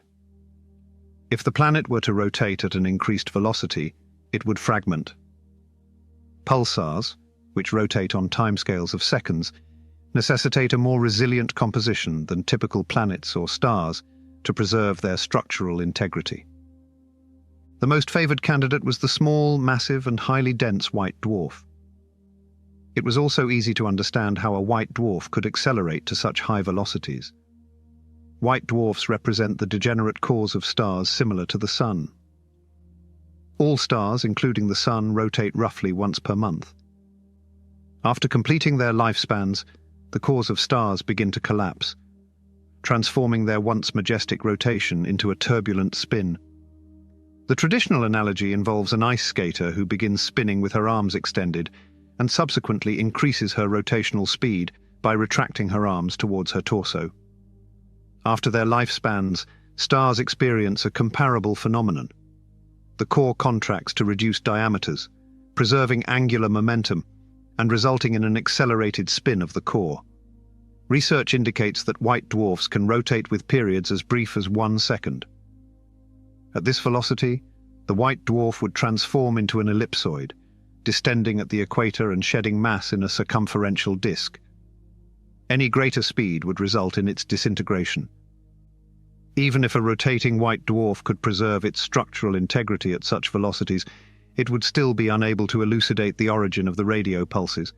If the planet were to rotate at an increased velocity, it would fragment. Pulsars, which rotate on timescales of seconds, necessitate a more resilient composition than typical planets or stars to preserve their structural integrity. The most favored candidate was the small, massive, and highly dense white dwarf. It was also easy to understand how a white dwarf could accelerate to such high velocities. White dwarfs represent the degenerate cause of stars similar to the Sun. All stars, including the Sun, rotate roughly once per month. After completing their lifespans, the cores of stars begin to collapse, transforming their once majestic rotation into a turbulent spin. The traditional analogy involves an ice skater who begins spinning with her arms extended and subsequently increases her rotational speed by retracting her arms towards her torso. After their lifespans, stars experience a comparable phenomenon. The core contracts to reduce diameters, preserving angular momentum and resulting in an accelerated spin of the core. Research indicates that white dwarfs can rotate with periods as brief as 1 second. At this velocity, the white dwarf would transform into an ellipsoid, distending at the equator and shedding mass in a circumferential disk. Any greater speed would result in its disintegration. Even if a rotating white dwarf could preserve its structural integrity at such velocities, it would still be unable to elucidate the origin of the radio pulses.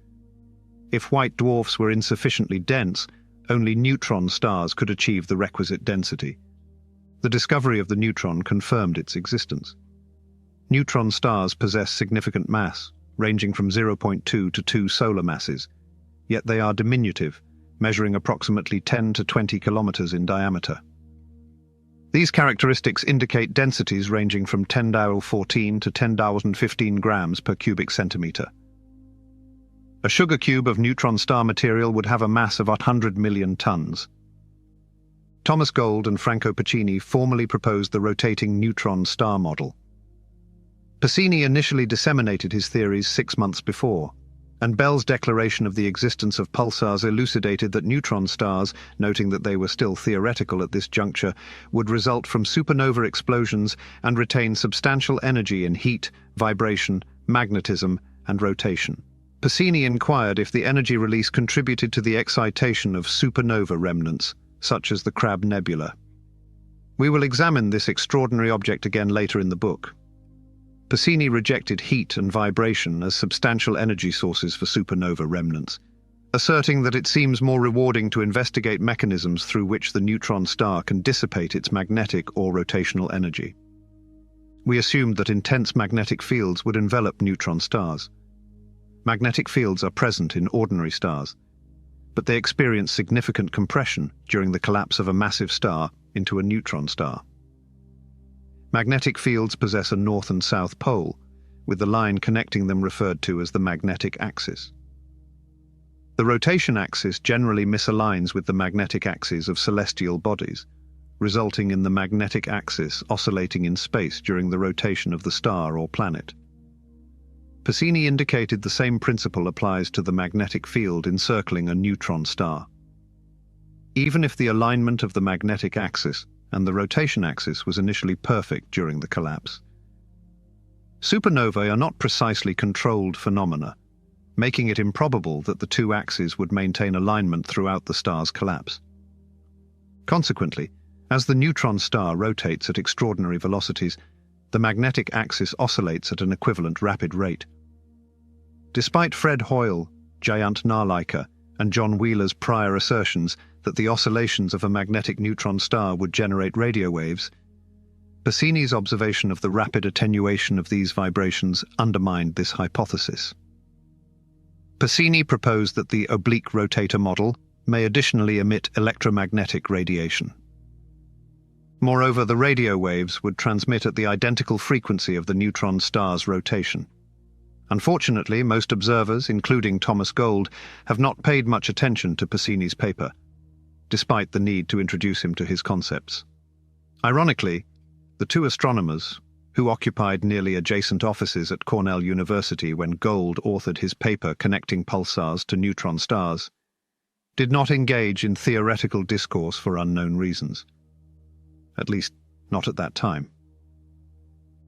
If white dwarfs were insufficiently dense, only neutron stars could achieve the requisite density. The discovery of the neutron confirmed its existence. Neutron stars possess significant mass, ranging from 0.2 to 2 solar masses, yet they are diminutive, measuring approximately 10 to 20 kilometers in diameter. These characteristics indicate densities ranging from 10^14 to 10,015 grams per cubic centimeter. A sugar cube of neutron star material would have a mass of 100 million tons. Thomas Gold and Franco Pacini formally proposed the rotating neutron star model. Pacini initially disseminated his theories 6 months before, and Bell's declaration of the existence of pulsars elucidated that neutron stars, noting that they were still theoretical at this juncture, would result from supernova explosions and retain substantial energy in heat, vibration, magnetism, and rotation. Pacini inquired if the energy release contributed to the excitation of supernova remnants, such as the Crab Nebula. We will examine this extraordinary object again later in the book. Pacini rejected heat and vibration as substantial energy sources for supernova remnants, asserting that it seems more rewarding to investigate mechanisms through which the neutron star can dissipate its magnetic or rotational energy. We assumed that intense magnetic fields would envelop neutron stars. Magnetic fields are present in ordinary stars, but they experience significant compression during the collapse of a massive star into a neutron star. Magnetic fields possess a north and south pole, with the line connecting them referred to as the magnetic axis. The rotation axis generally misaligns with the magnetic axis of celestial bodies, resulting in the magnetic axis oscillating in space during the rotation of the star or planet. Pacini indicated the same principle applies to the magnetic field encircling a neutron star. Even if the alignment of the magnetic axis and the rotation axis was initially perfect during the collapse. Supernovae are not precisely controlled phenomena, making it improbable that the two axes would maintain alignment throughout the star's collapse. Consequently, as the neutron star rotates at extraordinary velocities, the magnetic axis oscillates at an equivalent rapid rate. Despite Fred Hoyle, Jayant Narlikar, and John Wheeler's prior assertions that the oscillations of a magnetic neutron star would generate radio waves, Pacini's observation of the rapid attenuation of these vibrations undermined this hypothesis. Pacini proposed that the oblique rotator model may additionally emit electromagnetic radiation. Moreover, the radio waves would transmit at the identical frequency of the neutron star's rotation. Unfortunately, most observers, including Thomas Gold, have not paid much attention to Pacini's paper, despite the need to introduce him to his concepts. Ironically, the two astronomers, who occupied nearly adjacent offices at Cornell University when Gold authored his paper connecting pulsars to neutron stars, did not engage in theoretical discourse for unknown reasons. At least, not at that time.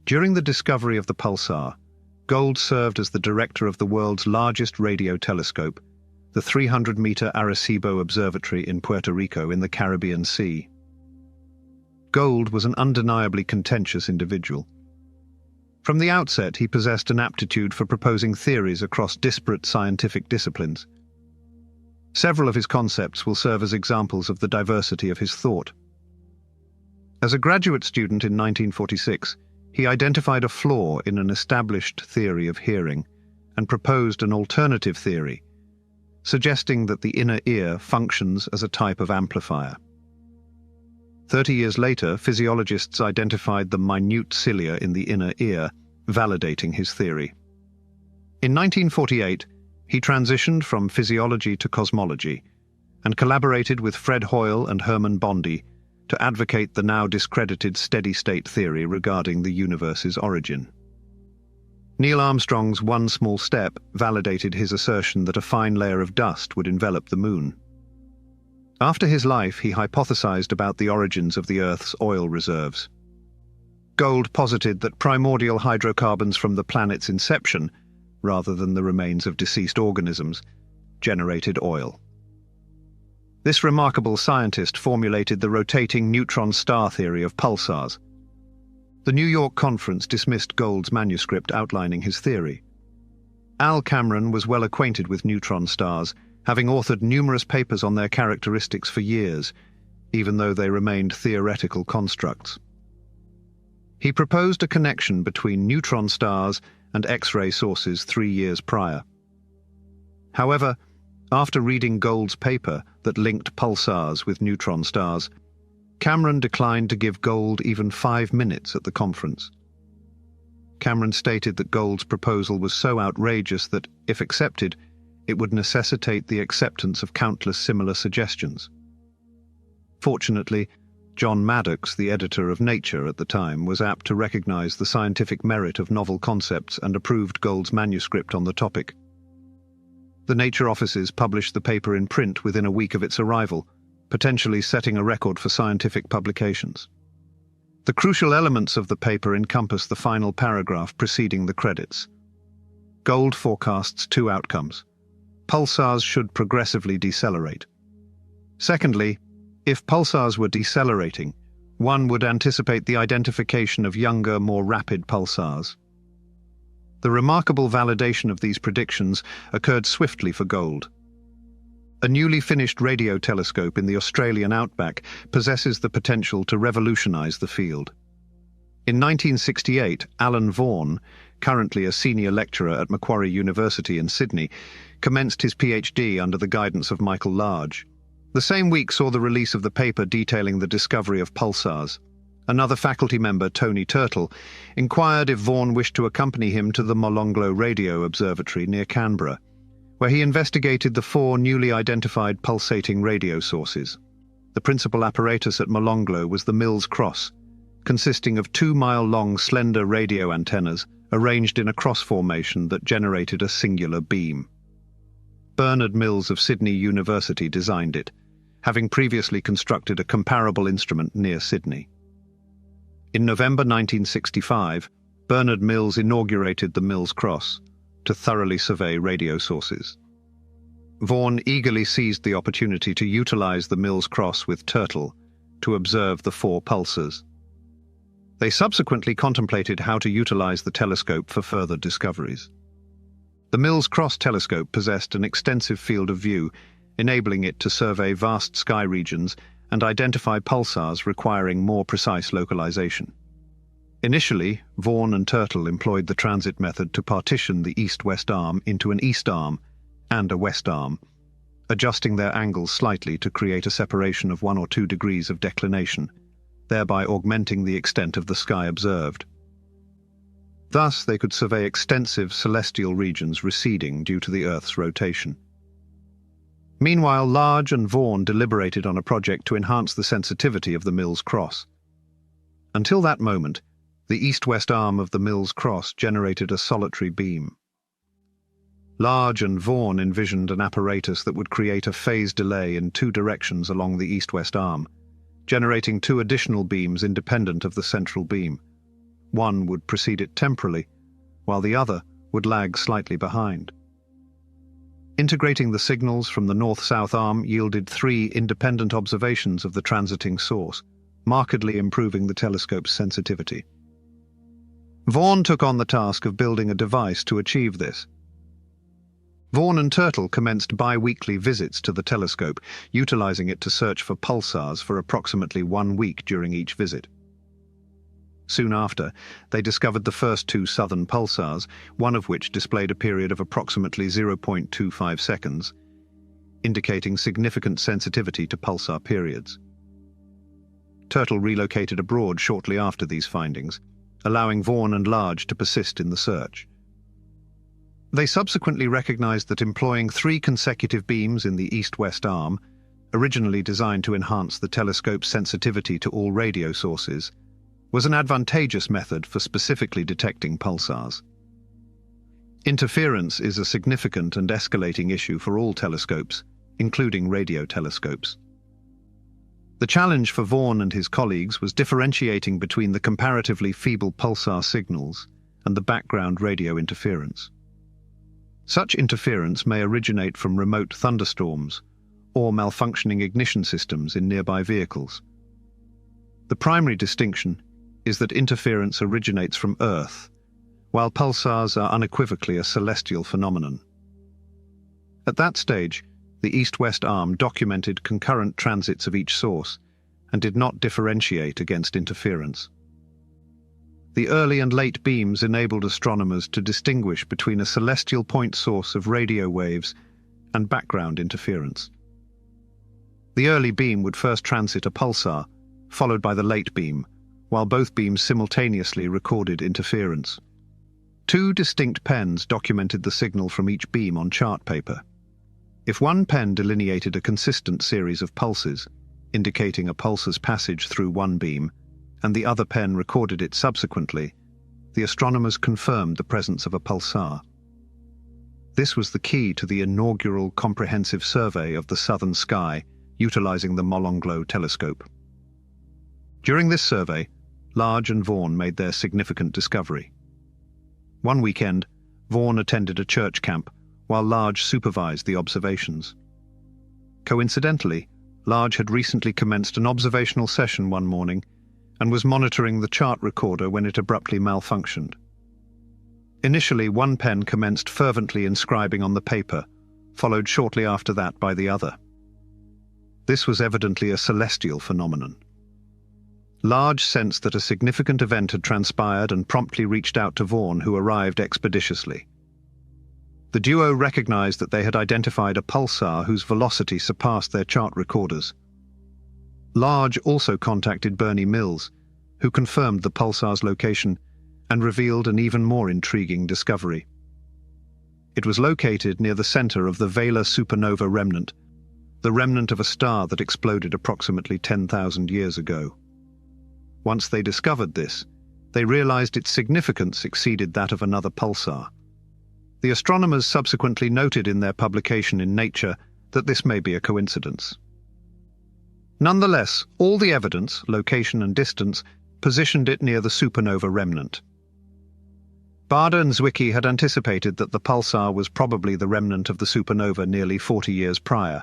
During the discovery of the pulsar, Gold served as the director of the world's largest radio telescope, the 300-meter Arecibo Observatory in Puerto Rico in the Caribbean Sea. Gold was an undeniably contentious individual. From the outset, he possessed an aptitude for proposing theories across disparate scientific disciplines. Several of his concepts will serve as examples of the diversity of his thought. As a graduate student in 1946, he identified a flaw in an established theory of hearing and proposed an alternative theory, suggesting that the inner ear functions as a type of amplifier. 30 years later, physiologists identified the minute cilia in the inner ear, validating his theory. In 1948, he transitioned from physiology to cosmology and collaborated with Fred Hoyle and Hermann Bondi to advocate the now discredited steady-state theory regarding the universe's origin. Neil Armstrong's one small step validated his assertion that a fine layer of dust would envelop the moon. After his life, he hypothesized about the origins of the Earth's oil reserves. Gold posited that primordial hydrocarbons from the planet's inception, rather than the remains of deceased organisms, generated oil. This remarkable scientist formulated the rotating neutron star theory of pulsars. The New York conference dismissed Gould's manuscript outlining his theory. Al Cameron was well acquainted with neutron stars, having authored numerous papers on their characteristics for years, even though they remained theoretical constructs. He proposed a connection between neutron stars and X-ray sources 3 years prior. However, after reading Gould's paper that linked pulsars with neutron stars, Cameron declined to give Gould even 5 minutes at the conference. Cameron stated that Gould's proposal was so outrageous that, if accepted, it would necessitate the acceptance of countless similar suggestions. Fortunately, John Maddox, the editor of Nature at the time, was apt to recognize the scientific merit of novel concepts and approved Gould's manuscript on the topic. The Nature offices published the paper in print within a week of its arrival, potentially setting a record for scientific publications. The crucial elements of the paper encompass the final paragraph preceding the credits. Gould forecasts 2 outcomes. Pulsars should progressively decelerate. Secondly, if pulsars were decelerating, one would anticipate the identification of younger, more rapid pulsars. The remarkable validation of these predictions occurred swiftly for Gould. A newly finished radio telescope in the Australian outback possesses the potential to revolutionize the field. In 1968, Alan Vaughan, currently a senior lecturer at Macquarie University in Sydney, commenced his PhD under the guidance of Michael Large. The same week saw the release of the paper detailing the discovery of pulsars. Another faculty member, Tony Turtle, inquired if Vaughan wished to accompany him to the Molonglo Radio Observatory near Canberra, where he investigated the 4 newly identified pulsating radio sources. The principal apparatus at Molonglo was the Mills Cross, consisting of 2-mile-long slender radio antennas arranged in a cross formation that generated a singular beam. Bernard Mills of Sydney University designed it, having previously constructed a comparable instrument near Sydney. In November 1965, Bernard Mills inaugurated the Mills Cross to thoroughly survey radio sources. Vaughan eagerly seized the opportunity to utilize the Mills Cross with Turtle to observe the 4 pulsars. They subsequently contemplated how to utilize the telescope for further discoveries. The Mills Cross telescope possessed an extensive field of view, enabling it to survey vast sky regions and identify pulsars requiring more precise localization. Initially, Vaughan and Turtle employed the transit method to partition the east-west arm into an east arm and a west arm, adjusting their angles slightly to create a separation of 1 or 2 degrees of declination, thereby augmenting the extent of the sky observed. Thus, they could survey extensive celestial regions receding due to the Earth's rotation. Meanwhile, Large and Vaughan deliberated on a project to enhance the sensitivity of the Mills Cross. Until that moment, the east-west arm of the Mills Cross generated a solitary beam. Large and Vaughan envisioned an apparatus that would create a phase delay in 2 directions along the east-west arm, generating 2 additional beams independent of the central beam. One would precede it temporally, while the other would lag slightly behind. Integrating the signals from the north-south arm yielded 3 independent observations of the transiting source, markedly improving the telescope's sensitivity. Vaughan took on the task of building a device to achieve this. Vaughan and Turtle commenced bi-weekly visits to the telescope, utilizing it to search for pulsars for approximately 1 week during each visit. Soon after, they discovered the first 2 southern pulsars, one of which displayed a period of approximately 0.25 seconds, indicating significant sensitivity to pulsar periods. Turtle relocated abroad shortly after these findings, allowing Vaughan and Large to persist in the search. They subsequently recognized that employing 3 consecutive beams in the east-west arm, originally designed to enhance the telescope's sensitivity to all radio sources, was an advantageous method for specifically detecting pulsars. Interference is a significant and escalating issue for all telescopes, including radio telescopes. The challenge for Vaughan and his colleagues was differentiating between the comparatively feeble pulsar signals and the background radio interference. Such interference may originate from remote thunderstorms or malfunctioning ignition systems in nearby vehicles. The primary distinction is that interference originates from Earth, while pulsars are unequivocally a celestial phenomenon. At that stage, the east-west arm documented concurrent transits of each source and did not differentiate against interference. The early and late beams enabled astronomers to distinguish between a celestial point source of radio waves and background interference. The early beam would first transit a pulsar, followed by the late beam, while both beams simultaneously recorded interference. Two distinct pens documented the signal from each beam on chart paper. If one pen delineated a consistent series of pulses, indicating a pulsar's passage through one beam, and the other pen recorded it subsequently, the astronomers confirmed the presence of a pulsar. This was the key to the inaugural comprehensive survey of the southern sky, utilizing the Molonglo telescope. During this survey, Large and Vaughan made their significant discovery. One weekend, Vaughan attended a church camp, while Large supervised the observations. Coincidentally, Large had recently commenced an observational session one morning and was monitoring the chart recorder when it abruptly malfunctioned. Initially, one pen commenced fervently inscribing on the paper, followed shortly after that by the other. This was evidently a celestial phenomenon. Large sensed that a significant event had transpired and promptly reached out to Vaughan, who arrived expeditiously. The duo recognized that they had identified a pulsar whose velocity surpassed their chart recorders. Large also contacted Bernie Mills, who confirmed the pulsar's location and revealed an even more intriguing discovery. It was located near the center of the Vela supernova remnant, the remnant of a star that exploded approximately 10,000 years ago. Once they discovered this, they realized its significance exceeded that of another pulsar. The astronomers subsequently noted in their publication in Nature that this may be a coincidence. Nonetheless, all the evidence, location and distance, positioned it near the supernova remnant. Baade and Zwicky had anticipated that the pulsar was probably the remnant of the supernova nearly 40 years prior.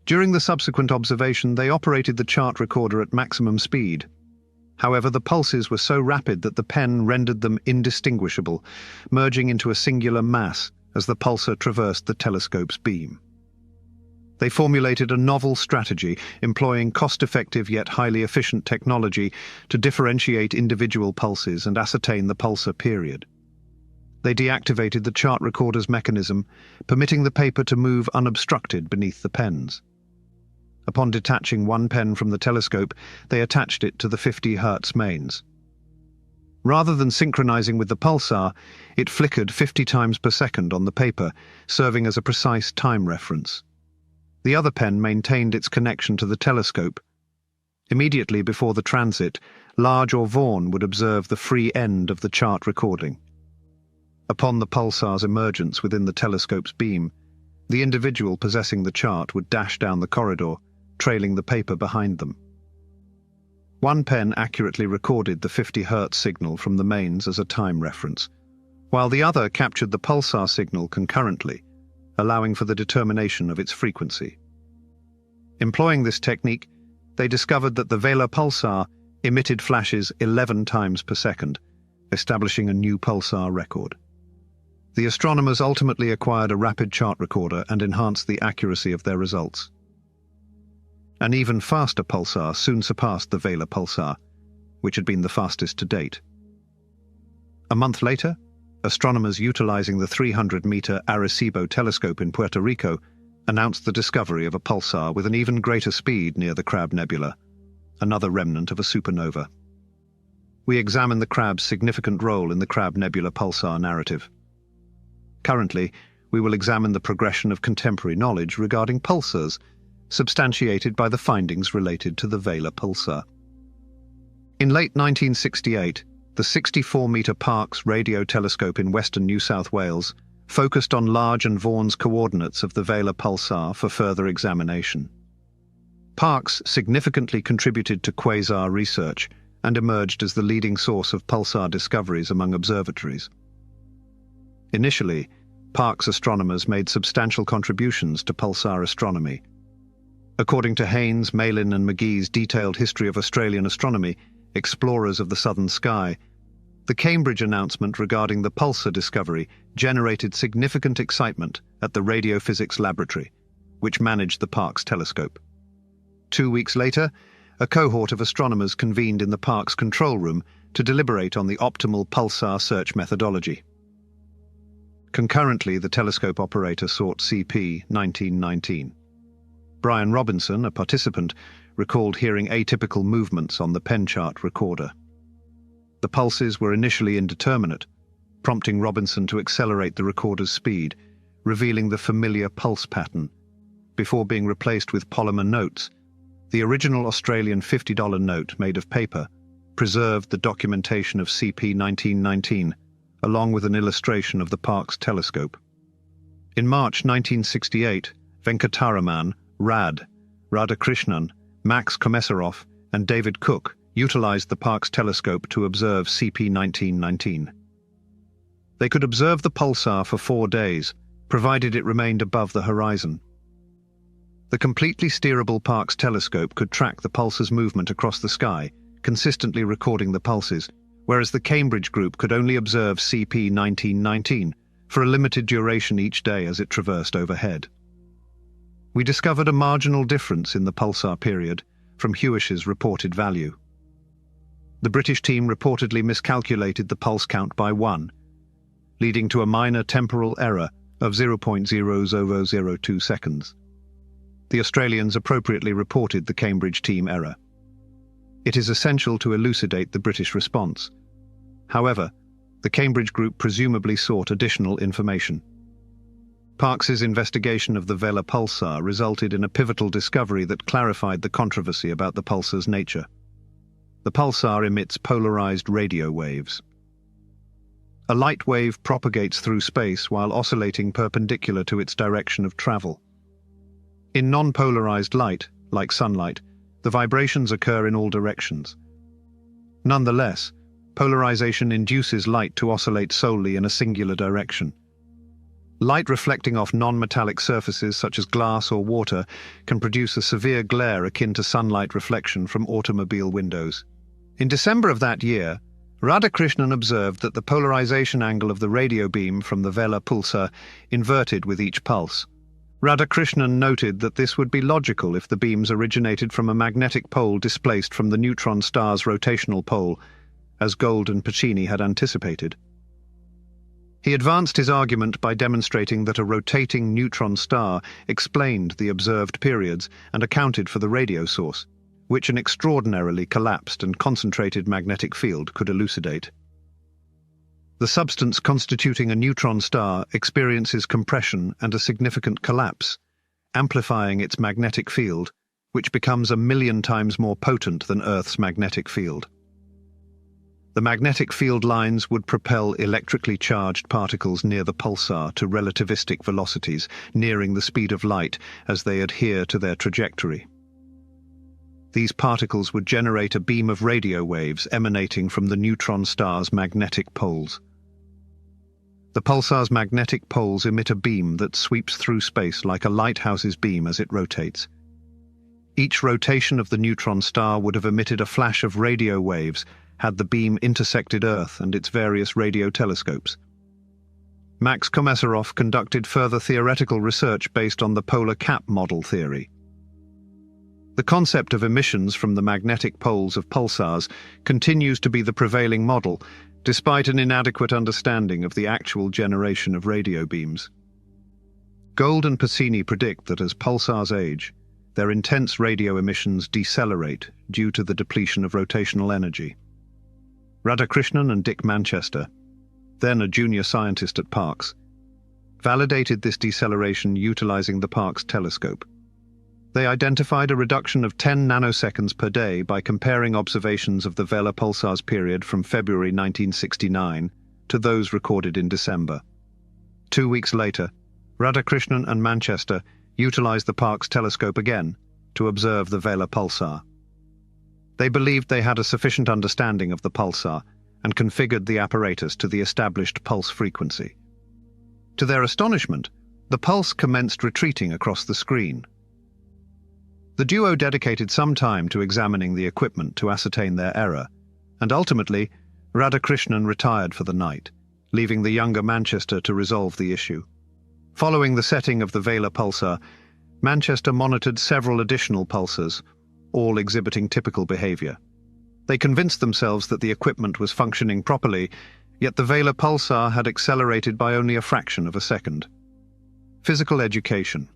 During the subsequent observation, they operated the chart recorder at maximum speed. However, the pulses were so rapid that the pen rendered them indistinguishable, merging into a singular mass as the pulsar traversed the telescope's beam. They formulated a novel strategy, employing cost-effective yet highly efficient technology to differentiate individual pulses and ascertain the pulsar period. They deactivated the chart recorder's mechanism, permitting the paper to move unobstructed beneath the pens. Upon detaching one pen from the telescope, they attached it to the 50 Hz mains. Rather than synchronizing with the pulsar, it flickered 50 times per second on the paper, serving as a precise time reference. The other pen maintained its connection to the telescope. Immediately before the transit, Large or Vaughan would observe the free end of the chart recording. Upon the pulsar's emergence within the telescope's beam, the individual possessing the chart would dash down the corridor, trailing the paper behind them. One pen accurately recorded the 50 Hz signal from the mains as a time reference, while the other captured the pulsar signal concurrently, allowing for the determination of its frequency. Employing this technique, they discovered that the Vela pulsar emitted flashes 11 times per second, establishing a new pulsar record. The astronomers ultimately acquired a rapid chart recorder and enhanced the accuracy of their results. An even faster pulsar soon surpassed the Vela pulsar, which had been the fastest to date. A month later, astronomers utilizing the 300-meter Arecibo telescope in Puerto Rico announced the discovery of a pulsar with an even greater speed near the Crab Nebula, another remnant of a supernova. We examine the Crab's significant role in the Crab Nebula pulsar narrative. Currently, we will examine the progression of contemporary knowledge regarding pulsars, substantiated by the findings related to the Vela pulsar. In late 1968, the 64-meter Parkes radio telescope in western New South Wales focused on Large and Vaughan's coordinates of the Vela pulsar for further examination. Parkes significantly contributed to quasar research and emerged as the leading source of pulsar discoveries among observatories. Initially, Parkes astronomers made substantial contributions to pulsar astronomy. According to Haynes, Malin and McGee's Detailed History of Australian Astronomy, Explorers of the Southern Sky, the Cambridge announcement regarding the pulsar discovery generated significant excitement at the Radiophysics Laboratory, which managed the Parkes telescope. 2 weeks later, a cohort of astronomers convened in the Parkes control room to deliberate on the optimal pulsar search methodology. Concurrently, the telescope operator sought CP 1919. Brian Robinson, a participant, recalled hearing atypical movements on the pen chart recorder. The pulses were initially indeterminate, prompting Robinson to accelerate the recorder's speed, revealing the familiar pulse pattern. Before being replaced with polymer notes, the original Australian $50 note made of paper preserved the documentation of CP 1919, along with an illustration of the Parkes telescope. In March 1968, Venkataraman, Radhakrishnan, Max Komisarov, and David Cook utilized the Parkes telescope to observe CP 1919. They could observe the pulsar for 4 days, provided it remained above the horizon. The completely steerable Parkes telescope could track the pulsar's movement across the sky, consistently recording the pulses, whereas the Cambridge group could only observe CP 1919 for a limited duration each day as it traversed overhead. We discovered a marginal difference in the pulsar period from Hewish's reported value. The British team reportedly miscalculated the pulse count by 1, leading to a minor temporal error of 0.0002 seconds. The Australians appropriately reported the Cambridge team error. It is essential to elucidate the British response. However, the Cambridge group presumably sought additional information. Parkes's investigation of the Vela pulsar resulted in a pivotal discovery that clarified the controversy about the pulsar's nature. The pulsar emits polarized radio waves. A light wave propagates through space while oscillating perpendicular to its direction of travel. In non-polarized light, like sunlight, the vibrations occur in all directions. Nonetheless, polarization induces light to oscillate solely in a singular direction. Light reflecting off non-metallic surfaces such as glass or water can produce a severe glare akin to sunlight reflection from automobile windows. In December of that year, Radhakrishnan observed that the polarization angle of the radio beam from the Vela pulsar inverted with each pulse. Radhakrishnan noted that this would be logical if the beams originated from a magnetic pole displaced from the neutron star's rotational pole, as Gold and Pacini had anticipated. He advanced his argument by demonstrating that a rotating neutron star explained the observed periods and accounted for the radio source, which an extraordinarily collapsed and concentrated magnetic field could elucidate. The substance constituting a neutron star experiences compression and a significant collapse, amplifying its magnetic field, which becomes 1,000,000 times more potent than Earth's magnetic field. The magnetic field lines would propel electrically charged particles near the pulsar to relativistic velocities, nearing the speed of light as they adhere to their trajectory. These particles would generate a beam of radio waves emanating from the neutron star's magnetic poles. The pulsar's magnetic poles emit a beam that sweeps through space like a lighthouse's beam as it rotates. Each rotation of the neutron star would have emitted a flash of radio waves had the beam intersected Earth and its various radio telescopes. Max Komisarov conducted further theoretical research based on the polar cap model theory. The concept of emissions from the magnetic poles of pulsars continues to be the prevailing model, despite an inadequate understanding of the actual generation of radio beams. Gold and Pacini predict that as pulsars age, their intense radio emissions decelerate due to the depletion of rotational energy. Radhakrishnan and Dick Manchester, then a junior scientist at Parkes, validated this deceleration utilizing the Parkes telescope. They identified a reduction of 10 nanoseconds per day by comparing observations of the Vela pulsar's period from February 1969 to those recorded in December. 2 weeks later, Radhakrishnan and Manchester utilized the Parkes telescope again to observe the Vela pulsar. They believed they had a sufficient understanding of the pulsar and configured the apparatus to the established pulse frequency. To their astonishment, the pulse commenced retreating across the screen. The duo dedicated some time to examining the equipment to ascertain their error, and ultimately, Radhakrishnan retired for the night, leaving the younger Manchester to resolve the issue. Following the setting of the Vela pulsar, Manchester monitored several additional pulsars, all exhibiting typical behavior. They convinced themselves that the equipment was functioning properly, yet the Vela pulsar had accelerated by only a fraction of a second. Physical education.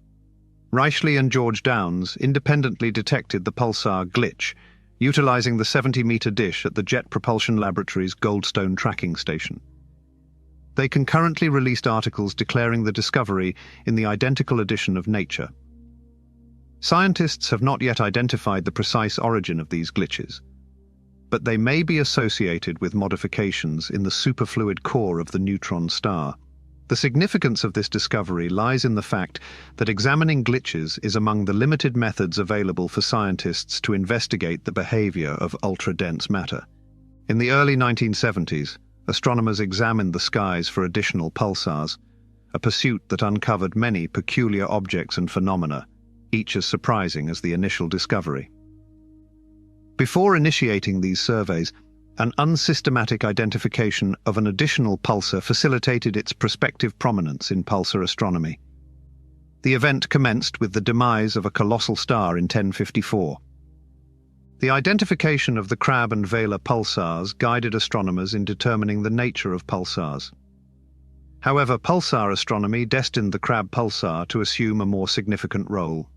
Reichley and George Downes independently detected the pulsar glitch, utilizing the 70-meter dish at the Jet Propulsion Laboratory's Goldstone tracking station. They concurrently released articles declaring the discovery in the identical edition of Nature. Scientists have not yet identified the precise origin of these glitches, but they may be associated with modifications in the superfluid core of the neutron star. The significance of this discovery lies in the fact that examining glitches is among the limited methods available for scientists to investigate the behavior of ultra-dense matter. In the early 1970s, astronomers examined the skies for additional pulsars, a pursuit that uncovered many peculiar objects and phenomena, each as surprising as the initial discovery. Before initiating these surveys, an unsystematic identification of an additional pulsar facilitated its prospective prominence in pulsar astronomy. The event commenced with the demise of a colossal star in 1054. The identification of the Crab and Vela pulsars guided astronomers in determining the nature of pulsars. However, pulsar astronomy destined the Crab pulsar to assume a more significant role.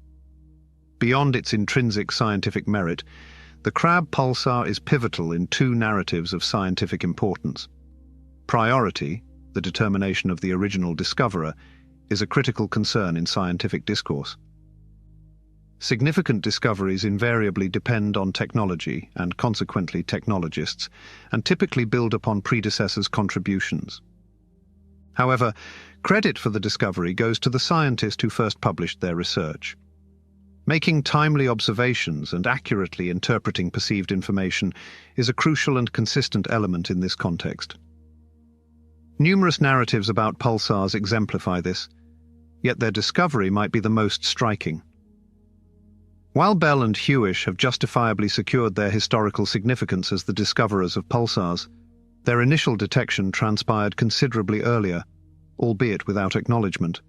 Beyond its intrinsic scientific merit, the Crab pulsar is pivotal in two narratives of scientific importance. Priority, the determination of the original discoverer, is a critical concern in scientific discourse. Significant discoveries invariably depend on technology and consequently technologists, and typically build upon predecessors' contributions. However, credit for the discovery goes to the scientist who first published their research. Making timely observations and accurately interpreting perceived information is a crucial and consistent element in this context. Numerous narratives about pulsars exemplify this, yet their discovery might be the most striking. While Bell and Hewish have justifiably secured their historical significance as the discoverers of pulsars, their initial detection transpired considerably earlier, albeit without acknowledgement.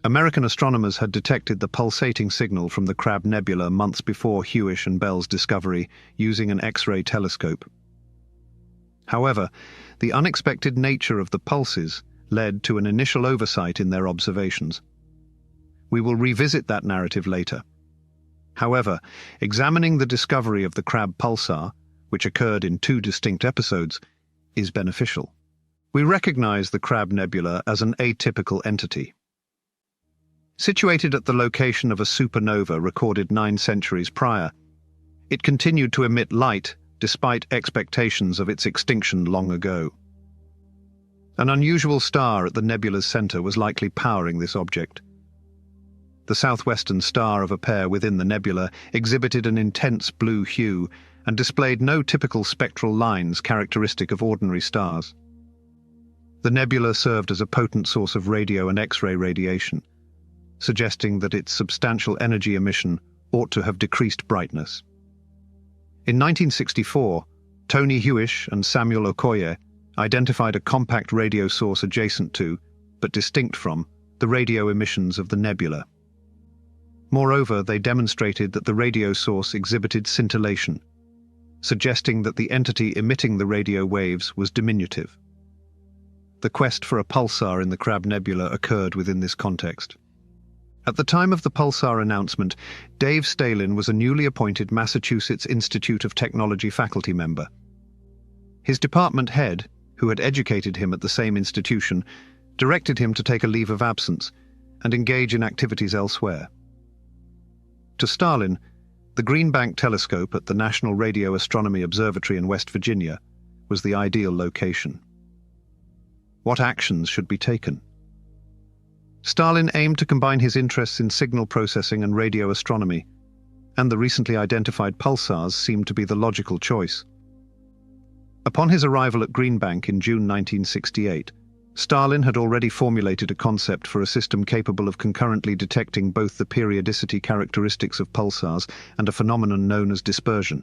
American astronomers had detected the pulsating signal from the Crab Nebula months before Hewish and Bell's discovery using an X-ray telescope. However, the unexpected nature of the pulses led to an initial oversight in their observations. We will revisit that narrative later. However, examining the discovery of the Crab pulsar, which occurred in two distinct episodes, is beneficial. We recognize the Crab Nebula as an atypical entity. Situated at the location of a supernova recorded 9 centuries prior, it continued to emit light despite expectations of its extinction long ago. An unusual star at the nebula's center was likely powering this object. The southwestern star of a pair within the nebula exhibited an intense blue hue and displayed no typical spectral lines characteristic of ordinary stars. The nebula served as a potent source of radio and X-ray radiation, suggesting that its substantial energy emission ought to have decreased brightness. In 1964, Tony Hewish and Samuel Okoye identified a compact radio source adjacent to, but distinct from, the radio emissions of the nebula. Moreover, they demonstrated that the radio source exhibited scintillation, suggesting that the entity emitting the radio waves was diminutive. The quest for a pulsar in the Crab Nebula occurred within this context. At the time of the pulsar announcement, Dave Stalin was a newly appointed Massachusetts Institute of Technology faculty member. His department head, who had educated him at the same institution, directed him to take a leave of absence and engage in activities elsewhere. To Stalin, the Green Bank Telescope at the National Radio Astronomy Observatory in West Virginia was the ideal location. What actions should be taken? Stalin aimed to combine his interests in signal processing and radio astronomy, and the recently identified pulsars seemed to be the logical choice. Upon his arrival at Green Bank in June 1968, Stalin had already formulated a concept for a system capable of concurrently detecting both the periodicity characteristics of pulsars and a phenomenon known as dispersion.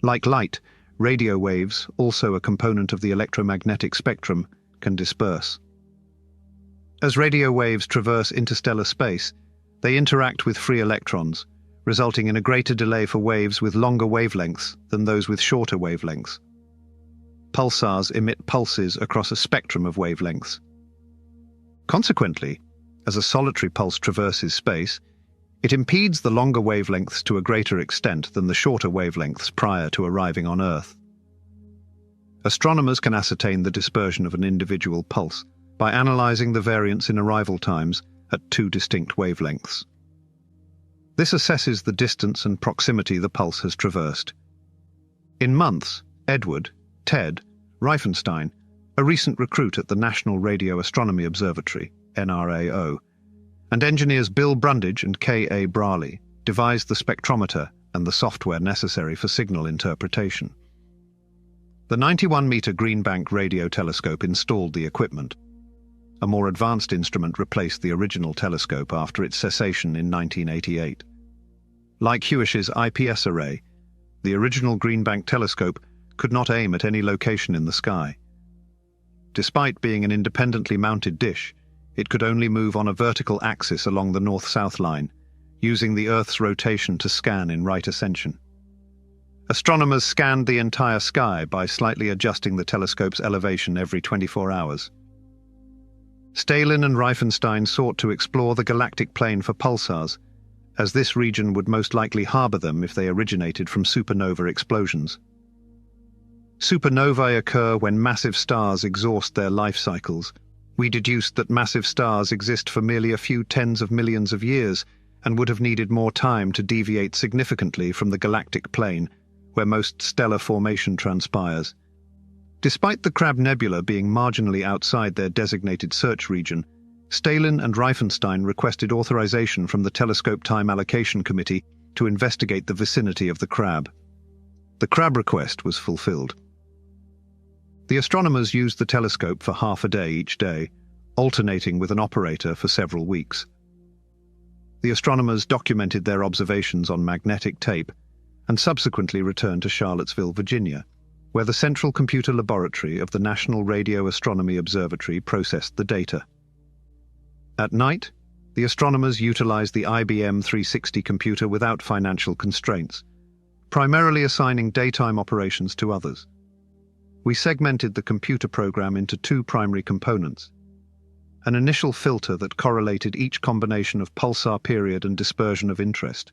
Like light, radio waves, also a component of the electromagnetic spectrum, can disperse. As radio waves traverse interstellar space, they interact with free electrons, resulting in a greater delay for waves with longer wavelengths than those with shorter wavelengths. Pulsars emit pulses across a spectrum of wavelengths. Consequently, as a solitary pulse traverses space, it impedes the longer wavelengths to a greater extent than the shorter wavelengths prior to arriving on Earth. Astronomers can ascertain the dispersion of an individual pulse by analyzing the variance in arrival times at two distinct wavelengths. This assesses the distance and proximity the pulse has traversed. In months, Edward, Ted, Reifenstein, a recent recruit at the National Radio Astronomy Observatory, NRAO, and engineers Bill Brundage and K.A. Brawley devised the spectrometer and the software necessary for signal interpretation. The 91-meter Greenbank radio telescope installed the equipment. A more advanced instrument replaced the original telescope after its cessation in 1988. Like Hewish's IPS array, the original Greenbank telescope could not aim at any location in the sky. Despite being an independently mounted dish, it could only move on a vertical axis along the north-south line, using the Earth's rotation to scan in right ascension. Astronomers scanned the entire sky by slightly adjusting the telescope's elevation every 24 hours. Stalin and Reifenstein sought to explore the galactic plane for pulsars, as this region would most likely harbor them if they originated from supernova explosions. Supernovae occur when massive stars exhaust their life cycles. We deduced that massive stars exist for merely a few tens of millions of years and would have needed more time to deviate significantly from the galactic plane, where most stellar formation transpires. Despite the Crab Nebula being marginally outside their designated search region, Stalin and Reifenstein requested authorization from the Telescope Time Allocation Committee to investigate the vicinity of the Crab. The Crab request was fulfilled. The astronomers used the telescope for half a day each day, alternating with an operator for several weeks. The astronomers documented their observations on magnetic tape and subsequently returned to Charlottesville, Virginia, where the Central Computer Laboratory of the National Radio Astronomy Observatory processed the data. At night, the astronomers utilized the IBM 360 computer without financial constraints, primarily assigning daytime operations to others. We segmented the computer program into two primary components: an initial filter that correlated each combination of pulsar period and dispersion of interest,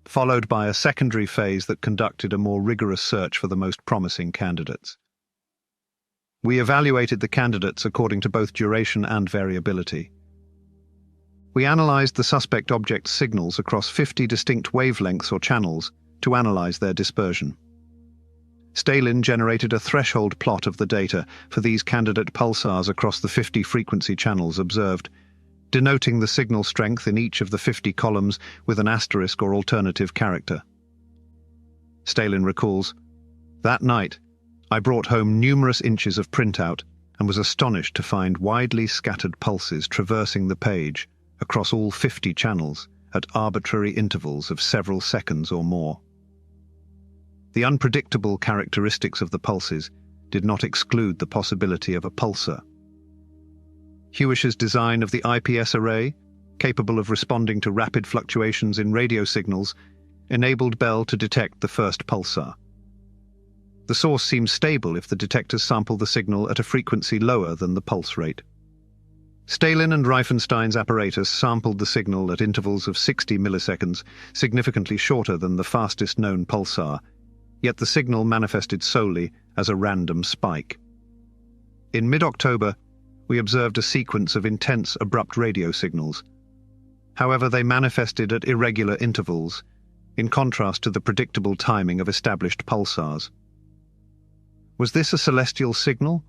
followed by a secondary phase that conducted a more rigorous search for the most promising candidates. We evaluated the candidates according to both duration and variability. We analyzed the suspect object's signals across 50 distinct wavelengths or channels to analyze their dispersion. Stalin generated a threshold plot of the data for these candidate pulsars across the 50 frequency channels observed, denoting the signal strength in each of the 50 columns with an asterisk or alternative character. Stalin recalls, "That night, I brought home numerous inches of printout and was astonished to find widely scattered pulses traversing the page across all 50 channels at arbitrary intervals of several seconds or more." The unpredictable characteristics of the pulses did not exclude the possibility of a pulsar. Hewish's design of the IPS array, capable of responding to rapid fluctuations in radio signals, enabled Bell to detect the first pulsar. The source seems stable if the detectors sample the signal at a frequency lower than the pulse rate. Stalin and Reifenstein's apparatus sampled the signal at intervals of 60 milliseconds, significantly shorter than the fastest known pulsar, yet the signal manifested solely as a random spike. In mid-October, we observed a sequence of intense, abrupt radio signals. However, they manifested at irregular intervals, in contrast to the predictable timing of established pulsars. Was this a celestial signal,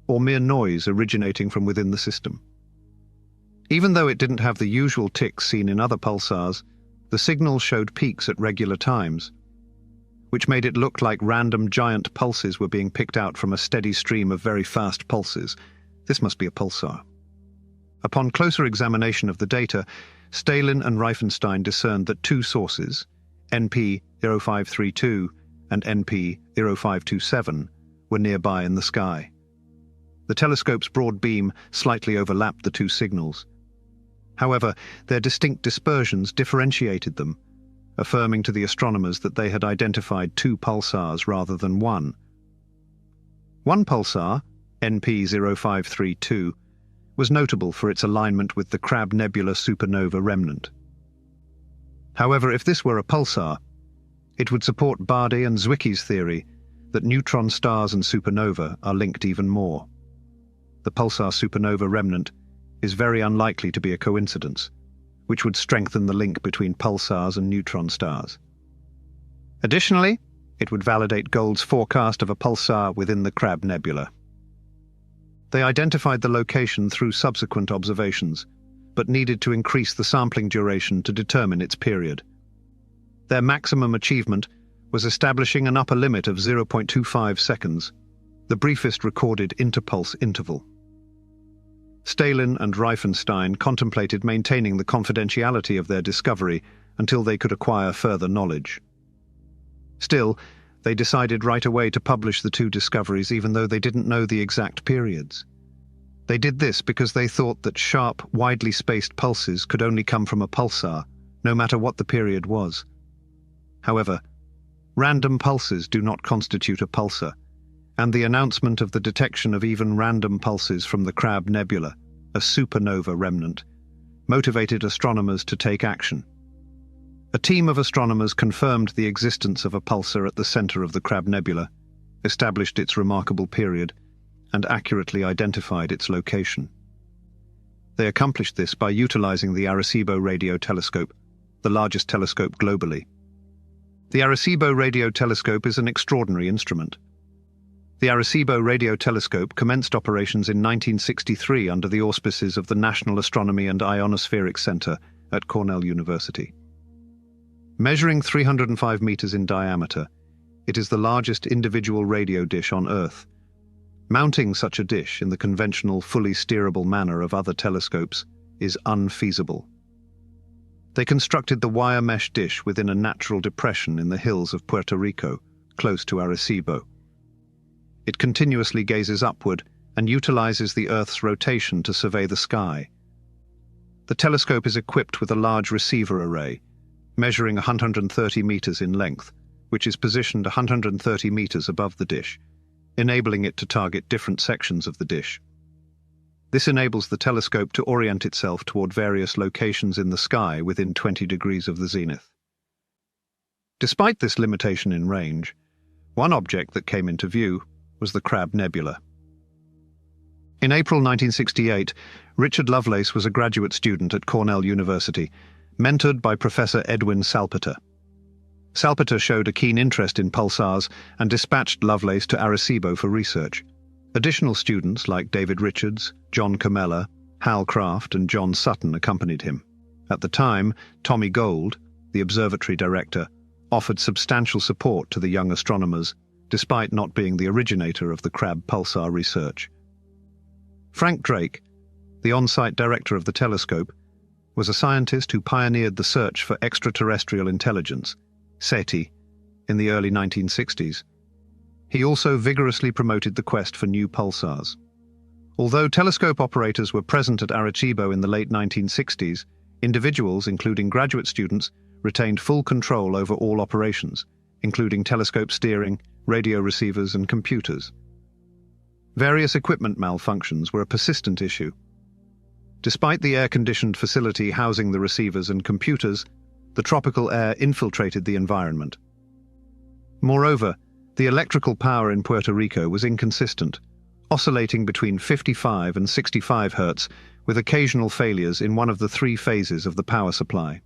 or mere noise originating from within the system? Even though it didn't have the usual ticks seen in other pulsars, the signal showed peaks at regular times, which made it look like random giant pulses were being picked out from a steady stream of very fast pulses, This must be a pulsar. Upon closer examination of the data, Stalin and Riefenstein discerned that two sources, NP0532 and NP0527, were nearby in the sky. The telescope's broad beam slightly overlapped the two signals. However, their distinct dispersions differentiated them, affirming to the astronomers that they had identified two pulsars rather than one. One pulsar, NP0532, was notable for its alignment with the Crab Nebula supernova remnant. However, if this were a pulsar, it would support Bardi and Zwicky's theory that neutron stars and supernova are linked even more. The pulsar supernova remnant is very unlikely to be a coincidence, which would strengthen the link between pulsars and neutron stars. Additionally, it would validate Gould's forecast of a pulsar within the Crab Nebula. They identified the location through subsequent observations, but needed to increase the sampling duration to determine its period. Their maximum achievement was establishing an upper limit of 0.25 seconds, the briefest recorded interpulse interval. Stalin and Riefenstein contemplated maintaining the confidentiality of their discovery until they could acquire further knowledge. Still, they decided right away to publish the two discoveries even though they didn't know the exact periods. They did this because they thought that sharp, widely spaced pulses could only come from a pulsar, no matter what the period was. However, random pulses do not constitute a pulsar, and the announcement of the detection of even random pulses from the Crab Nebula, a supernova remnant, motivated astronomers to take action. A team of astronomers confirmed the existence of a pulsar at the center of the Crab Nebula, established its remarkable period, and accurately identified its location. They accomplished this by utilizing the Arecibo radio telescope, the largest telescope globally. The Arecibo radio telescope is an extraordinary instrument. The Arecibo radio telescope commenced operations in 1963 under the auspices of the National Astronomy and Ionospheric Center at Cornell University. Measuring 305 meters in diameter, it is the largest individual radio dish on Earth. Mounting such a dish in the conventional, fully steerable manner of other telescopes is unfeasible. They constructed the wire mesh dish within a natural depression in the hills of Puerto Rico, close to Arecibo. It continuously gazes upward and utilizes the Earth's rotation to survey the sky. The telescope is equipped with a large receiver array, measuring 130 meters in length, which is positioned 130 meters above the dish, enabling it to target different sections of the dish. This enables the telescope to orient itself toward various locations in the sky within 20 degrees of the zenith. Despite this limitation in range, one object that came into view was the Crab Nebula. In April 1968, Richard Lovelace was a graduate student at Cornell University, mentored by Professor Edwin Salpeter. Salpeter showed a keen interest in pulsars and dispatched Lovelace to Arecibo for research. Additional students like David Richards, John Comella, Hal Craft, and John Sutton accompanied him. At the time, Tommy Gould, the observatory director, offered substantial support to the young astronomers, despite not being the originator of the Crab pulsar research. Frank Drake, the on-site director of the telescope, was a scientist who pioneered the search for extraterrestrial intelligence, SETI, in the early 1960s. He also vigorously promoted the quest for new pulsars. Although telescope operators were present at Arecibo in the late 1960s, individuals, including graduate students, retained full control over all operations, including telescope steering, radio receivers, and computers. Various equipment malfunctions were a persistent issue. Despite the air-conditioned facility housing the receivers and computers, the tropical air infiltrated the environment. Moreover, the electrical power in Puerto Rico was inconsistent, oscillating between 55 and 65 Hz, with occasional failures in one of the three phases of the power supply.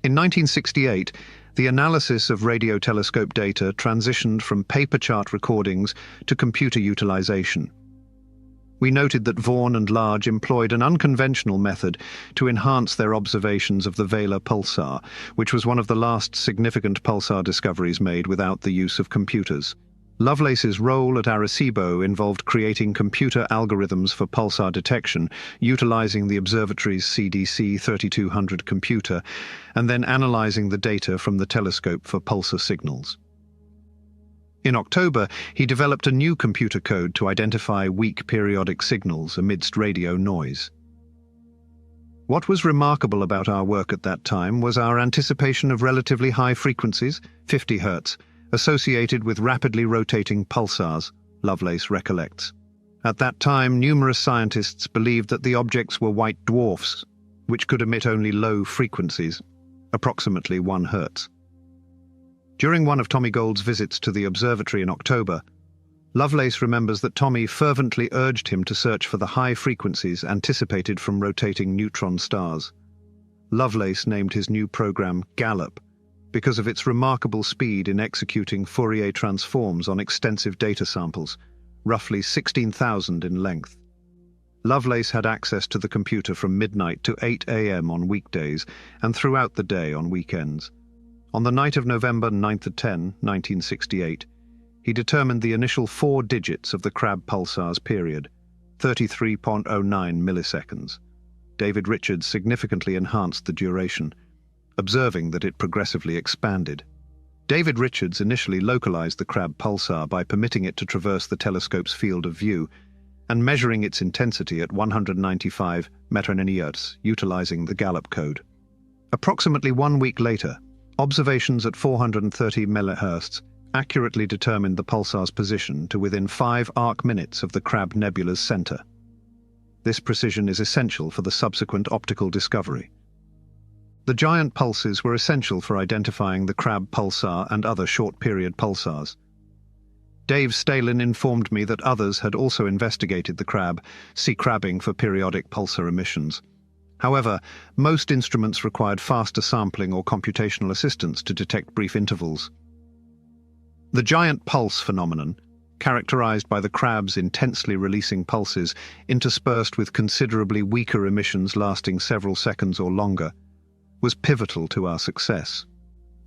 In 1968, the analysis of radio telescope data transitioned from paper chart recordings to computer utilization. We noted that Vaughan and Large employed an unconventional method to enhance their observations of the Vela pulsar, which was one of the last significant pulsar discoveries made without the use of computers. Lovelace's role at Arecibo involved creating computer algorithms for pulsar detection, utilizing the observatory's CDC 3200 computer, and then analyzing the data from the telescope for pulsar signals. In October, he developed a new computer code to identify weak periodic signals amidst radio noise. What was remarkable about our work at that time was our anticipation of relatively high frequencies, 50 Hz, associated with rapidly rotating pulsars, Lovelace recollects. At that time, numerous scientists believed that the objects were white dwarfs, which could emit only low frequencies, approximately 1 Hz. During one of Tommy Gould's visits to the observatory in October, Lovelace remembers that Tommy fervently urged him to search for the high frequencies anticipated from rotating neutron stars. Lovelace named his new program Gallop because of its remarkable speed in executing Fourier transforms on extensive data samples, roughly 16,000 in length. Lovelace had access to the computer from midnight to 8 a.m. on weekdays and throughout the day on weekends. On the night of November 9–10, 1968, he determined the initial 4 digits of the Crab pulsar's period, 33.09 milliseconds. David Richards significantly enhanced the duration, observing that it progressively expanded. David Richards initially localized the Crab pulsar by permitting it to traverse the telescope's field of view and measuring its intensity at 195 metronenihertz, utilizing the Gallop code. Approximately 1 week later, observations at 430 MHz accurately determined the pulsar's position to within 5 arc-minutes of the Crab nebula's center. This precision is essential for the subsequent optical discovery. The giant pulses were essential for identifying the Crab pulsar and other short-period pulsars. Dave Stalin informed me that others had also investigated the Crab, C-crabbing for periodic pulsar emissions. However, most instruments required faster sampling or computational assistance to detect brief intervals. The giant pulse phenomenon, characterized by the Crab's intensely releasing pulses interspersed with considerably weaker emissions lasting several seconds or longer, was pivotal to our success.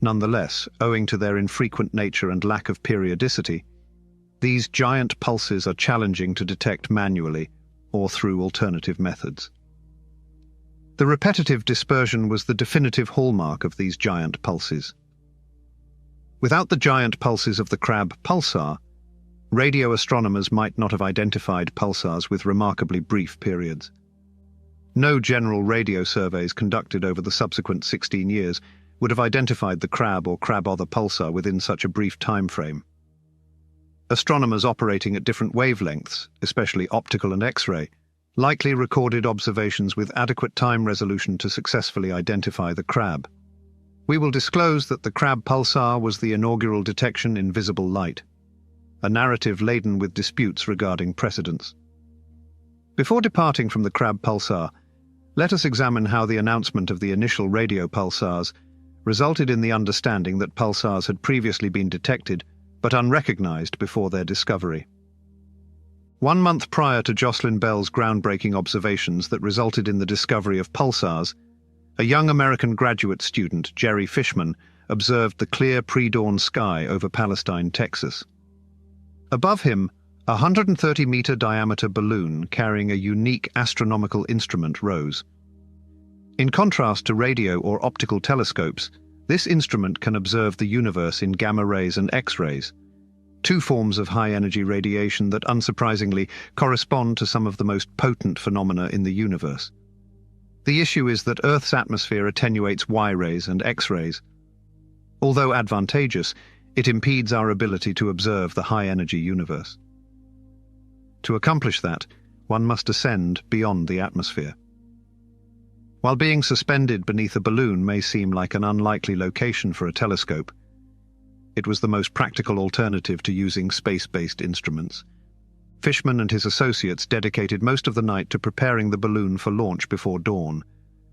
Nonetheless, owing to their infrequent nature and lack of periodicity, these giant pulses are challenging to detect manually or through alternative methods. The repetitive dispersion was the definitive hallmark of these giant pulses. Without the giant pulses of the Crab pulsar, radio astronomers might not have identified pulsars with remarkably brief periods. No general radio surveys conducted over the subsequent 16 years would have identified the Crab or Crab-Other pulsar within such a brief time frame. Astronomers operating at different wavelengths, especially optical and X-ray, likely recorded observations with adequate time resolution to successfully identify the Crab. We will disclose that the Crab pulsar was the inaugural detection in visible light, a narrative laden with disputes regarding precedence. Before departing from the Crab pulsar, let us examine how the announcement of the initial radio pulsars resulted in the understanding that pulsars had previously been detected but unrecognized before their discovery. 1 month prior to Jocelyn Bell's groundbreaking observations that resulted in the discovery of pulsars, a young American graduate student, Jerry Fishman, observed the clear pre-dawn sky over Palestine, Texas. Above him, a 130-meter diameter balloon carrying a unique astronomical instrument rose. In contrast to radio or optical telescopes, this instrument can observe the universe in gamma rays and X-rays, 2 forms of high-energy radiation that unsurprisingly correspond to some of the most potent phenomena in the universe. The issue is that Earth's atmosphere attenuates Y-rays and X-rays. Although advantageous, it impedes our ability to observe the high-energy universe. To accomplish that, one must ascend beyond the atmosphere. While being suspended beneath a balloon may seem like an unlikely location for a telescope, it was the most practical alternative to using space-based instruments. Fishman and his associates dedicated most of the night to preparing the balloon for launch before dawn,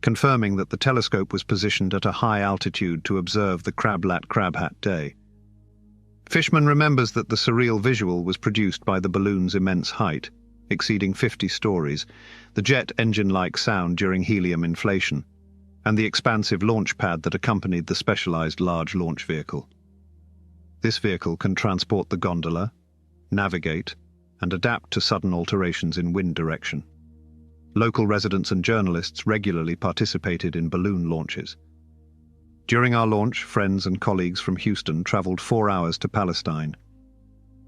confirming that the telescope was positioned at a high altitude to observe the Crab-Lat-Crab-Hat day. Fishman remembers that the surreal visual was produced by the balloon's immense height, exceeding 50 stories, the jet engine-like sound during helium inflation, and the expansive launch pad that accompanied the specialized large launch vehicle. This vehicle can transport the gondola, navigate, and adapt to sudden alterations in wind direction. Local residents and journalists regularly participated in balloon launches. During our launch, friends and colleagues from Houston traveled 4 hours to Palestine.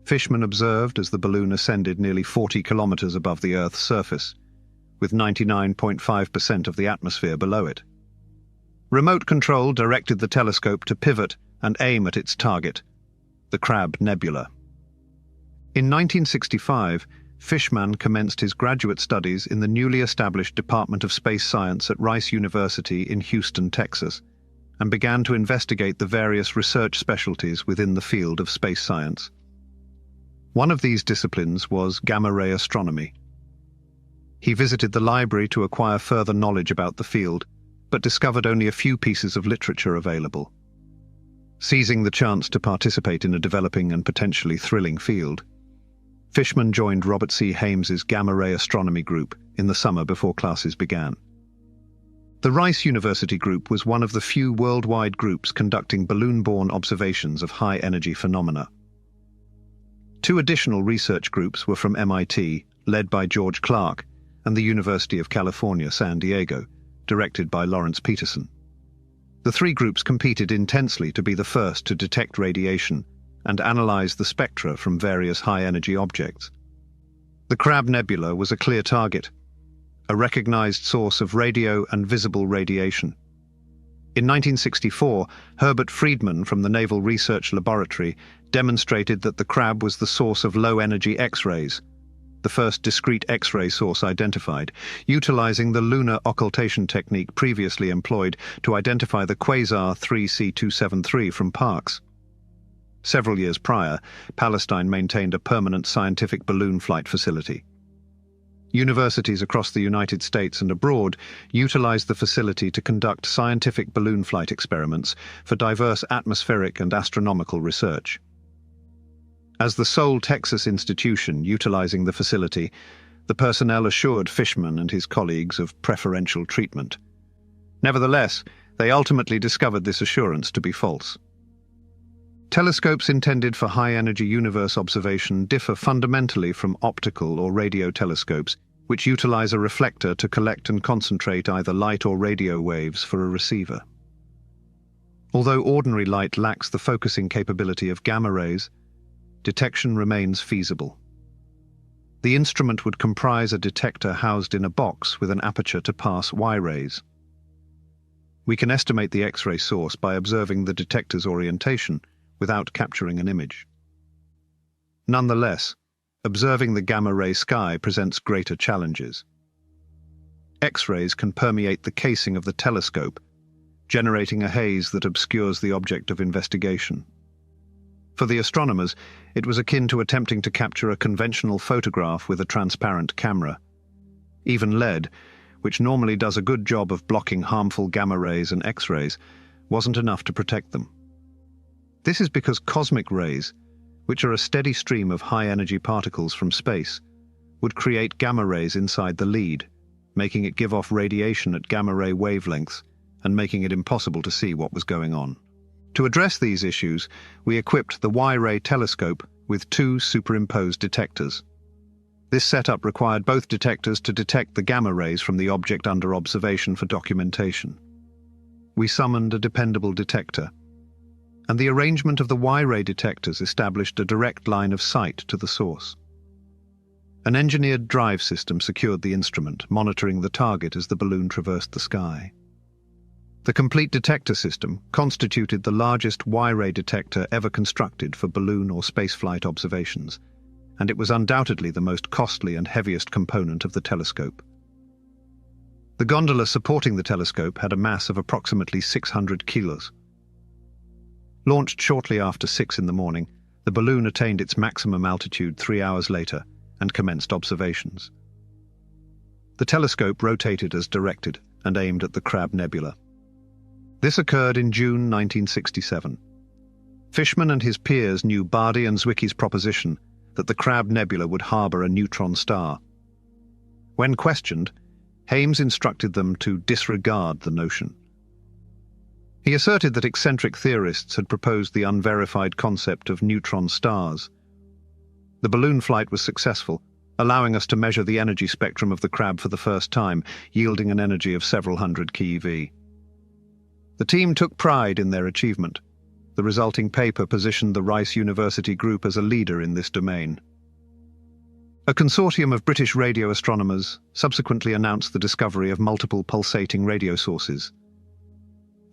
Fishermen observed as the balloon ascended nearly 40 kilometers above the Earth's surface, with 99.5% of the atmosphere below it. Remote control directed the telescope to pivot and aim at its target, the Crab Nebula. In 1965, Fishman commenced his graduate studies in the newly established Department of Space Science at Rice University in Houston, Texas, and began to investigate the various research specialties within the field of space science. One of these disciplines was gamma-ray astronomy. He visited the library to acquire further knowledge about the field, but discovered only a few pieces of literature available. Seizing the chance to participate in a developing and potentially thrilling field, Fishman joined Robert C. Hames's gamma-ray astronomy group in the summer before classes began. The Rice University group was one of the few worldwide groups conducting balloon-borne observations of high-energy phenomena. 2 additional research groups were from MIT, led by George Clark, and the University of California, San Diego, directed by Lawrence Peterson. The 3 groups competed intensely to be the first to detect radiation and analyze the spectra from various high-energy objects. The Crab Nebula was a clear target, a recognized source of radio and visible radiation. In 1964, Herbert Friedman from the Naval Research Laboratory demonstrated that the crab was the source of low-energy X-rays, the first discrete X-ray source identified, utilizing the lunar occultation technique previously employed to identify the quasar 3C273 from Parkes. Several years prior, Palestine maintained a permanent scientific balloon flight facility. Universities across the United States and abroad utilized the facility to conduct scientific balloon flight experiments for diverse atmospheric and astronomical research. As the sole Texas institution utilizing the facility, the personnel assured Fishman and his colleagues of preferential treatment. Nevertheless, they ultimately discovered this assurance to be false. Telescopes intended for high-energy universe observation differ fundamentally from optical or radio telescopes, which utilize a reflector to collect and concentrate either light or radio waves for a receiver. Although ordinary light lacks the focusing capability of gamma rays, detection remains feasible. The instrument would comprise a detector housed in a box with an aperture to pass Y-rays. We can estimate the X-ray source by observing the detector's orientation without capturing an image. Nonetheless, observing the gamma-ray sky presents greater challenges. X-rays can permeate the casing of the telescope, generating a haze that obscures the object of investigation. For the astronomers, it was akin to attempting to capture a conventional photograph with a transparent camera. Even lead, which normally does a good job of blocking harmful gamma rays and X-rays, wasn't enough to protect them. This is because cosmic rays, which are a steady stream of high-energy particles from space, would create gamma rays inside the lead, making it give off radiation at gamma-ray wavelengths and making it impossible to see what was going on. To address these issues, we equipped the Y-ray telescope with 2 superimposed detectors. This setup required both detectors to detect the gamma rays from the object under observation for documentation. We summoned a dependable detector, and the arrangement of the Y-ray detectors established a direct line of sight to the source. An engineered drive system secured the instrument, monitoring the target as the balloon traversed the sky. The complete detector system constituted the largest Y-ray detector ever constructed for balloon or spaceflight observations, and it was undoubtedly the most costly and heaviest component of the telescope. The gondola supporting the telescope had a mass of approximately 600 kilos. Launched shortly after 6 in the morning, the balloon attained its maximum altitude 3 hours later and commenced observations. The telescope rotated as directed and aimed at the Crab Nebula. This occurred in June 1967. Fishman and his peers knew Bardi and Zwicky's proposition that the Crab Nebula would harbor a neutron star. When questioned, Hames instructed them to disregard the notion. He asserted that eccentric theorists had proposed the unverified concept of neutron stars. The balloon flight was successful, allowing us to measure the energy spectrum of the crab for the first time, yielding an energy of several hundred keV. The team took pride in their achievement. The resulting paper positioned the Rice University Group as a leader in this domain. A consortium of British radio astronomers subsequently announced the discovery of multiple pulsating radio sources.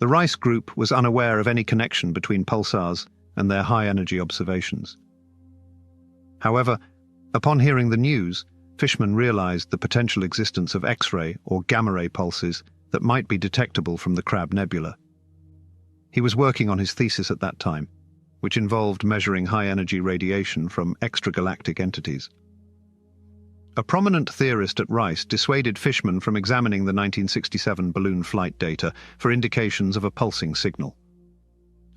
The Rice Group was unaware of any connection between pulsars and their high-energy observations. However, upon hearing the news, Fishman realized the potential existence of X-ray or gamma-ray pulses that might be detectable from the Crab Nebula. He was working on his thesis at that time, which involved measuring high-energy radiation from extragalactic entities. A prominent theorist at Rice dissuaded Fishman from examining the 1967 balloon flight data for indications of a pulsing signal.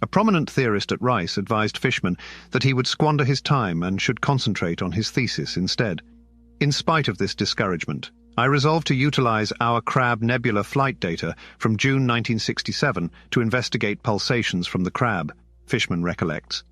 A prominent theorist at Rice advised Fishman that he would squander his time and should concentrate on his thesis instead. In spite of this discouragement, I resolved to utilize our Crab Nebula flight data from June 1967 to investigate pulsations from the crab, Fishman recollects.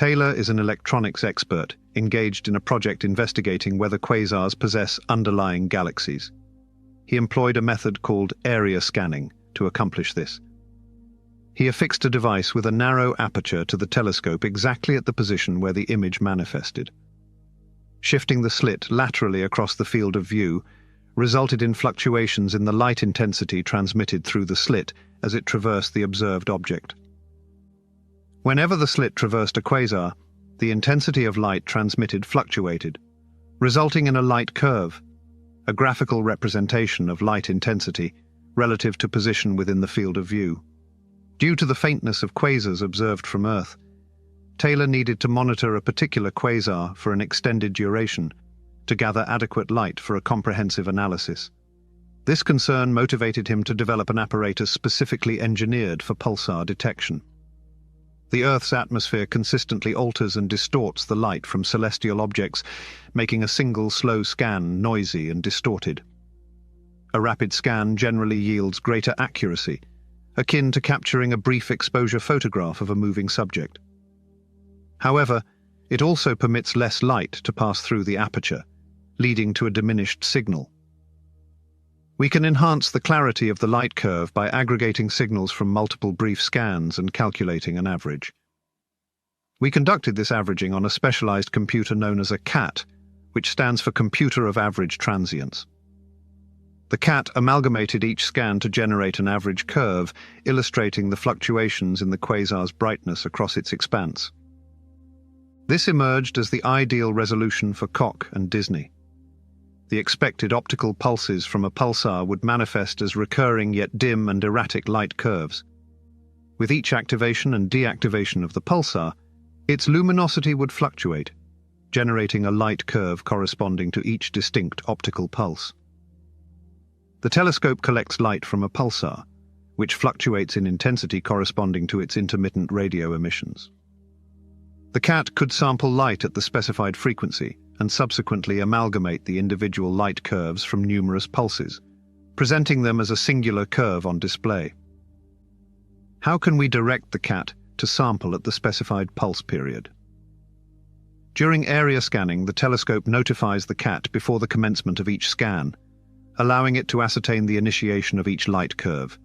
Taylor is an electronics expert engaged in a project investigating whether quasars possess underlying galaxies. He employed a method called area scanning to accomplish this. He affixed a device with a narrow aperture to the telescope exactly at the position where the image manifested. Shifting the slit laterally across the field of view resulted in fluctuations in the light intensity transmitted through the slit as it traversed the observed object. Whenever the slit traversed a quasar, the intensity of light transmitted fluctuated, resulting in a light curve, a graphical representation of light intensity relative to position within the field of view. Due to the faintness of quasars observed from Earth, Taylor needed to monitor a particular quasar for an extended duration to gather adequate light for a comprehensive analysis. This concern motivated him to develop an apparatus specifically engineered for pulsar detection. The Earth's atmosphere consistently alters and distorts the light from celestial objects, making a single slow scan noisy and distorted. A rapid scan generally yields greater accuracy, akin to capturing a brief exposure photograph of a moving subject. However, it also permits less light to pass through the aperture, leading to a diminished signal. We can enhance the clarity of the light curve by aggregating signals from multiple brief scans and calculating an average. We conducted this averaging on a specialized computer known as a CAT, which stands for Computer of Average Transients. The CAT amalgamated each scan to generate an average curve, illustrating the fluctuations in the quasar's brightness across its expanse. This emerged as the ideal resolution for Koch and Disney. The expected optical pulses from a pulsar would manifest as recurring yet dim and erratic light curves. With each activation and deactivation of the pulsar, its luminosity would fluctuate, generating a light curve corresponding to each distinct optical pulse. The telescope collects light from a pulsar, which fluctuates in intensity corresponding to its intermittent radio emissions. The CAT could sample light at the specified frequency and subsequently amalgamate the individual light curves from numerous pulses, presenting them as a singular curve on display. How can we direct the CAT to sample at the specified pulse period? During area scanning, the telescope notifies the CAT before the commencement of each scan, allowing it to ascertain the initiation of each light curve.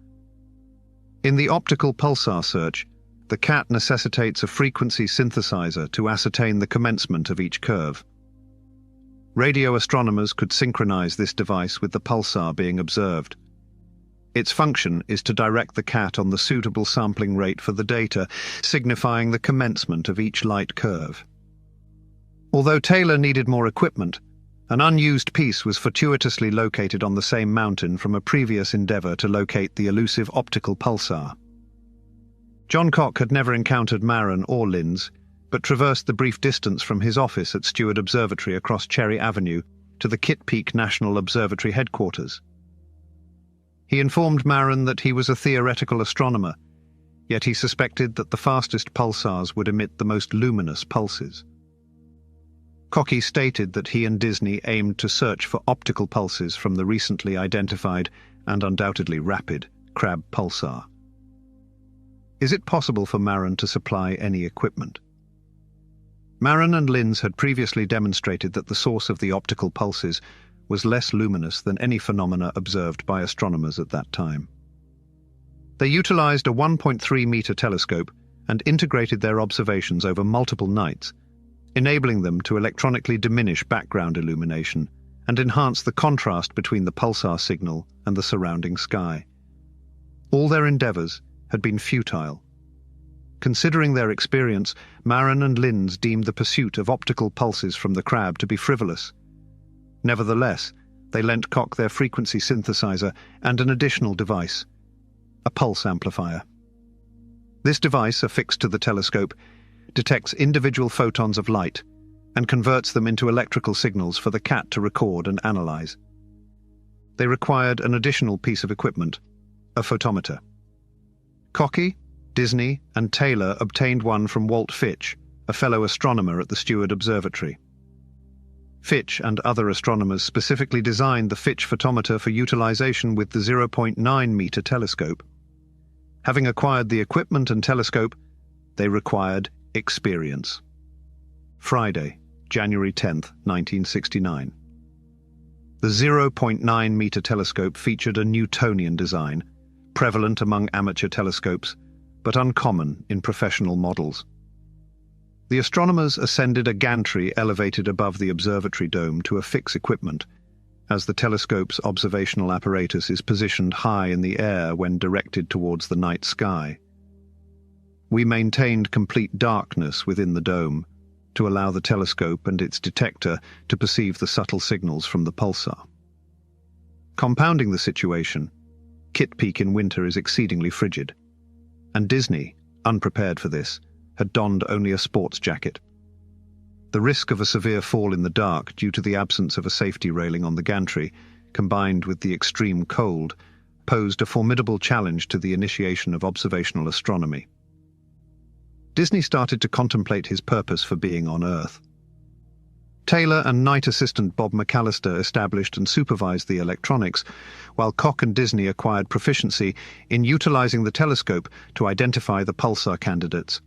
In the optical pulsar search, the CAT necessitates a frequency synthesizer to ascertain the commencement of each curve. Radio astronomers could synchronize this device with the pulsar being observed. Its function is to direct the CAT on the suitable sampling rate for the data, signifying the commencement of each light curve. Although Taylor needed more equipment, an unused piece was fortuitously located on the same mountain from a previous endeavor to locate the elusive optical pulsar. John Koch had never encountered Maran or Linz, but traversed the brief distance from his office at Steward Observatory across Cherry Avenue to the Kitt Peak National Observatory headquarters. He informed Maran that he was a theoretical astronomer, yet he suspected that the fastest pulsars would emit the most luminous pulses. Koch stated that he and Disney aimed to search for optical pulses from the recently identified and undoubtedly rapid Crab pulsar. Is it possible for Maran to supply any equipment? Maran and Linz had previously demonstrated that the source of the optical pulses was less luminous than any phenomena observed by astronomers at that time. They utilized a 1.3-meter telescope and integrated their observations over multiple nights, enabling them to electronically diminish background illumination and enhance the contrast between the pulsar signal and the surrounding sky. All their endeavors had been futile. Considering their experience, Maran and Linz deemed the pursuit of optical pulses from the Crab to be frivolous. Nevertheless, they lent Koch their frequency synthesizer and an additional device, a pulse amplifier. This device, affixed to the telescope, detects individual photons of light and converts them into electrical signals for the CAT to record and analyze. They required an additional piece of equipment, a photometer. Koch, Disney, and Taylor obtained one from Walt Fitch, a fellow astronomer at the Steward Observatory. Fitch and other astronomers specifically designed the Fitch photometer for utilization with the 0.9-meter telescope. Having acquired the equipment and telescope, they required experience. Friday, January 10, 1969. The 0.9-meter telescope featured a Newtonian design, prevalent among amateur telescopes, but uncommon in professional models. The astronomers ascended a gantry elevated above the observatory dome to affix equipment, as the telescope's observational apparatus is positioned high in the air when directed towards the night sky. We maintained complete darkness within the dome to allow the telescope and its detector to perceive the subtle signals from the pulsar. Compounding the situation, Kitt Peak in winter is exceedingly frigid, and Disney, unprepared for this, had donned only a sports jacket. The risk of a severe fall in the dark due to the absence of a safety railing on the gantry, combined with the extreme cold, posed a formidable challenge to the initiation of observational astronomy. Disney started to contemplate his purpose for being on Earth. Taylor and night assistant Bob McAllister established and supervised the electronics, while Koch and Disney acquired proficiency in utilizing the telescope to identify the pulsar candidates.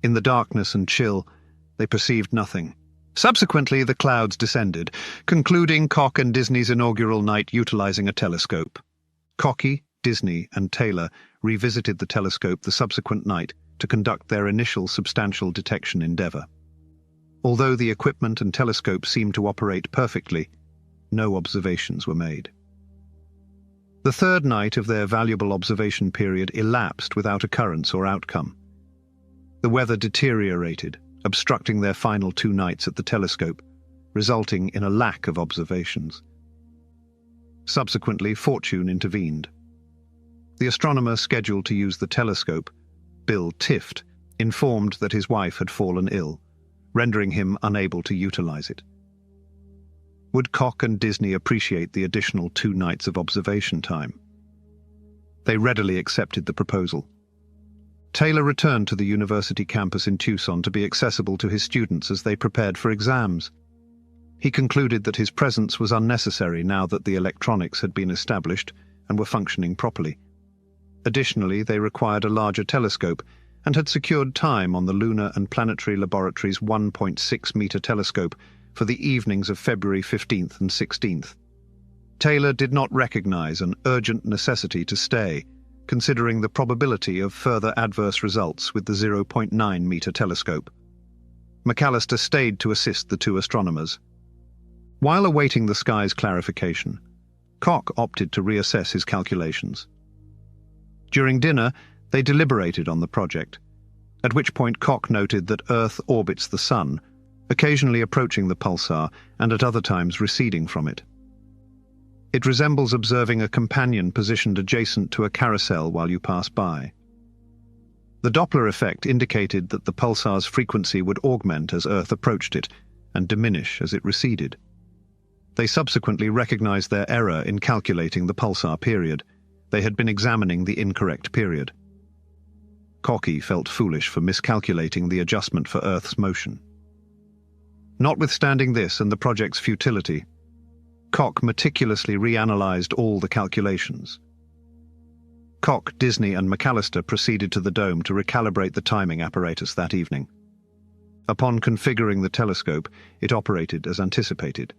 In the darkness and chill, they perceived nothing. Subsequently, the clouds descended, concluding Koch and Disney's inaugural night utilizing a telescope. Koch, Disney, and Taylor revisited the telescope the subsequent night to conduct their initial substantial detection endeavor. Although the equipment and telescope seemed to operate perfectly, no observations were made. The third night of their valuable observation period elapsed without occurrence or outcome. The weather deteriorated, obstructing their final 2 nights at the telescope, resulting in a lack of observations. Subsequently, fortune intervened. The astronomer scheduled to use the telescope, Bill Tift, informed that his wife had fallen ill, rendering him unable to utilize it. Would Koch and Disney appreciate the additional 2 nights of observation time? They readily accepted the proposal. Taylor returned to the university campus in Tucson to be accessible to his students as they prepared for exams. He concluded that his presence was unnecessary now that the electronics had been established and were functioning properly. Additionally, they required a larger telescope and had secured time on the Lunar and Planetary Laboratory's 1.6-meter telescope for the evenings of February 15th and 16th. Taylor did not recognize an urgent necessity to stay, considering the probability of further adverse results with the 0.9-meter telescope. McAllister stayed to assist the 2 astronomers. While awaiting the sky's clarification, Koch opted to reassess his calculations. During dinner, they deliberated on the project, at which point Koch noted that Earth orbits the Sun, occasionally approaching the pulsar and at other times receding from it. It resembles observing a companion positioned adjacent to a carousel while you pass by. The Doppler effect indicated that the pulsar's frequency would augment as Earth approached it and diminish as it receded. They subsequently recognized their error in calculating the pulsar period. They had been examining the incorrect period. Koch felt foolish for miscalculating the adjustment for Earth's motion. Notwithstanding this and the project's futility, Koch meticulously reanalyzed all the calculations. Koch, Disney, and McAllister proceeded to the dome to recalibrate the timing apparatus that evening. Upon configuring the telescope, it operated as anticipated.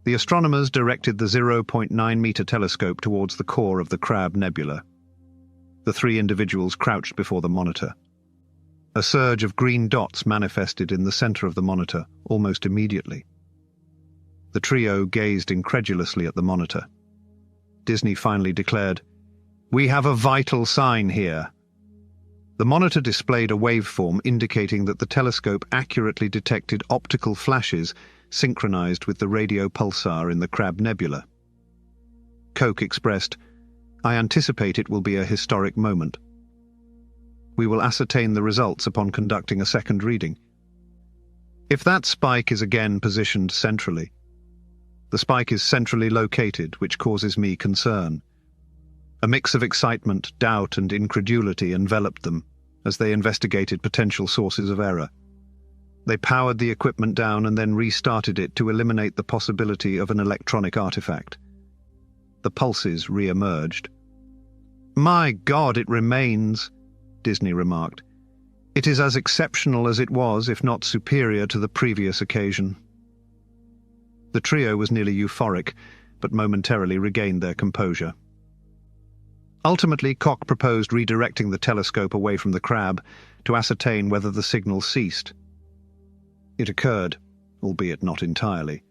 The astronomers directed the 0.9-meter telescope towards the core of the Crab Nebula. The 3 individuals crouched before the monitor. A surge of green dots manifested in the center of the monitor almost immediately. The trio gazed incredulously at the monitor. Disney finally declared, "We have a vital sign here." The monitor displayed a waveform indicating that the telescope accurately detected optical flashes synchronized with the radio pulsar in the Crab Nebula. Koch expressed, "I anticipate it will be a historic moment. We will ascertain the results upon conducting a second reading. If that spike is again positioned centrally, the spike is centrally located, which causes me concern." A mix of excitement, doubt, and incredulity enveloped them as they investigated potential sources of error. They powered the equipment down and then restarted it to eliminate the possibility of an electronic artifact. The pulses re-emerged. "My God, it remains," Disney remarked. It is as exceptional as it was, if not superior, to the previous occasion. The trio was nearly euphoric, but momentarily regained their composure. Ultimately, Koch proposed redirecting the telescope away from the crab to ascertain whether the signal ceased. It occurred, albeit not entirely.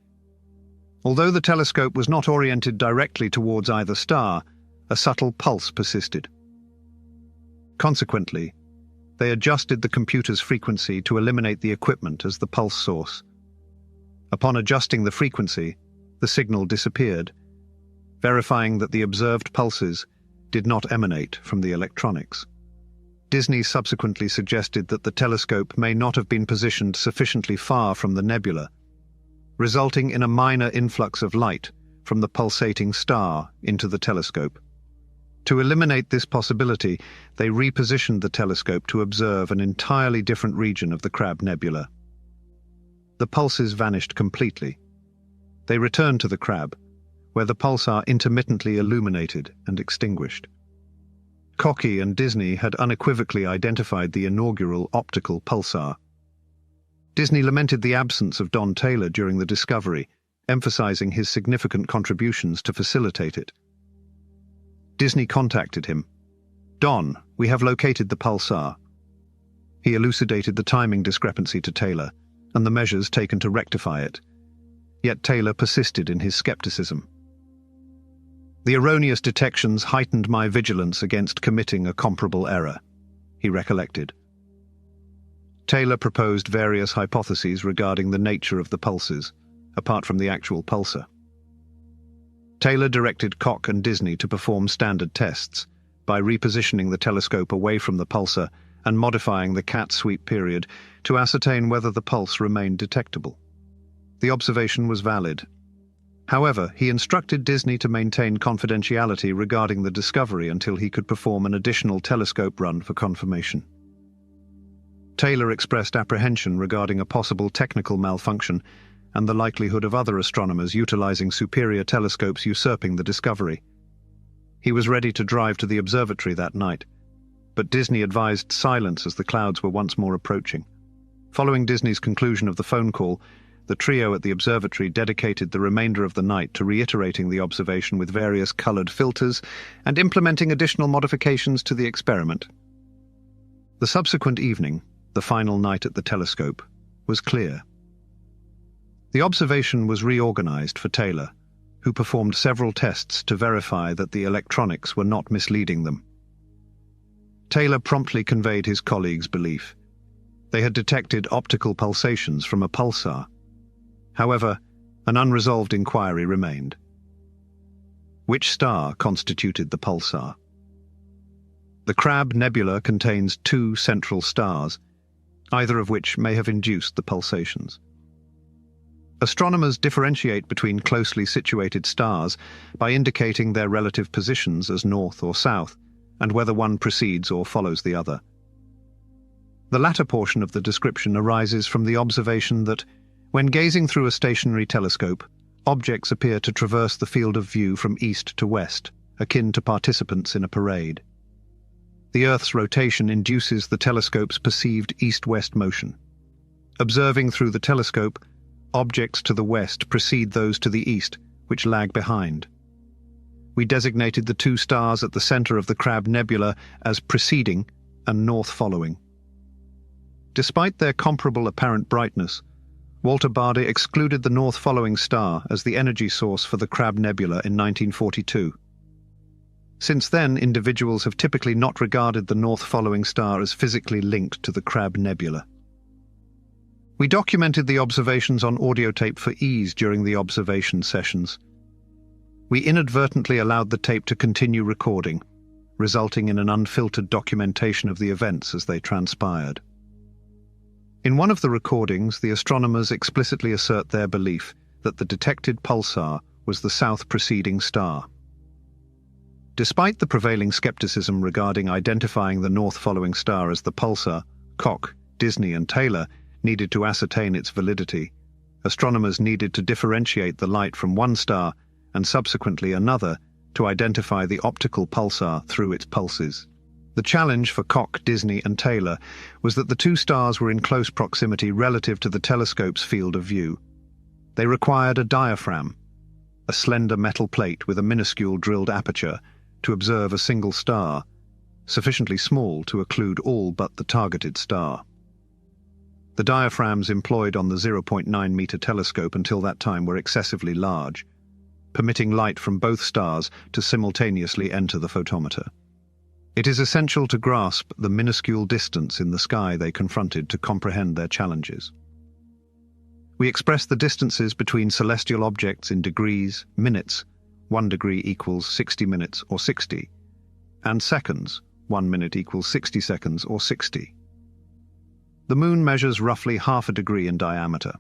Although the telescope was not oriented directly towards either star, a subtle pulse persisted. Consequently, they adjusted the computer's frequency to eliminate the equipment as the pulse source. Upon adjusting the frequency, the signal disappeared, verifying that the observed pulses did not emanate from the electronics. Disney subsequently suggested that the telescope may not have been positioned sufficiently far from the nebula, resulting in a minor influx of light from the pulsating star into the telescope. To eliminate this possibility, they repositioned the telescope to observe an entirely different region of the Crab Nebula. The pulses vanished completely. They returned to the Crab, where the pulsar intermittently illuminated and extinguished. Koch and Disney had unequivocally identified the inaugural optical pulsar. Disney lamented the absence of Don Taylor during the discovery, emphasizing his significant contributions to facilitate it. Disney contacted him. "Don, we have located the pulsar." He elucidated the timing discrepancy to Taylor and the measures taken to rectify it. Yet Taylor persisted in his skepticism. "The erroneous detections heightened my vigilance against committing a comparable error," he recollected. Taylor proposed various hypotheses regarding the nature of the pulses, apart from the actual pulsar. Taylor directed Koch and Disney to perform standard tests by repositioning the telescope away from the pulsar and modifying the cat sweep period to ascertain whether the pulse remained detectable. The observation was valid. However, he instructed Disney to maintain confidentiality regarding the discovery until he could perform an additional telescope run for confirmation. Taylor expressed apprehension regarding a possible technical malfunction and the likelihood of other astronomers utilizing superior telescopes usurping the discovery. He was ready to drive to the observatory that night, but Disney advised silence as the clouds were once more approaching. Following Disney's conclusion of the phone call, the trio at the observatory dedicated the remainder of the night to reiterating the observation with various colored filters and implementing additional modifications to the experiment. The subsequent evening, the final night at the telescope, was clear. The observation was reorganized for Taylor, who performed several tests to verify that the electronics were not misleading them. Taylor promptly conveyed his colleagues' belief. They had detected optical pulsations from a pulsar. However, an unresolved inquiry remained. Which star constituted the pulsar? The Crab Nebula contains two central stars, either of which may have induced the pulsations. Astronomers differentiate between closely situated stars by indicating their relative positions as north or south, and whether one precedes or follows the other. The latter portion of the description arises from the observation that, when gazing through a stationary telescope, objects appear to traverse the field of view from east to west, akin to participants in a parade. The Earth's rotation induces the telescope's perceived east-west motion. Observing through the telescope, objects to the west precede those to the east, which lag behind. We designated the two stars at the center of the Crab Nebula as preceding and north following. Despite their comparable apparent brightness, Walter Baade excluded the north following star as the energy source for the Crab Nebula in 1942. Since then, individuals have typically not regarded the north following star as physically linked to the Crab Nebula. We documented the observations on audio tape for ease during the observation sessions. We inadvertently allowed the tape to continue recording, resulting in an unfiltered documentation of the events as they transpired. In one of the recordings, the astronomers explicitly assert their belief that the detected pulsar was the south preceding star. Despite the prevailing skepticism regarding identifying the north following star as the pulsar, Koch, Disney, and Taylor needed to ascertain its validity. Astronomers needed to differentiate the light from one star and subsequently another to identify the optical pulsar through its pulses. The challenge for Koch, Disney, and Taylor was that the two stars were in close proximity relative to the telescope's field of view. They required a diaphragm, a slender metal plate with a minuscule drilled aperture, to observe a single star, sufficiently small to occlude all but the targeted star. The diaphragms employed on the 0.9-meter telescope until that time were excessively large, permitting light from both stars to simultaneously enter the photometer. It is essential to grasp the minuscule distance in the sky they confronted to comprehend their challenges. We express the distances between celestial objects in degrees, minutes, 1 degree equals 60 minutes or 60, and seconds, 1 minute equals 60 seconds or 60. The Moon measures roughly half a degree in diameter.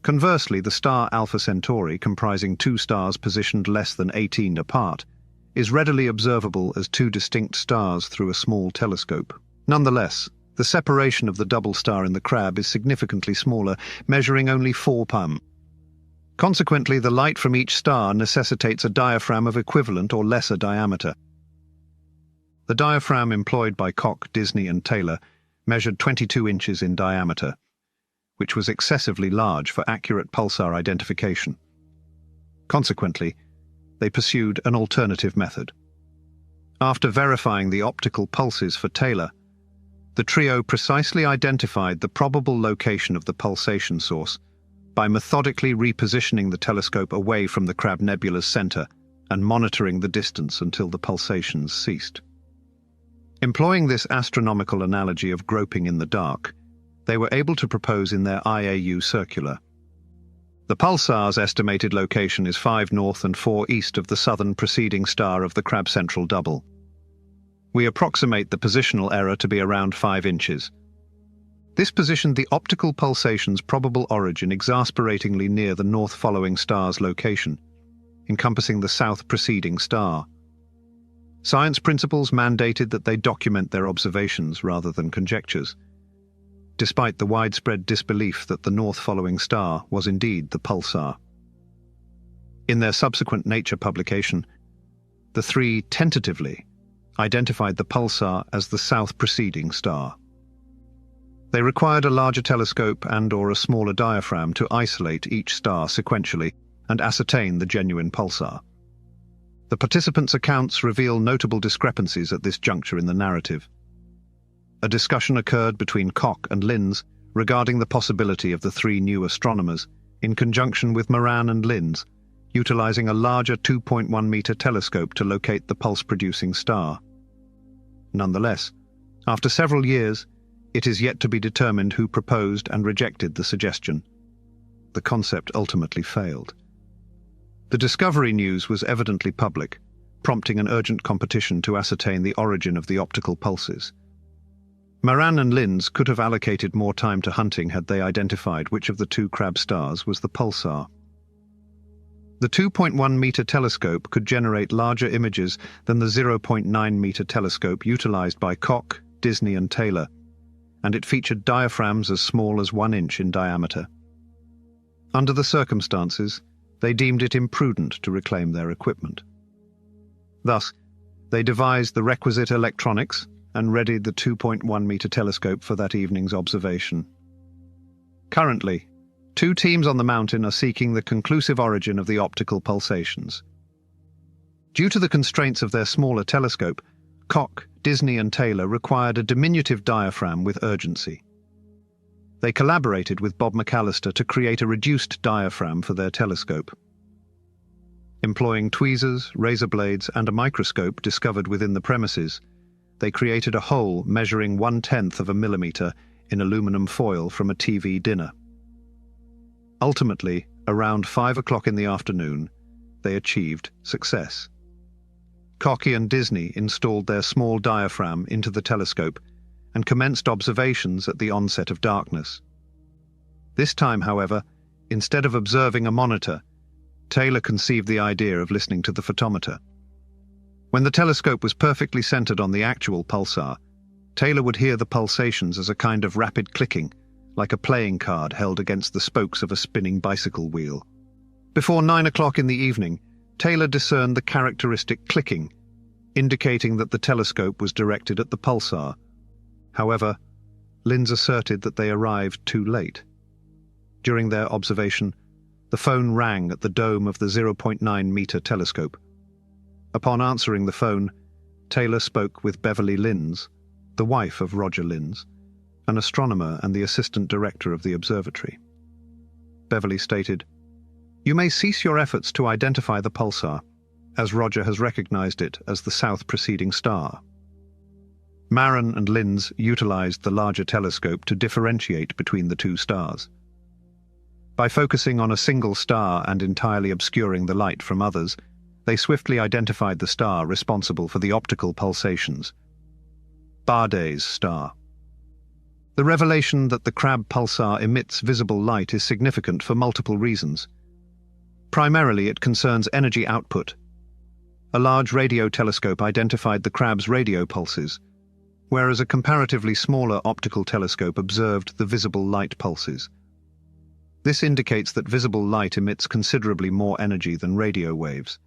Conversely, the star Alpha Centauri, comprising two stars positioned less than 18 apart, is readily observable as two distinct stars through a small telescope. Nonetheless, the separation of the double star in the Crab is significantly smaller, measuring only 4 pm. Consequently, the light from each star necessitates a diaphragm of equivalent or lesser diameter. The diaphragm employed by Koch, Disney, and Taylor measured 22 inches in diameter, which was excessively large for accurate pulsar identification. Consequently, they pursued an alternative method. After verifying the optical pulses for Taylor, the trio precisely identified the probable location of the pulsation source by methodically repositioning the telescope away from the Crab Nebula's center and monitoring the distance until the pulsations ceased. Employing this astronomical analogy of groping in the dark, they were able to propose in their IAU circular: the pulsar's estimated location is 5 north and 4 east of the southern preceding star of the Crab Central Double. We approximate the positional error to be around 5 inches. This positioned the optical pulsation's probable origin exasperatingly near the north following star's location, encompassing the south preceding star. Science principles mandated that they document their observations rather than conjectures, despite the widespread disbelief that the north-following star was indeed the pulsar. In their subsequent Nature publication, the three tentatively identified the pulsar as the south-preceding star. They required a larger telescope and/or a smaller diaphragm to isolate each star sequentially and ascertain the genuine pulsar. The participants' accounts reveal notable discrepancies at this juncture in the narrative. A discussion occurred between Koch and Linz regarding the possibility of the three new astronomers, in conjunction with Moran and Linz, utilizing a larger 2.1-meter telescope to locate the pulse-producing star. Nonetheless, after several years, it is yet to be determined who proposed and rejected the suggestion. The concept ultimately failed. The discovery news was evidently public, prompting an urgent competition to ascertain the origin of the optical pulses. Moran and Linz could have allocated more time to hunting had they identified which of the two Crab stars was the pulsar. The 2.1-meter telescope could generate larger images than the 0.9-meter telescope utilized by Koch, Disney, and Taylor, and it featured diaphragms as small as 1 inch in diameter. Under the circumstances, they deemed it imprudent to reclaim their equipment. Thus, they devised the requisite electronics and readied the 2.1-meter telescope for that evening's observation. Currently, 2 teams on the mountain are seeking the conclusive origin of the optical pulsations. Due to the constraints of their smaller telescope, Koch, Disney, and Taylor required a diminutive diaphragm with urgency. They collaborated with Bob McAllister to create a reduced diaphragm for their telescope. Employing tweezers, razor blades, and a microscope discovered within the premises, they created a hole measuring 1/10 of a millimeter in aluminum foil from a TV dinner. Ultimately, around 5 o'clock in the afternoon, they achieved success. Koch and Disney installed their small diaphragm into the telescope and commenced observations at the onset of darkness. This time, however, instead of observing a monitor, Taylor conceived the idea of listening to the photometer. When the telescope was perfectly centered on the actual pulsar, Taylor would hear the pulsations as a kind of rapid clicking, like a playing card held against the spokes of a spinning bicycle wheel. Before 9 o'clock in the evening, Taylor discerned the characteristic clicking, indicating that the telescope was directed at the pulsar. However, Linz asserted that they arrived too late. During their observation, the phone rang at the dome of the 0.9-meter telescope. Upon answering the phone, Taylor spoke with Beverly Linz, the wife of Roger Linz, an astronomer and the assistant director of the observatory. Beverly stated, "You may cease your efforts to identify the pulsar, as Roger has recognized it as the south preceding star." Marin and Linz utilized the larger telescope to differentiate between the two stars. By focusing on a single star and entirely obscuring the light from others, they swiftly identified the star responsible for the optical pulsations. Barday's star. The revelation that the Crab pulsar emits visible light is significant for multiple reasons. Primarily, it concerns energy output. A large radio telescope identified the Crab's radio pulses, whereas a comparatively smaller optical telescope observed the visible light pulses. This indicates that visible light emits considerably more energy than radio waves.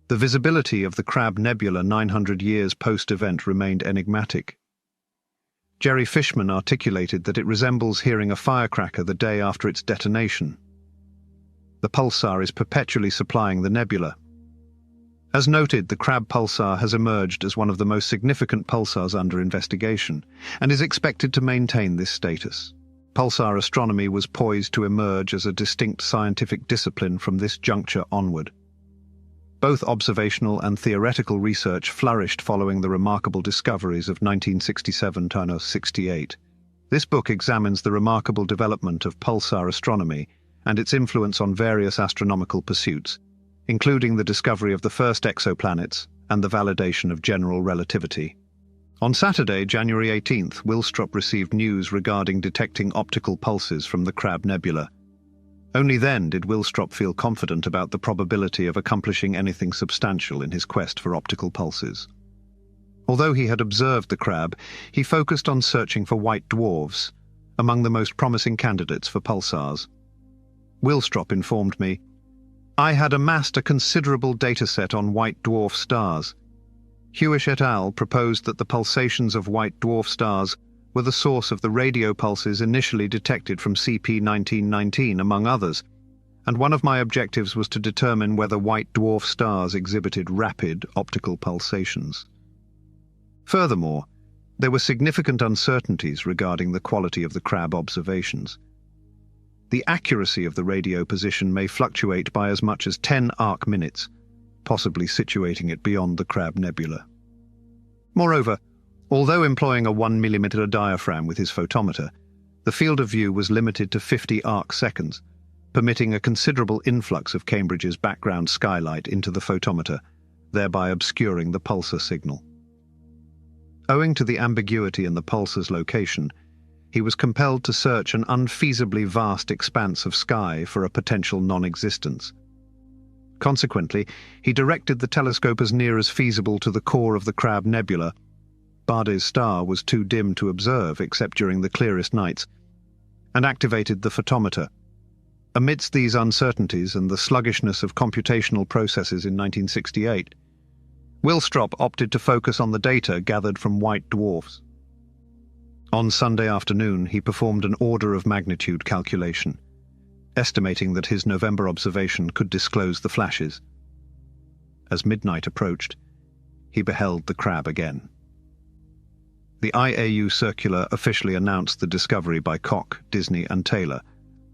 The visibility of the Crab Nebula 900 years post-event remained enigmatic. Jerry Fishman articulated that it resembles hearing a firecracker the day after its detonation. The pulsar is perpetually supplying the nebula. As noted, the Crab pulsar has emerged as one of the most significant pulsars under investigation, and is expected to maintain this status. Pulsar astronomy was poised to emerge as a distinct scientific discipline from this juncture onward. Both observational and theoretical research flourished following the remarkable discoveries of 1967–68. This book examines the remarkable development of pulsar astronomy and its influence on various astronomical pursuits, including the discovery of the first exoplanets and the validation of general relativity. On Saturday, January 18th, Willstrop received news regarding detecting optical pulses from the Crab Nebula. Only then did Willstrop feel confident about the probability of accomplishing anything substantial in his quest for optical pulses. Although he had observed the Crab, he focused on searching for white dwarfs, among the most promising candidates for pulsars. Willstrop informed me, "I had amassed a considerable dataset on white dwarf stars. Hewish et al. Proposed that the pulsations of white dwarf stars were the source of the radio pulses initially detected from CP 1919, among others, and one of my objectives was to determine whether white dwarf stars exhibited rapid optical pulsations." Furthermore, there were significant uncertainties regarding the quality of the Crab observations. The accuracy of the radio position may fluctuate by as much as 10 arc minutes, possibly situating it beyond the Crab Nebula. Moreover, although employing a 1 mm diaphragm with his photometer, the field of view was limited to 50 arc seconds, permitting a considerable influx of Cambridge's background skylight into the photometer, thereby obscuring the pulsar signal. Owing to the ambiguity in the pulsar's location, he was compelled to search an unfeasibly vast expanse of sky for a potential non-existence. Consequently, he directed the telescope as near as feasible to the core of the Crab Nebula. Barday's star was too dim to observe except during the clearest nights, and activated the photometer. Amidst these uncertainties and the sluggishness of computational processes in 1968, Willstrop opted to focus on the data gathered from white dwarfs. On Sunday afternoon, he performed an order of magnitude calculation, estimating that his November observation could disclose the flashes. As midnight approached, he beheld the Crab again. The IAU circular officially announced the discovery by Koch, Disney and Taylor,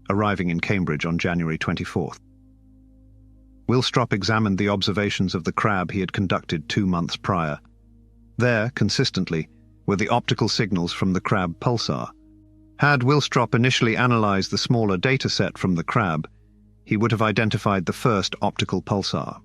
arriving in Cambridge on January 24th. Willstrop examined the observations of the Crab he had conducted 2 months prior. There, consistently, were the optical signals from the Crab pulsar. Had Willstrop initially analyzed the smaller dataset from the Crab, he would have identified the first optical pulsar.